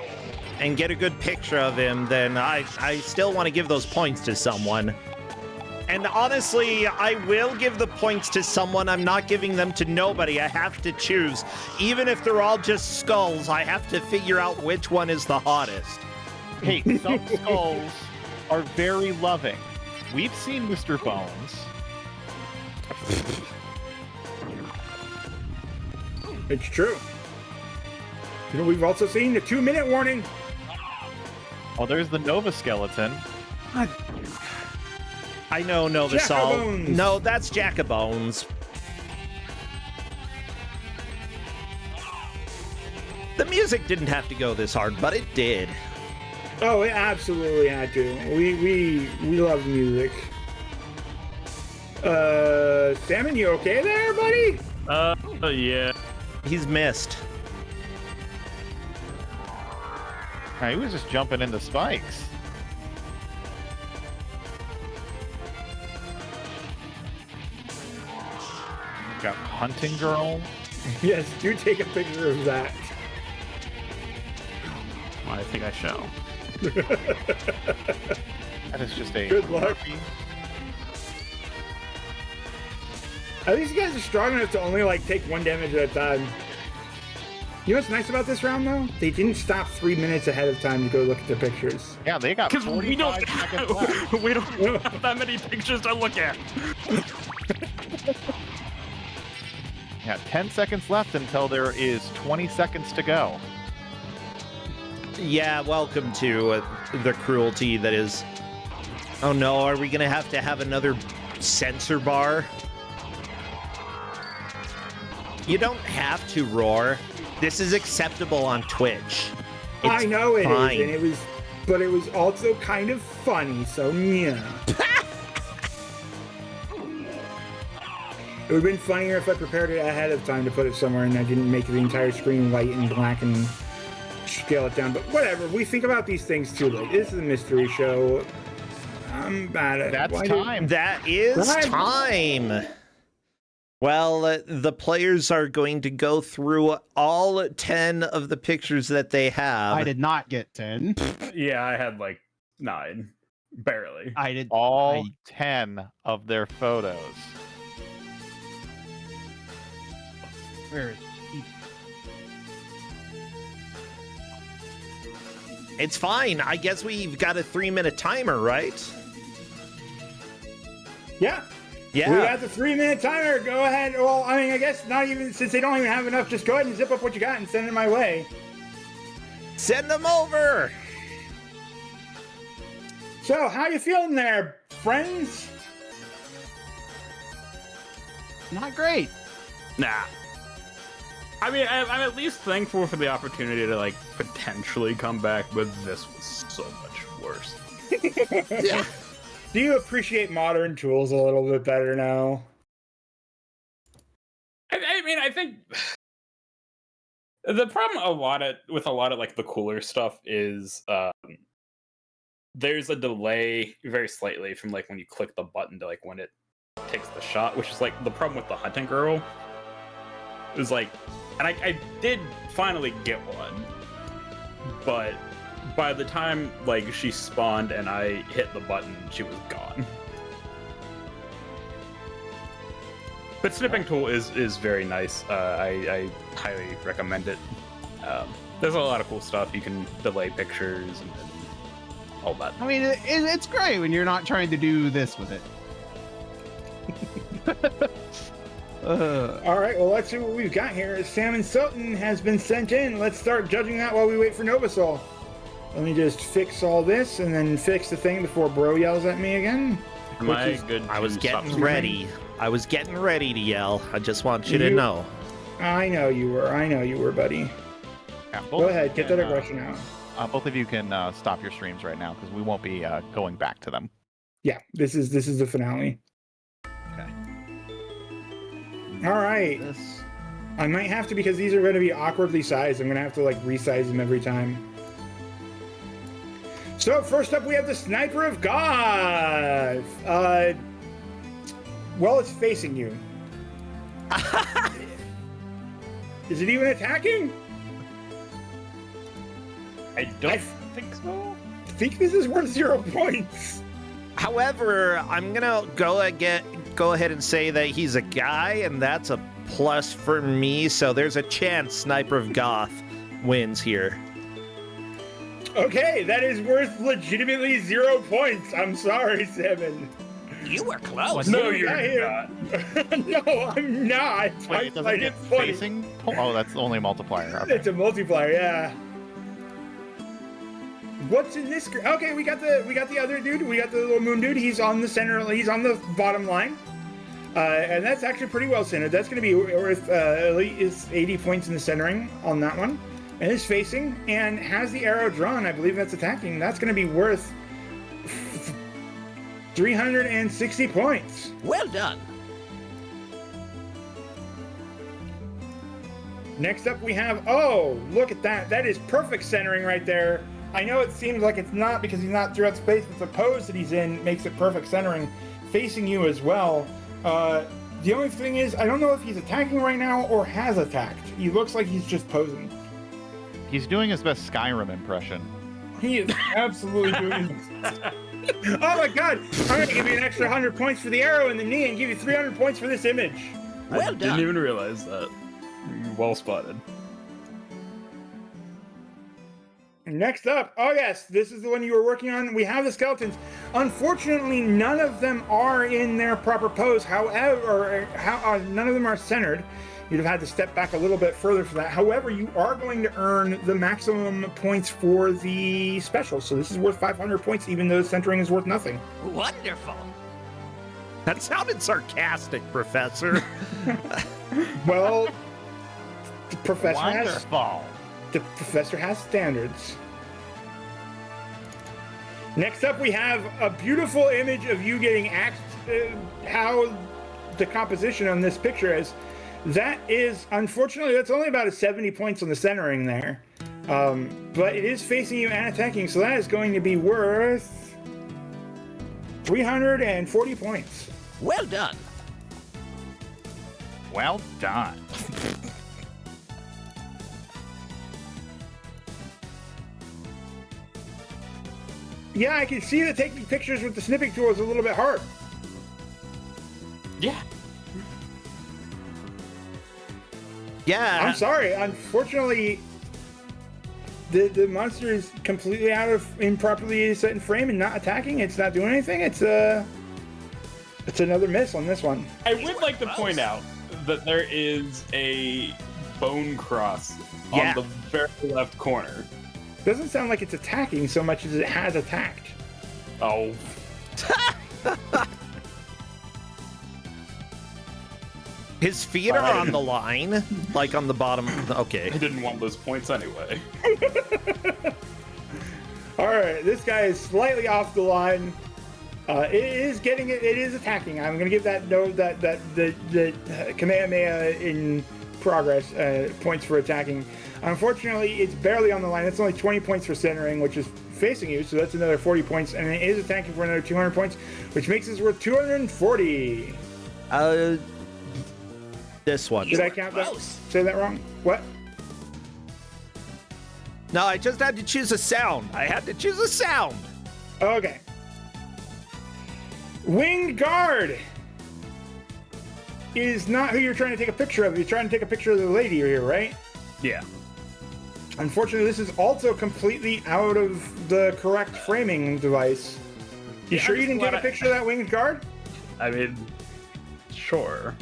and get a good picture of him, then I still want to give those points to someone. And honestly, I will give the points to someone. I'm not giving them to nobody. I have to choose. Even if they're all just skulls, I have to figure out which one is the hottest. Hey, some skulls are very loving. We've seen Mr. Bones. It's true. You know, we've also seen the 2-minute warning. Oh, there's the Nova skeleton. I know Novasol. No, that's Jackabones. The music didn't have to go this hard, but it did. Oh, it absolutely had to. We love music. Salmon, you okay there, buddy? Yeah. He's missed. He was just jumping into spikes. Got hunting girl. Yes, do take a picture of that. I think I shall. That is just a Good luck. At least you guys are strong enough to only like take 1 damage at a time. You know what's nice about this round though? They didn't stop 3 minutes ahead of time to go look at the pictures. Yeah, they got Because 45 we don't seconds left. we don't have that many pictures to look at. Yeah, 10 seconds left until there is 20 seconds to go. Yeah, welcome to the cruelty that is... Oh no, are we gonna have to have another censor bar? You don't have to roar. This is acceptable on Twitch. I know it fine. is, and but it was also kind of funny, so yeah. It would have been funnier if I prepared it ahead of time to put it somewhere and I didn't make the entire screen white and black and scale it down. But whatever, we think about these things too late. This is a mystery show. I'm bad at it. That's time. That is time. Well, the players are going to go through all 10 of the pictures that they have. I did not get 10. Yeah, I had like 9. Barely. I did All 10 of their photos. Where is he? It's fine. I guess we've got a 3-minute timer, right? Yeah. Yeah. We got the 3-minute timer. Go ahead. Well, I mean, I guess not even, since they don't even have enough, just go ahead and zip up what you got and send it my way. Send them over. So, how you feeling there, friends? Not great. Nah. I mean, I'm at least thankful for the opportunity to like potentially come back, but this was so much worse. Yeah. Do you appreciate modern tools a little bit better now? I mean, I think the problem with a lot of like the cooler stuff is there's a delay very slightly from like when you click the button to like when it takes the shot, which is like the problem with the hunting girl. It was like, and I did finally get one, but by the time like she spawned and I hit the button, she was gone. But snipping tool is very nice. I highly recommend it. There's a lot of cool stuff. You can delay pictures and all that. I mean, it's great when you're not trying to do this with it. All right, well, let's see what we've got here. Salmon SotN has been sent in. Let's start judging that while we wait for Novasol. Let me just fix all this and then fix the thing before Bro yells at me again. Am I good? I was to stop getting streaming? ready. I was getting ready to yell. I just want you to know. I know you were, buddy. Yeah, Go ahead, get that aggression out. Both of you can stop your streams right now because we won't be going back to them. Yeah, this is the finale. Okay. All right. This. I might have to, because these are going to be awkwardly sized. I'm going to have to like resize them every time. So first up, we have the Sniper of God. Well, it's facing you. Is it even attacking? I don't think so. I think this is worth 0 points. However, I'm gonna go ahead and say that he's a guy, and that's a plus for me. So there's a chance Sniper of Goth wins here. Okay, that is worth legitimately 0 points. I'm sorry, Salmon. You were close. No, you're not. not. No, I'm not. Wait, does it get facing? Oh, that's only a multiplier. Okay. It's a multiplier, yeah. What's in this? Okay, we got the other dude. We got the little moon dude. He's on the center. He's on the bottom line, and that's actually pretty well centered. That's going to be worth at least 80 points in the centering on that one. And is facing and has the arrow drawn. I believe that's attacking. That's going to be worth 360 points. Well done. Next up, we have, oh, look at that. That is perfect centering right there. I know it seems like it's not because he's not throughout space, but the pose that he's in makes it perfect centering, facing you as well. The only thing is, I don't know if he's attacking right now or has attacked. He looks like he's just posing. He's doing his best Skyrim impression. He is absolutely doing this. Oh my god! I'm going to give you an extra 100 points for the arrow in the knee and give you 300 points for this image. Well I done. didn't even realize that. Well spotted. Next up, oh yes, this is the one you were working on. We have the skeletons. Unfortunately, none of them are in their proper pose. However, none of them are centered. You'd have had to step back a little bit further for that. However, you are going to earn the maximum points for the special. So this is worth 500 points, even though centering is worth nothing. Wonderful. That sounded sarcastic, Professor. Well, the professor Wonderful. has standards. Next up, we have a beautiful image of you getting how the composition on this picture is. That is, unfortunately, that's only about a 70 points on the centering there. But it is facing you and attacking, so that is going to be worth 340 points. Well done. Well done. Yeah, I can see that taking pictures with the snipping tool is a little bit hard. Yeah. Yeah. I'm sorry. Unfortunately, the monster is completely out of improperly set in frame and not attacking. It's not doing anything. It's another miss on this one. I would like to point out that there is a bone cross on the very left corner. Doesn't sound like it's attacking so much as it has attacked. Oh. His feet are on the line, like on the bottom. Okay. I didn't want those points anyway. All right, this guy is slightly off the line. It is getting it. It is attacking. I'm gonna give that the Kamehameha in progress points for attacking. Unfortunately, it's barely on the line. It's only 20 points for centering, which is facing you, so that's another 40 points, and it is attacking for another 200 points, which makes it worth 240. This one. Did I count that? Say that wrong? What? No, I just had to choose a sound. I had to choose a sound. Okay. Winged Guard is not who you're trying to take a picture of. You're trying to take a picture of the lady here, right? Yeah. Unfortunately, this is also completely out of the correct framing device. You sure you didn't take a picture of that Winged Guard? I mean, sure.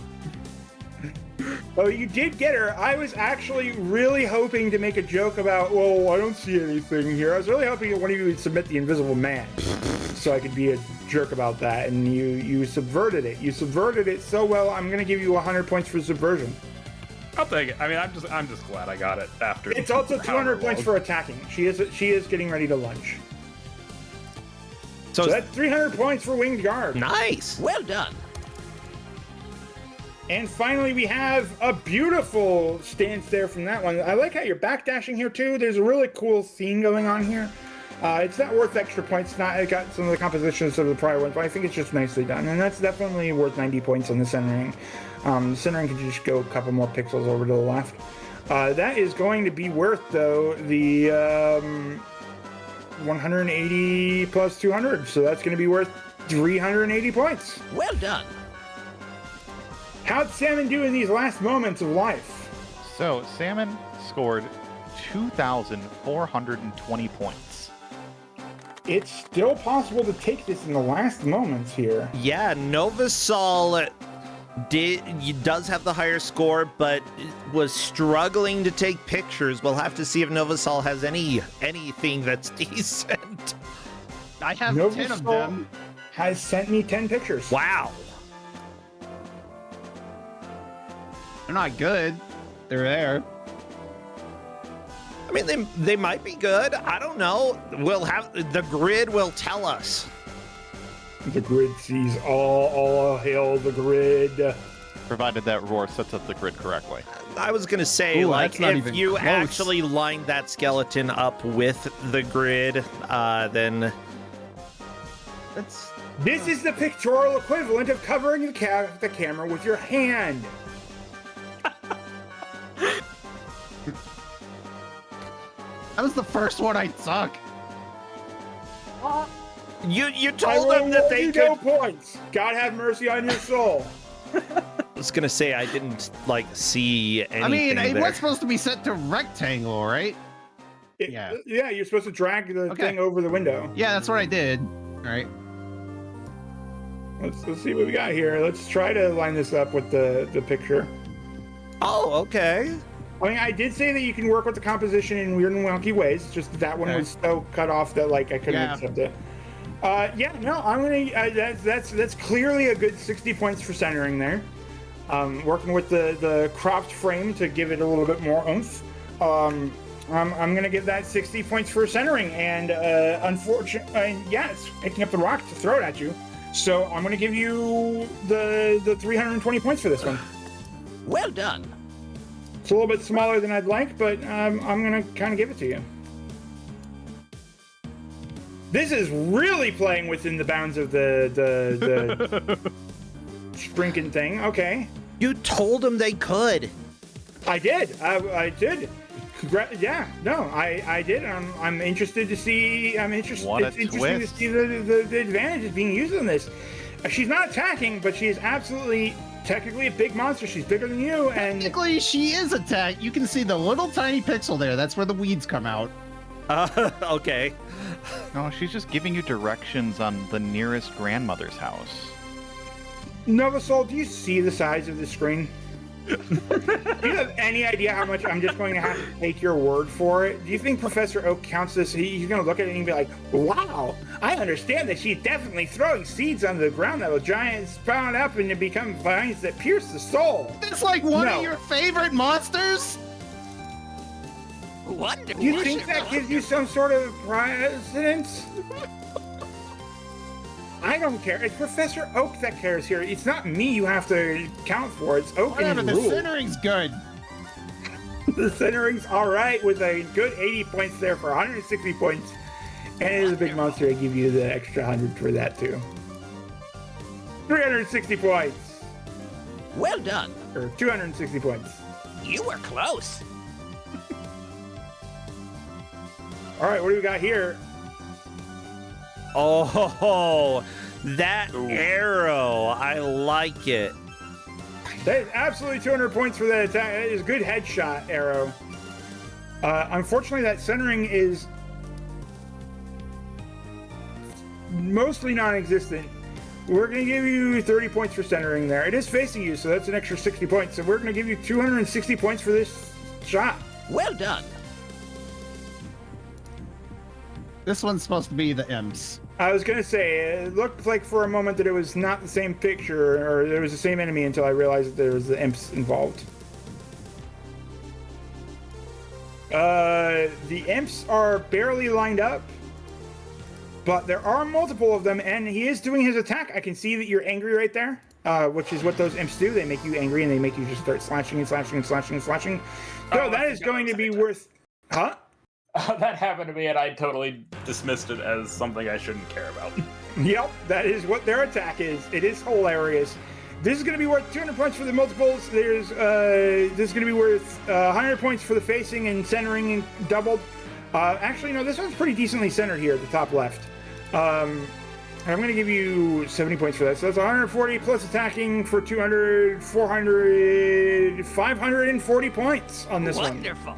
Oh, you did get her. I was actually really hoping to make a joke about, well, I don't see anything here. I was really hoping that one of you would submit the Invisible Man so I could be a jerk about that, and you subverted it. You subverted it so well, I'm going to give you 100 points for subversion. I'll take it. I mean, I'm just glad I got it after. It's also 200 points for attacking. She is getting ready to lunge. So that's 300 points for Winged Guard. Nice. Well done. And finally, we have a beautiful stance there from that one. I like how you're backdashing here, too. There's a really cool scene going on here. It's not worth extra points. It got some of the compositions of the prior ones, but I think it's just nicely done. And that's definitely worth 90 points on the centering. Centering can just go a couple more pixels over to the left. That is going to be worth, though, the 180 plus 200. So that's going to be worth 380 points. Well done. How'd Salmon do in these last moments of life? So, Salmon scored 2,420 points. It's still possible to take this in the last moments here. Yeah, Novasol does have the higher score, but was struggling to take pictures. We'll have to see if Novasol has anything that's decent. I have 10 of them. Has sent me 10 pictures. Wow. They're not good. They're there. I mean, they might be good. I don't know. The grid will tell us. The grid sees all hail the grid. provided that roar sets up the grid correctly. I was gonna say, Ooh, like, that's not if even you close. actually lined that skeleton up with the grid, then That's This is the pictorial equivalent of covering the camera with your hand. that was the first one I took. you told them that they no could. points. God have mercy on your soul. I was gonna say I didn't like see anything. I mean, it there. was supposed to be set to rectangle, right? Yeah. Yeah, you're supposed to drag the Okay. thing over the window. Yeah, that's what I did. All right. Let's see what we got here. Let's try to line this up with the picture. Oh, okay. I mean, I did say that you can work with the composition in weird and wonky ways. It's just that one Okay. was so cut off that like I couldn't Yeah. accept it. Yeah, no, I'm gonna. That's clearly a good 60 points for centering there. Working with the cropped frame to give it a little bit more oomph. I'm gonna give that 60 points for centering, and unfortunately, yeah, it's picking up the rock to throw it at you. So I'm gonna give you the 320 points for this one. Well done. It's a little bit smaller than I'd like, but I'm gonna kind of give it to you. This is really playing within the bounds of the shrinking thing. Okay, You told them they could. I did. I did. Yeah, no, I did. I'm interested to see. I'm interested. What a It's interesting twist. to see the advantages being used on this. She's not attacking, but she is absolutely technically a big monster. She's bigger than you, and Technically, she is attacked. You can see the little tiny pixel there. That's where the weeds come out. Okay. No, she's just giving you directions on the nearest grandmother's house. Novasol, do you see the size of the screen? Do you have any idea how much I'm just going to have to take your word for it? Do you think Professor Oak counts this? He's going to look at it and be like, wow, I understand that she's definitely throwing seeds on the ground that will giant sprout up and become vines that pierce the soul. It's like one No. of your favorite monsters. Wonderful. Do you think that gives you some sort of precedence? I don't care. It's Professor Oak that cares here. It's not me you have to count for. It's Oak Whatever, and the his rule. centering's good. The centering's all right with a good 80 points there for 160 points. And it is a big monster. I give you the extra 100 for that too. 360 points. Well done. Or 260 points. You were close. All right, what do we got here? Oh, that arrow. I like it. That is absolutely 200 points for that attack. That is a good headshot arrow. Unfortunately, that centering is mostly non-existent. We're going to give you 30 points for centering there. It is facing you, so that's an extra 60 points. So we're going to give you 260 points for this shot. Well done. This one's supposed to be the imps. I was going to say, it looked like for a moment that it was not the same picture, or there was the same enemy until I realized that there was the imps involved. The imps are barely lined up, but there are multiple of them, and he is doing his attack. I can see that you're angry right there, which is what those imps do. They make you angry, and they make you just start slashing and slashing and slashing and slashing. So Oh, that I is forgot going to about be that. worth... Huh? That happened to me, and I totally dismissed it as something I shouldn't care about. Yep, that is what their attack is. It is hilarious. This is going to be worth 200 points for the multiples. This is going to be worth 100 points for the facing and centering and doubled. Actually, no, this one's pretty decently centered here at the top left. And I'm going to give you 70 points for that. So that's 140 plus attacking for 200, 400, 540 points on this one. Wonderful.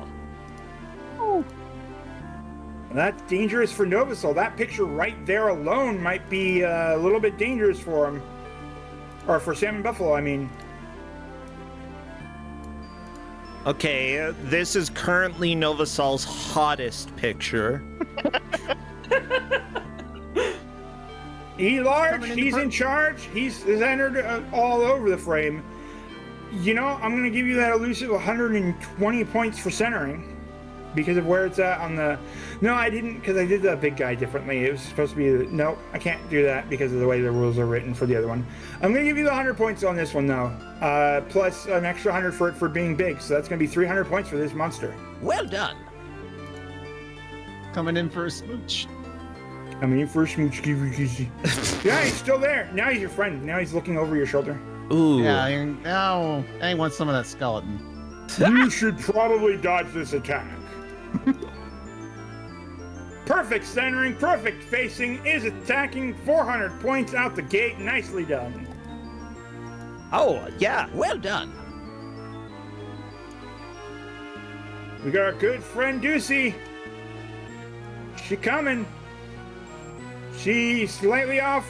That's dangerous for Novasol. That picture right there alone might be a little bit dangerous for him. Or for Salmon Buffalo, I mean. Okay, this is currently Novasol's hottest picture. He's large, Coming into he's in charge, he's entered all over the frame. You know, I'm going to give you that elusive 120 points for centering. because of where it's at on the... No, I didn't, because I did the big guy differently. It was supposed to be... No, I can't do that because of the way the rules are written for the other one. I'm going to give you the 100 points on this one, though. Plus an extra 100 for it for being big. So that's going to be 300 points for this monster. Well done. Coming in for a smooch. I mean, first smooch, yeah, he's still there. Now he's your friend. Now he's looking over your shoulder. Ooh. Yeah, now I want some of that skeleton. You should probably dodge this attack. Perfect centering, perfect facing is attacking. 400 points out the gate. Nicely done. Oh, yeah. Well done. We got our good friend Deucey. She coming. She's slightly off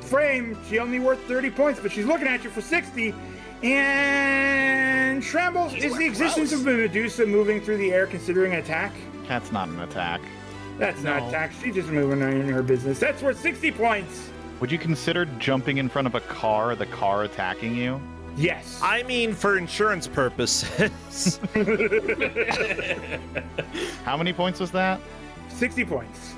frame. She only worth 30 points, but she's looking at you for 60. And Shambles, is the existence of the Medusa moving through the air considering an attack? That's not an attack. That's not attack. She's just moving in her business. That's worth 60 points. Would you consider jumping in front of a car, the car attacking you? Yes. I mean, for insurance purposes. How many points was that? 60 points.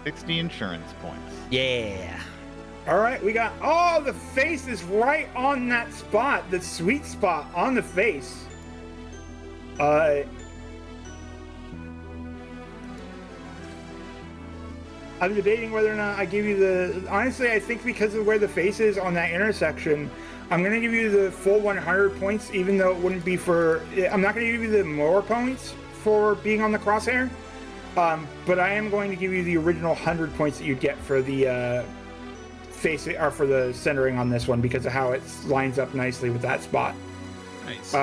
60 insurance points. Yeah. All right, we got... Oh, the face is right on that spot. The sweet spot on the face. I'm debating whether or not I give you the... Honestly, I think because of where the face is on that intersection, I'm going to give you the full 100 points, even though it wouldn't be for... I'm not going to give you the more points for being on the crosshair, but I am going to give you the original 100 points that you'd get for the face, or for the centering on this one, because of how it lines up nicely with that spot. Nice.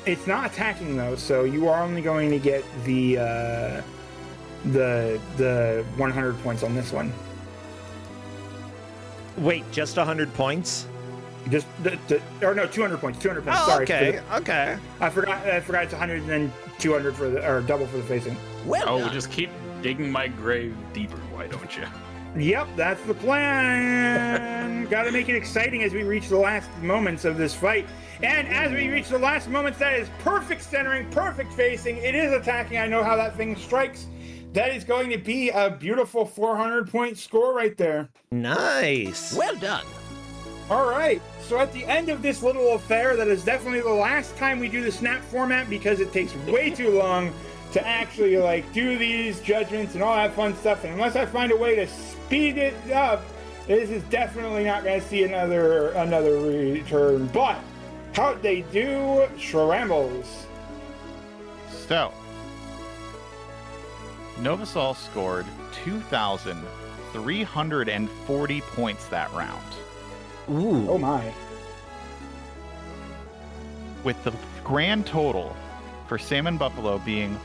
It's not attacking, though, so you are only going to get the 100 points on this one. Wait, just 100 points? Just or no, 200 points. 200 points. Oh, Sorry. okay. Okay. I forgot it's 100 and then 200 for the, or double for the facing. Well Oh, done. just keep digging my grave deeper, why don't you? Yep, that's the plan. Got to make it exciting as we reach the last moments of this fight. And as we reach the last moments, that is perfect centering, perfect facing. It is attacking. I know how that thing strikes. That is going to be a beautiful 400-point score right there. Nice. Well done. All right, so at the end of this little affair, that is definitely the last time we do the snap format because it takes way too long to actually like do these judgments and all that fun stuff. And unless I find a way to speed it up, this is definitely not going to see another return. But how'd they do, Shrambles? So, Novasol scored 2,340 points that round, Ooh. Oh my. with the grand total for Salmon Buffalo being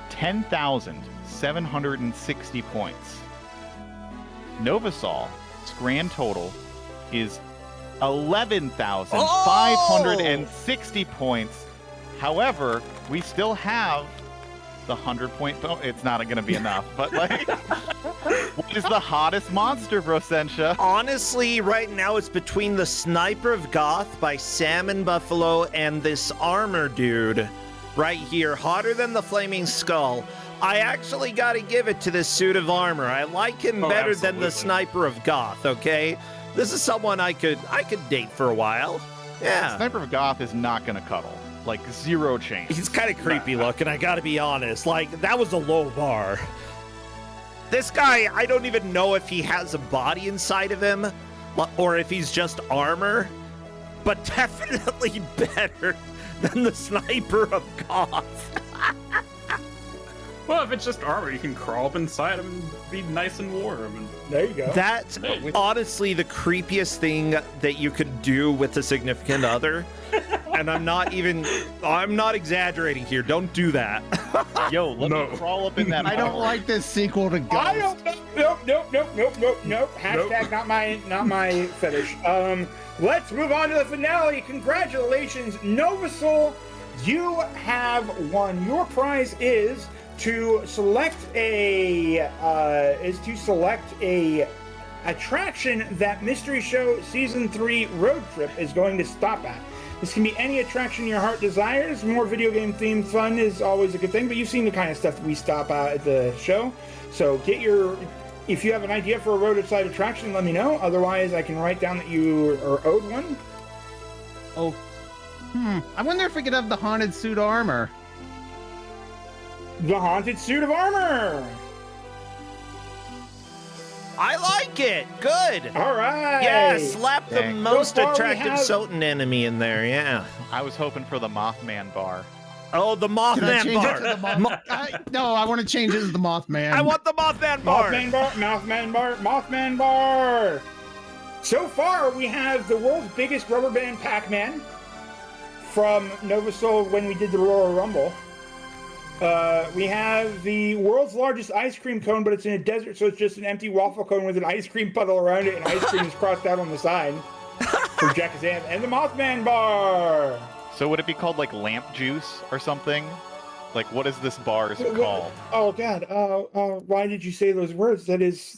10,760 points. Novasol's grand total is 11,560 points. However, we still have the 100-point bonus. It's not going to be enough, but like, what is the hottest monster, Brosensha? Honestly, right now it's between the Sniper of Goth by Salmon Buffalo and this armor dude right here, hotter than the Flaming Skull. I actually got to give it to this suit of armor. I like him better than the Sniper of Goth, okay? This is someone I could date for a while. Yeah. Sniper of Goth is not going to cuddle. Like, zero chance. He's kind of creepy looking, I gotta be honest. Like, that was a low bar. This guy, I don't even know if he has a body inside of him or if he's just armor, but definitely better than the Sniper of Goth. Well, if it's just armor, you can crawl up inside him and be nice and warm. And There you go. That's honestly the creepiest thing that you could do with a significant other. And I'm not exaggerating here. Don't do that. Yo, let me crawl up in that. I don't like this sequel to Ghost. I don't know. Nope. Hashtag not my fetish. Let's move on to the finale. Congratulations, Novasol. You have won. Your prize is to select a attraction that Mystery Show Season 3 Road Trip is going to stop at. This can be any attraction your heart desires. More video game themed fun is always a good thing, but you've seen the kind of stuff that we stop at the show. So if you have an idea for a roadside attraction, let me know. Otherwise, I can write down that you are owed one. Oh. I wonder if we could have the haunted suit armor. The haunted suit of armor. I like it. Good. All right. Yeah, slap the Dang. most So far we attractive have- SotN enemy in there. Yeah. I was hoping for the Mothman bar. Oh, the Can I Mothman change bar. it to the No, I want to change it to the Mothman. I want the Mothman bar. Mothman bar, Mothman bar, Mothman bar. So far, we have the world's biggest rubber band Pac-Man from Novasol when we did the Royal Rumble. We have the world's largest ice cream cone, but it's in a desert, so it's just an empty waffle cone with an ice cream puddle around it, and ice cream is crossed out on the side for Jack Zam. And the Mothman bar. So would it be called like lamp juice or something? Like what is this bar's called? Oh God! Why did you say those words? That is.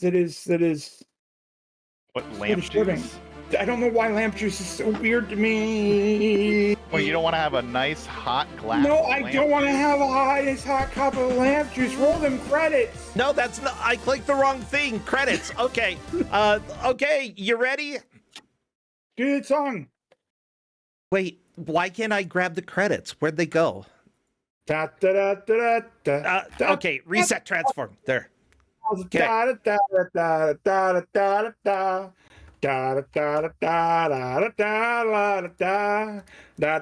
What lamp disturbing. juice? I don't know why lamp juice is so weird to me. Well, you don't want to have a nice hot glass. No, of I lamp don't want to juice? have a hot cup of lamp juice. Roll them credits. No, that's not. I clicked the wrong thing. Credits. Okay. Okay. You ready? Good song. Wait. Why can't I grab the credits? Where'd they go? Da, da, da, da, da, da, Okay. Reset transform. There. Okay. Da, da, da, da, da, da, da. Da da da da da da da da da da da da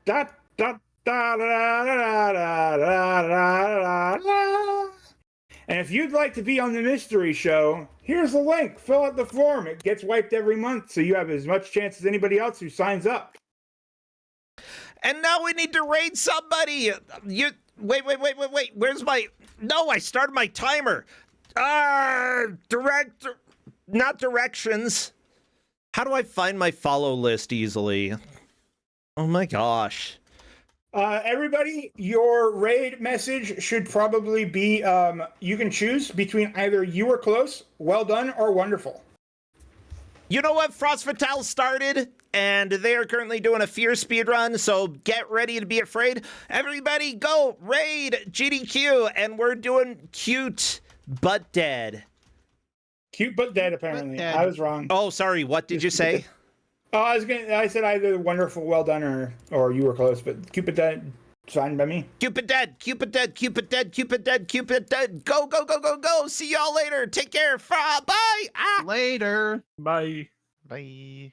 da da da da da da. And if you'd like to be on the mystery show, here's the link. Fill out the form. It gets wiped every month, so you have as much chance as anybody else who signs up. And now we need to raid somebody. You wait. Where's my? No, I started my timer. Not directions. How do I find my follow list easily? Oh my gosh. Everybody, your raid message should probably be, you can choose between either you were close, well done, or wonderful. You know what? Frost Fatale started, and they are currently doing a fear speed run, so get ready to be afraid. Everybody go raid GDQ, and we're doing cute but dead. Cute but dead, apparently. But dead. I was wrong. Oh, sorry. What did you say? Oh, I said either wonderful, well done, or you were close, but cute but dead, fine by me. Cupid dead. Cupid dead. Cupid dead. Cupid dead. Cupid dead. Go, go, go, go, go. See y'all later. Take care. Bye. Ah. Later. Bye. Bye.